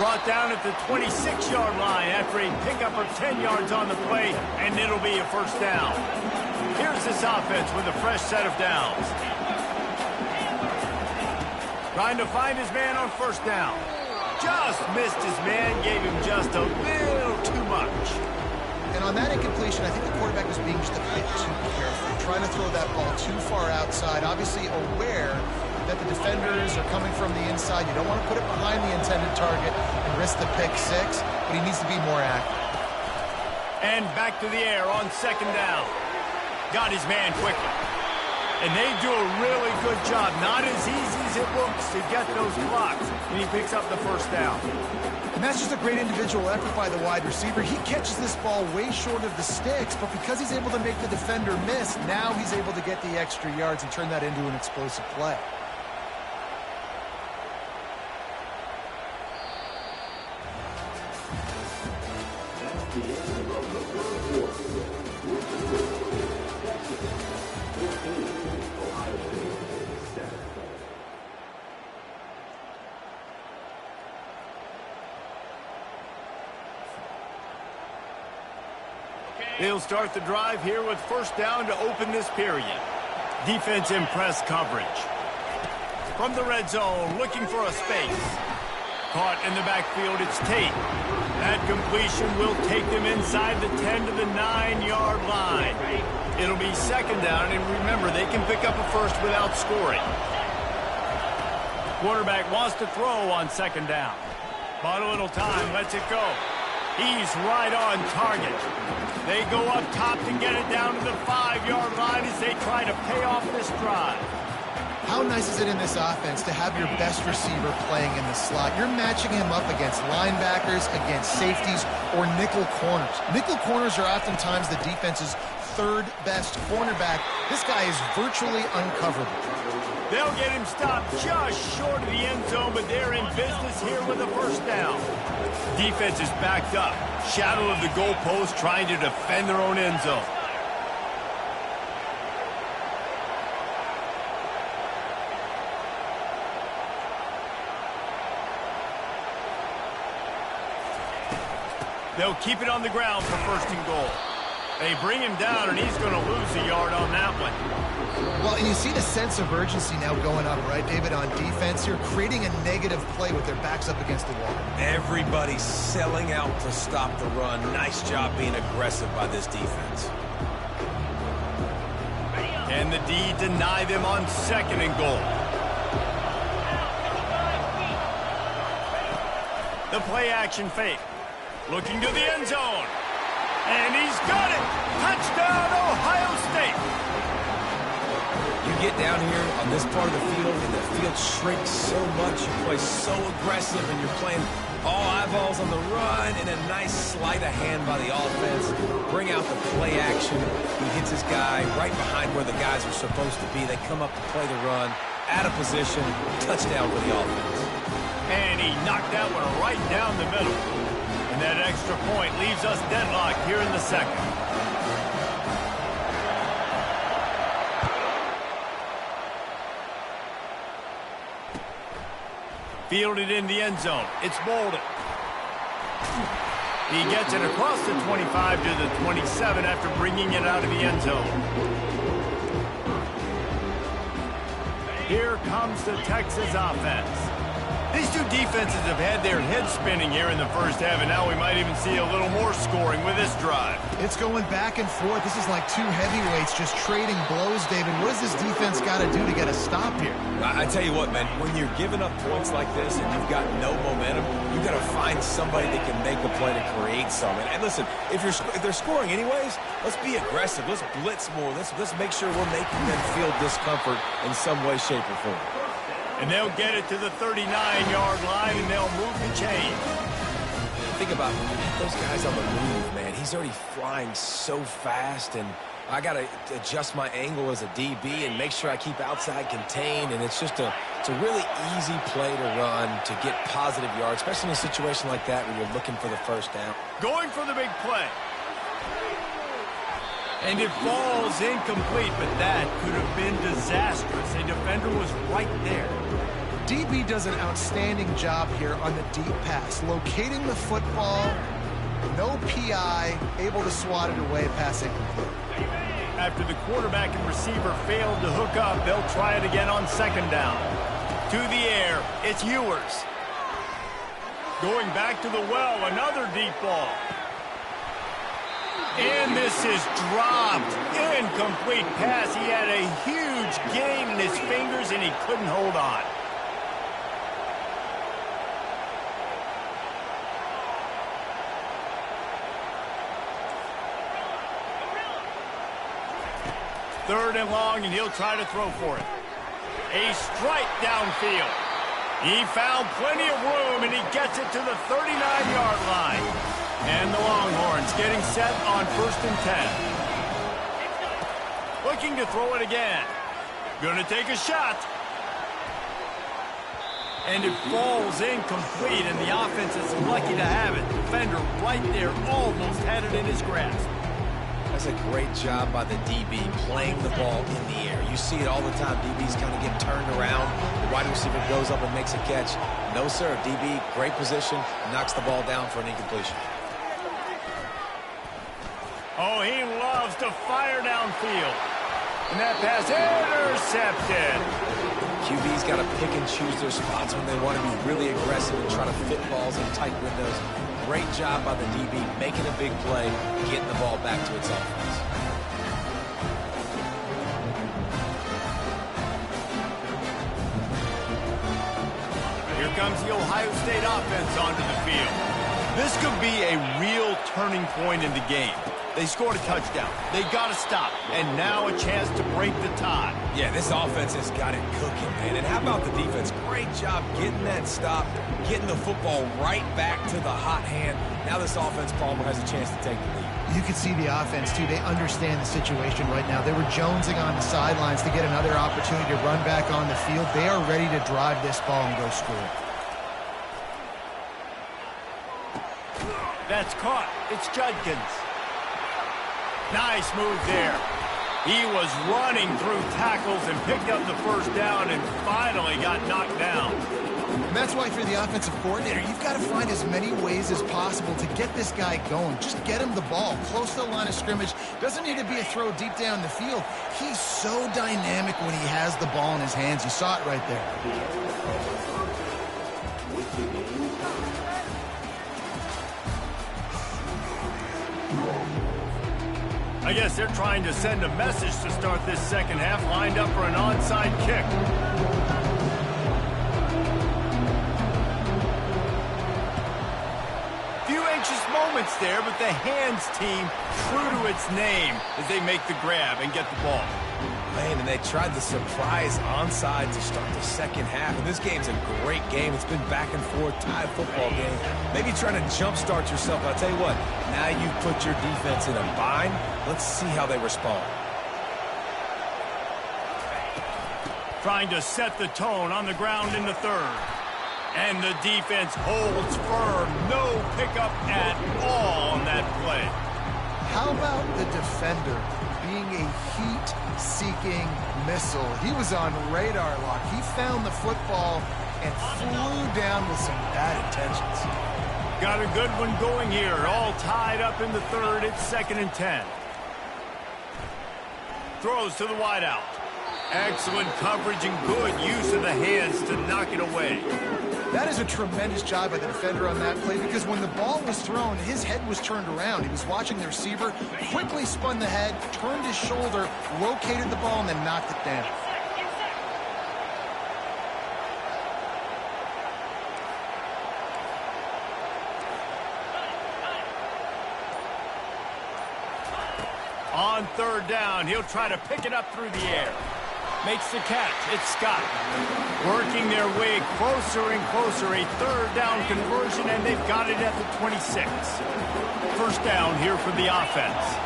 Brought down at the 26-yard line after a pickup of 10 yards on the play, and it'll be a first down. Here's this offense with a fresh set of downs. Trying to find his man on first down. Just missed his man, gave him just a little too much. And on that incompletion, I think the quarterback was being just a bit too careful, trying to throw that ball too far outside, obviously aware that the defenders are coming from the inside. You don't want to put it behind the intended target and risk the pick 6, but he needs to be more accurate. And back to the air on 2nd down. Got his man quickly. And they do a really good job. Not as easy as it looks to get those blocks. And he picks up the first down. And that's just a great individual effort by the wide receiver. He catches this ball way short of the sticks, but because he's able to make the defender miss, now he's able to get the extra yards and turn that into an explosive play. They'll start the drive here with first down to open this period. Defense in press coverage. From the red zone, looking for a space. Caught in the backfield, it's Tate. That completion will take them inside the 10 to the 9-yard line. It'll be 2nd down, and remember, they can pick up a first without scoring. Quarterback wants to throw on 2nd down. Bought a little time, lets it go. He's right on target. They go up top to get it down to the 5-yard line as they try to pay off this drive. How nice is it in this offense to have your best receiver playing in the slot? You're matching him up against linebackers, against safeties, or nickel corners. Nickel corners are oftentimes the defense's 3rd best cornerback. This guy is virtually uncoverable. They'll get him stopped just short of the end zone, but they're in business here with a first down. Defense is backed up. Shadow of the goalpost, trying to defend their own end zone. They'll keep it on the ground for 1st and goal. They bring him down, and he's going to lose a yard on that one. Well, and you see the sense of urgency now going up, right, David, on defense here, creating a negative play with their backs up against the wall. Everybody's selling out to stop the run. Nice job being aggressive by this defense. And the D deny them on 2nd and goal. The play action fake. Looking to the end zone. And he's got it. Touchdown, Ohio State. get down here on this part of the field, and the field shrinks so much, you play so aggressive, and you're playing all eyeballs on the run, and a nice sleight of hand by the offense. Bring out the play action. He hits his guy right behind where the guys are supposed to be. They come up to play the run, out of position, touchdown for the offense. And he knocked that one right down the middle. And that extra point leaves us deadlocked here in the second. Fielded in the end zone. It's Bolden. He gets it across the 25 to the 27 after bringing it out of the end zone. Here comes the Texas offense. These two defenses have had their heads spinning here in the first half, and now we might even see a little more scoring with this drive. It's going back and forth. This is like two heavyweights just trading blows, David. What does this defense got to do to get a stop here? I tell you what, man, when you're giving up points like this and you've got no momentum, you've got to find somebody that can make a play to create something. And listen, if they're scoring anyways, let's be aggressive. Let's blitz more. Let's make sure we're making them feel discomfort in some way, shape, or form. And they'll get it to the 39-yard line, and they'll move the chain. Think about when you get those guys on the move, man. He's already flying so fast, and I got to adjust my angle as a DB and make sure I keep outside contained. And it's a really easy play to run to get positive yards, especially in a situation like that where you're looking for the first down. Going for the big play. And it falls incomplete, but that could have been disastrous. A defender was right there. DB does an outstanding job here on the deep pass, locating the football, no PI, able to swat it away, pass incomplete. After the quarterback and receiver failed to hook up, they'll try it again on second down. To the air, it's Ewers. Going back to the well, another deep ball. And this is dropped. Incomplete pass. He had a huge gain in his fingers, and he couldn't hold on. Third and long, and he'll try to throw for it. A strike downfield. He found plenty of room, and he gets it to the 39-yard line. And the Longhorns getting set on 1st and 10. Looking to throw it again. Going to take a shot. And it falls incomplete, and the offense is lucky to have it. Defender right there almost had it in his grasp. That's a great job by the DB playing the ball in the air. You see it all the time. DBs kind of get turned around. The wide receiver goes up and makes a catch. No, sir. DB, great position, knocks the ball down for an incompletion. Oh, he loves to fire downfield. And that pass intercepted. QB's got to pick and choose their spots when they want to be really aggressive and try to fit balls in tight windows. Great job by the DB making a big play, getting the ball back to its offense. Here comes the Ohio State offense onto the field. This could be a real turning point in the game. They scored a touchdown. They got to stop. And now a chance to break the tie. Yeah, this offense has got it cooking, man. And how about the defense? Great job getting that stop, getting the football right back to the hot hand. Now this offense, Palmer, has a chance to take the lead. You can see the offense, too. They understand the situation right now. They were jonesing on the sidelines to get another opportunity to run back on the field. They are ready to drive this ball and go score. That's caught. It's Judkins. Nice move there. He was running through tackles and picked up the first down and finally got knocked down. And that's why, if you're the offensive coordinator, you've got to find as many ways as possible to get this guy going. Just get him the ball close to the line of scrimmage. Doesn't need to be a throw deep down the field. He's so dynamic when he has the ball in his hands. You saw it right there. I guess they're trying to send a message to start this second half, lined up for an onside kick. Few anxious moments there, but the hands team true to its name as they make the grab and get the ball. Man, and they tried the surprise onside to start the second half. And this game's a great game. It's been back and forth, tied football game. Maybe trying to jumpstart yourself. But I'll tell you what, now you've put your defense in a bind. Let's see how they respond. Trying to set the tone on the ground in the third. And the defense holds firm. No pickup at all on that play. How about the defender being a heat-seeking missile? He was on radar lock. He found the football and flew down with some bad intentions. Got a good one going here. All tied up in the third. It's 2nd and 10. Throws to the wideout. Excellent coverage and good use of the hands to knock it away. That is a tremendous job by the defender on that play, because when the ball was thrown, his head was turned around. He was watching the receiver, quickly spun the head, turned his shoulder, located the ball, and then knocked it down. On 3rd down, he'll try to pick it up through the air. Makes the catch. It's Scott. Working their way closer and closer. A 3rd down conversion, and they've got it at the 26. 1st down here for the offense.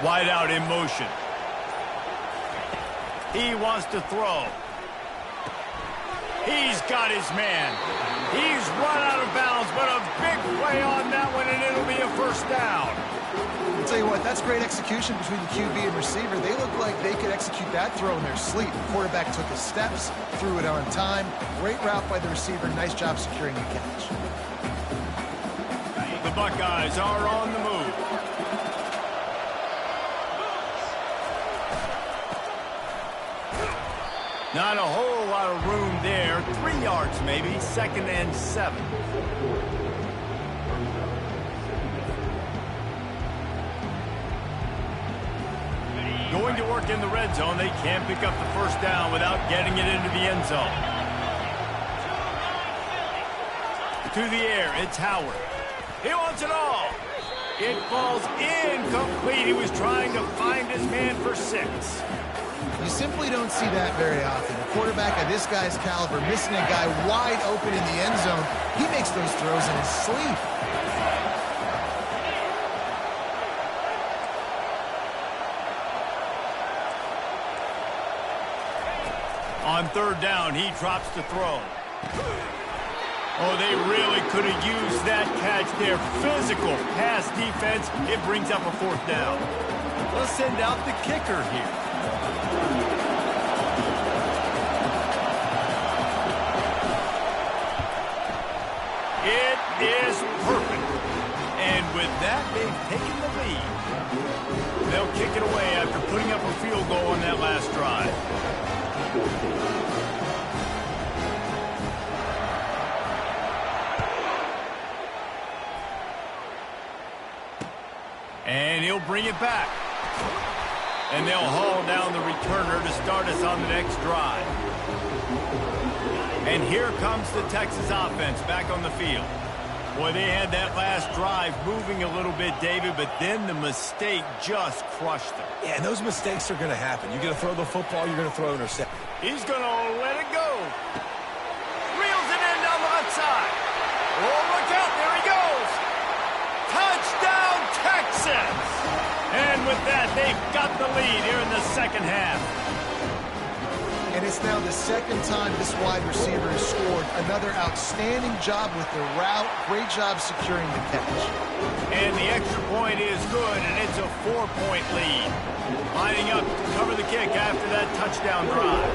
Wide out in motion. He wants to throw. He's got his man. He's run out of bounds, but a big play on that one, and it'll be a 1st down. I'll tell you what, that's great execution between the QB and receiver. They look like they could execute that throw in their sleep. The quarterback took his steps, threw it on time. Great route by the receiver. Nice job securing the catch. The Buckeyes are on the move. Not a whole lot of room there. 3 yards maybe. 2nd and 7. Going to work in the red zone. They can't pick up the 1st down without getting it into the end zone. To the air, it's Howard. He wants it all. It falls incomplete. He was trying to find his man for 6. You simply don't see that very often. A quarterback of this guy's caliber missing a guy wide open in the end zone. He makes those throws in his sleep. On 3rd down, he drops to throw. Oh, they really could have used that catch there. Physical pass defense. It brings up a 4th down. Let's send out the kicker here. It is perfect. And with that, they've taken the lead. They'll kick it away after putting up a field goal on that last drive. And he'll bring it back. And they'll haul down the returner to start us on the next drive. And here comes the Texas offense back on the field. Boy, they had that last drive moving a little bit, David, but then the mistake just crushed them. Yeah, and those mistakes are going to happen. You're going to throw the football, you're going to throw an interception. He's going to let it go. Reels it in down the left side. Oh, look out. There he goes. Touchdown, Texas. And with that, they've got the lead here in the 2nd half. And it's now the 2nd time this wide receiver has scored. Another outstanding job with the route. Great job securing the catch. And the extra point is good, and it's a 4-point lead. Lining up to cover the kick after that touchdown drive.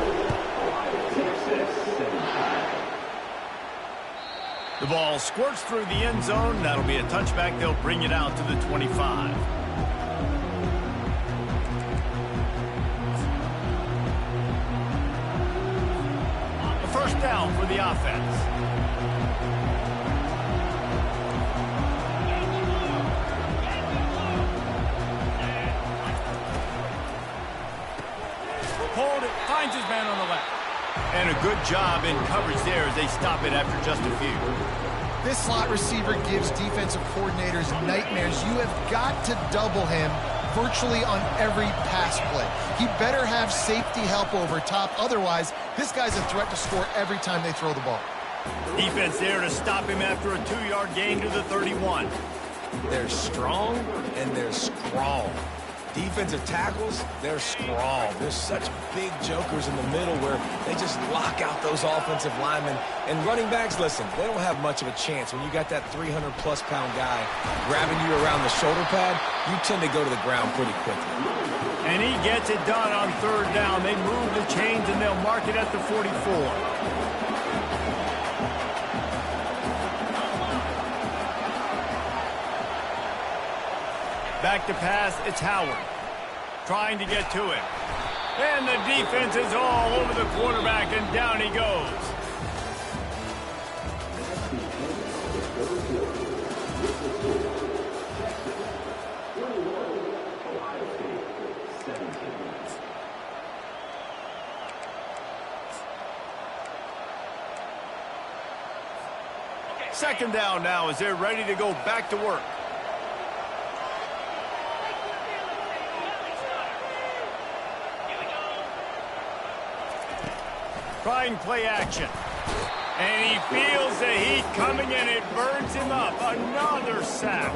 The ball squirts through the end zone. That'll be a touchback. They'll bring it out to the 25. A 1st down for the offense. pulled it, finds his man on the left. And a good job in coverage there as they stop it after just a few. This slot receiver gives defensive coordinators nightmares. You have got to double him virtually on every pass play. He better have safety help over top. Otherwise, this guy's a threat to score every time they throw the ball. Defense there to stop him after a 2-yard gain to the 31. They're strong and they're scrawl. Defensive tackles, they're scrawl. There's such big jokers in the middle where they just lock out those offensive linemen. And running backs, listen, they don't have much of a chance. When you got that 300-plus pound guy grabbing you around the shoulder pad, you tend to go to the ground pretty quickly. And he gets it done on 3rd down. They move the chains and they'll mark it at the 44. Back to pass, it's Howard. Trying to get to it. And the defense is all over the quarterback, and down he goes. Second down now as they're ready to go back to work. Trying play action. And he feels the heat coming and it burns him up. Another sack.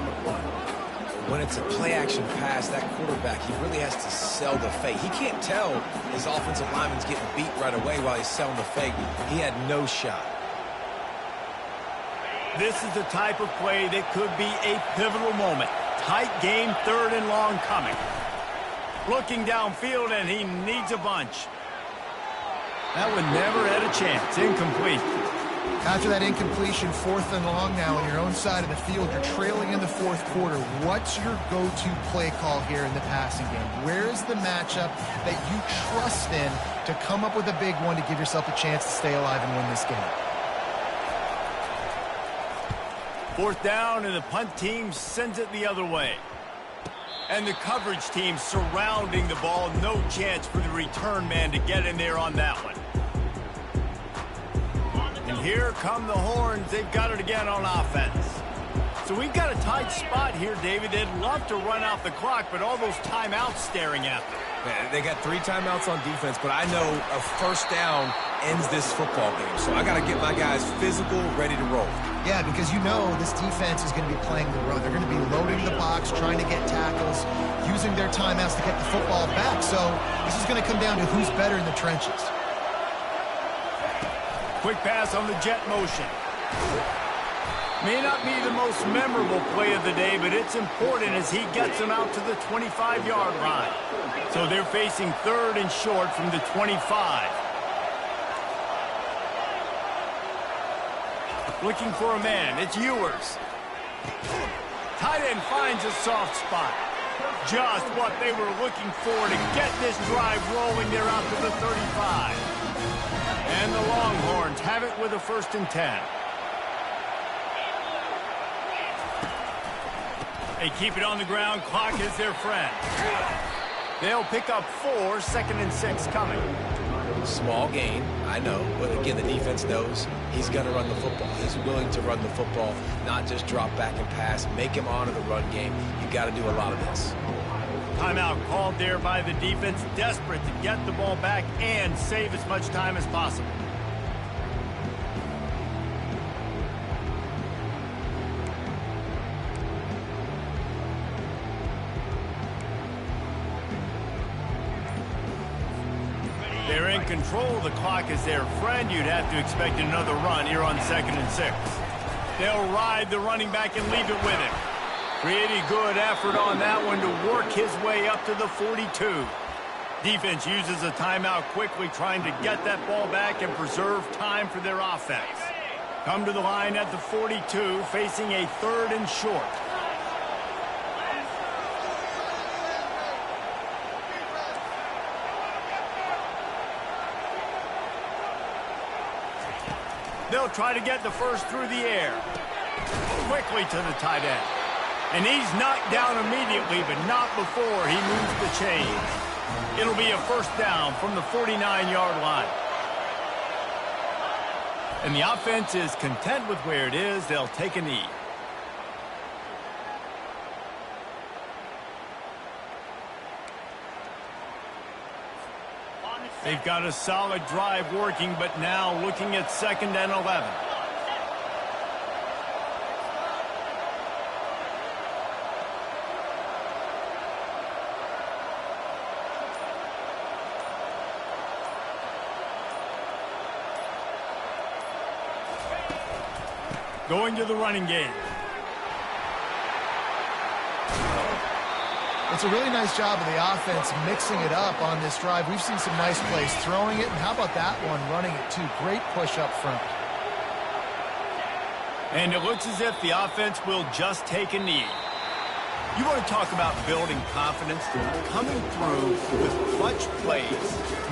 When it's a play-action pass, that quarterback, he really has to sell the fake. He can't tell his offensive lineman's getting beat right away while he's selling the fake. He had no shot. This is the type of play that could be a pivotal moment. Tight game, 3rd and long coming. Looking downfield, and he needs a bunch. That one never had a chance. Incomplete. After that incompletion, 4th and long now on your own side of the field. You're trailing in the 4th quarter. What's your go-to play call here in the passing game? Where is the matchup that you trust in to come up with a big one to give yourself a chance to stay alive and win this game? 4th down, and the punt team sends it the other way. And the coverage team surrounding the ball. No chance for the return man to get in there on that one. And here come the horns. They've got it again on offense. So we've got a tight spot here, David. They'd love to run out the clock, but all those timeouts staring at them. Yeah, they got 3 timeouts on defense, but I know a 1st down ends this football game. So I got to get my guys physical, ready to roll. Yeah, because you know this defense is going to be playing the run. They're going to be loading the box, trying to get tackles, using their timeouts to get the football back. So this is going to come down to who's better in the trenches. Quick pass on the jet motion. May not be the most memorable play of the day, but it's important as he gets them out to the 25-yard line. So they're facing 3rd and short from the 25. Looking for a man. It's Ewers. Tight end finds a soft spot. Just what they were looking for to get this drive rolling. They're out to the 35. And the Longhorns have it with a 1st and 10. They keep it on the ground. Clock is their friend. They'll pick up 4, 2nd and 6 coming. Small gain, I know, but again, the defense knows he's going to run the football. He's willing to run the football, not just drop back and pass, make him honor the run game. You got to do a lot of this. Timeout called there by the defense, desperate to get the ball back and save as much time as possible. They're in control. The clock is their friend. You'd have to expect another run here on 2nd and 6. They'll ride the running back and leave it with him. Pretty good effort on that one to work his way up to the 42. Defense uses a timeout quickly, trying to get that ball back and preserve time for their offense. Come to the line at the 42, facing a 3rd and short. They'll try to get the first through the air. Quickly to the tight end. And he's knocked down immediately, but not before he moves the chains. It'll be a first down from the 49-yard line. And the offense is content with where it is. They'll take a knee. They've got a solid drive working, but now looking at 2nd and 11. Going to the running game. It's a really nice job of the offense mixing it up on this drive. We've seen some nice plays throwing it, and how about that one running it too? Great push up front. And it looks as if the offense will just take a knee. You want to talk about building confidence? Coming through with clutch plays,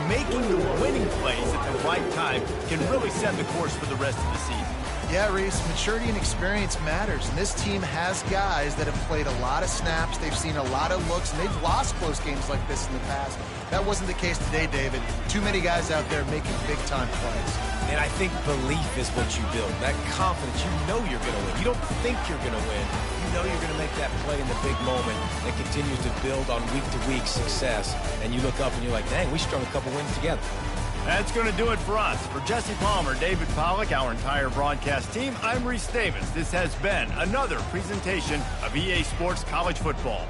making the winning plays at the right time can really set the course for the rest of the season. Yeah, Reese, maturity and experience matters, and this team has guys that have played a lot of snaps. They've seen a lot of looks, and they've lost close games like this in the past. That wasn't the case today, David. Too many guys out there making big-time plays. And I think belief is what you build. That confidence, you know you're going to win. You don't think you're going to win. You know you're going to make that play in the big moment that continues to build on week-to-week success. And you look up and you're like, dang, we strung a couple wins together. That's going to do it for us. For Jesse Palmer, David Pollack, our entire broadcast team, I'm Reese Davis. This has been another presentation of EA Sports College Football.